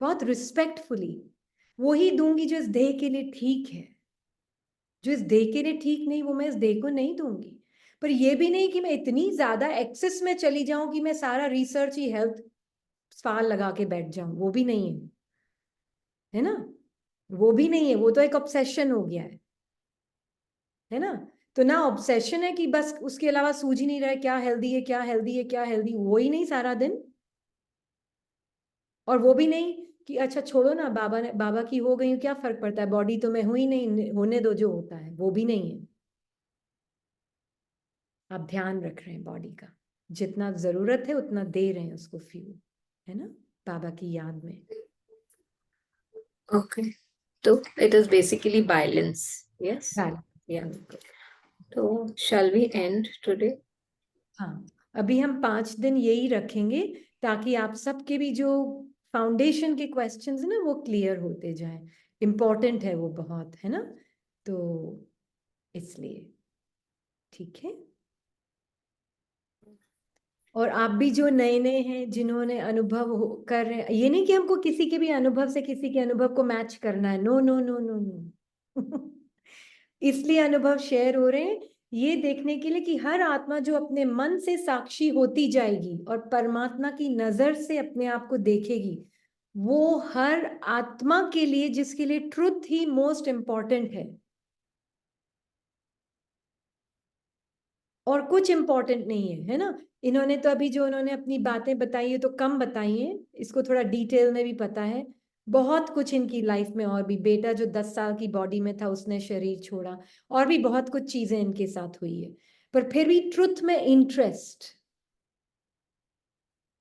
बहुत रिस्पेक्टफुली। वो ही दूंगी जो इस देह के लिए ठीक है। जो इस देह के लिए ठीक नहीं, वो मैं इस देह को नहीं दूंगी। पर ये भी नहीं कि मैं इतनी ज्यादा एक्सेस में चली जाऊं कि मैं सारा रिसर्च ही हेल्थ सवाल लगा के बैठ जाऊं, वो भी नहीं है ना? वो भी नहीं है, वो तो एक ऑब्सेशन हो गया है ना? तो ना ऑब्सेशन है कि बस उसके अलावा सूझ ही नहीं रहा है क्या हेल्दी है, क्या हेल्दी है, क्या हेल्दी, वो ही नहीं सारा दिन। और वो भी नहीं कि अच्छा छोड़ो ना, बाबा की हो गई हूं, क्या फर्क पड़ता है, बॉडी तो मैं हुई नहीं, होने दो जो होता है, वो भी नहीं है। आप ध्यान रख रहे हैं बॉडी का, जितना जरूरत है उतना दे रहे हैं उसको फ्यूल, है ना, बाबा की याद में। ओके, तो it is basically balance, yes, या। तो शैल वी एंड टुडे? हाँ, अभी हम 5 दिन यही रखेंगे, ताकि आप सबके भी जो फाउंडेशन के क्वेश्चंस है ना, वो क्लियर होते जाएं। इम्पोर्टेंट है वो बहुत, है ना? तो इसलिए ठीक है। और आप भी जो नए नए हैं, जिन्होंने अनुभव कर रहे हैं, ये नहीं कि हमको किसी के भी अनुभव से किसी के अनुभव को मैच करना है, no no no no no. इसलिए अनुभव शेयर हो रहे हैं, ये देखने के लिए कि हर आत्मा जो अपने मन से साक्षी होती जाएगी और परमात्मा की नजर से अपने आप को देखेगी, वो हर आत्मा के लिए, जिसके लिए ट्रुथ ही मोस्ट इंपॉर्टेंट है, और कुछ इंपॉर्टेंट नहीं है ना? इन्होंने तो अभी जो इन्होंने अपनी बातें बताई है तो कम बताई हैं, इसको थोड़ा डिटेल में भी पता है। बहुत कुछ इनकी लाइफ में, और भी बेटा जो 10 साल की बॉडी में था उसने शरीर छोड़ा, और भी बहुत कुछ चीजें इनके साथ हुई है। पर फिर भी ट्रुथ में इंटरेस्ट,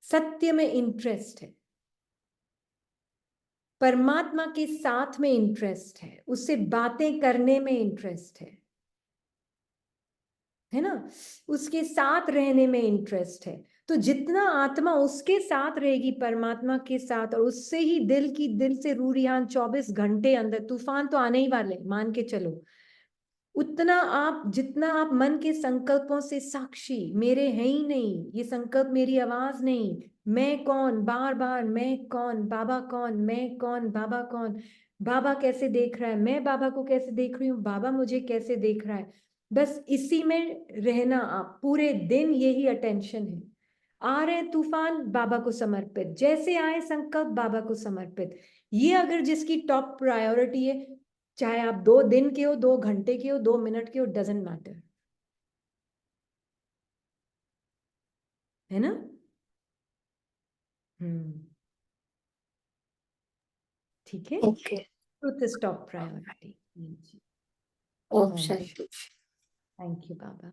सत्य में इंटरेस्ट है, परमात्मा के साथ में इंटरेस्ट है, उससे बातें करने में इंटरेस्ट है ना, उसके साथ रहने में इंटरेस्ट है। तो जितना आत्मा उसके साथ रहेगी, परमात्मा के साथ, और उससे ही दिल से रूरियान 24 घंटे अंदर, तूफान तो आने ही वाले, मान के चलो, उतना आप, जितना आप मन के संकल्पों से साक्षी, मेरे है ही नहीं ये संकल्प, मेरी आवाज नहीं, मैं कौन, बार बार मैं कौन, बाबा कौन, मैं कौन, बाबा कौन, बाबा कैसे देख रहा है, मैं बाबा को कैसे देख रही हूँ, बाबा मुझे कैसे देख रहा है, बस इसी में रहना। आप पूरे दिन यही अटेंशन है। आ रहे तूफान, बाबा को समर्पित, जैसे आए संकल्प, बाबा को समर्पित। ये अगर जिसकी टॉप प्रायोरिटी है, चाहे आप 2 दिन के हो, 2 घंटे के हो, 2 मिनट के हो, डजेंट मैटर, है ना? ठीक है। Okay, truth is top priority. Om Shanti. Thank you Baba.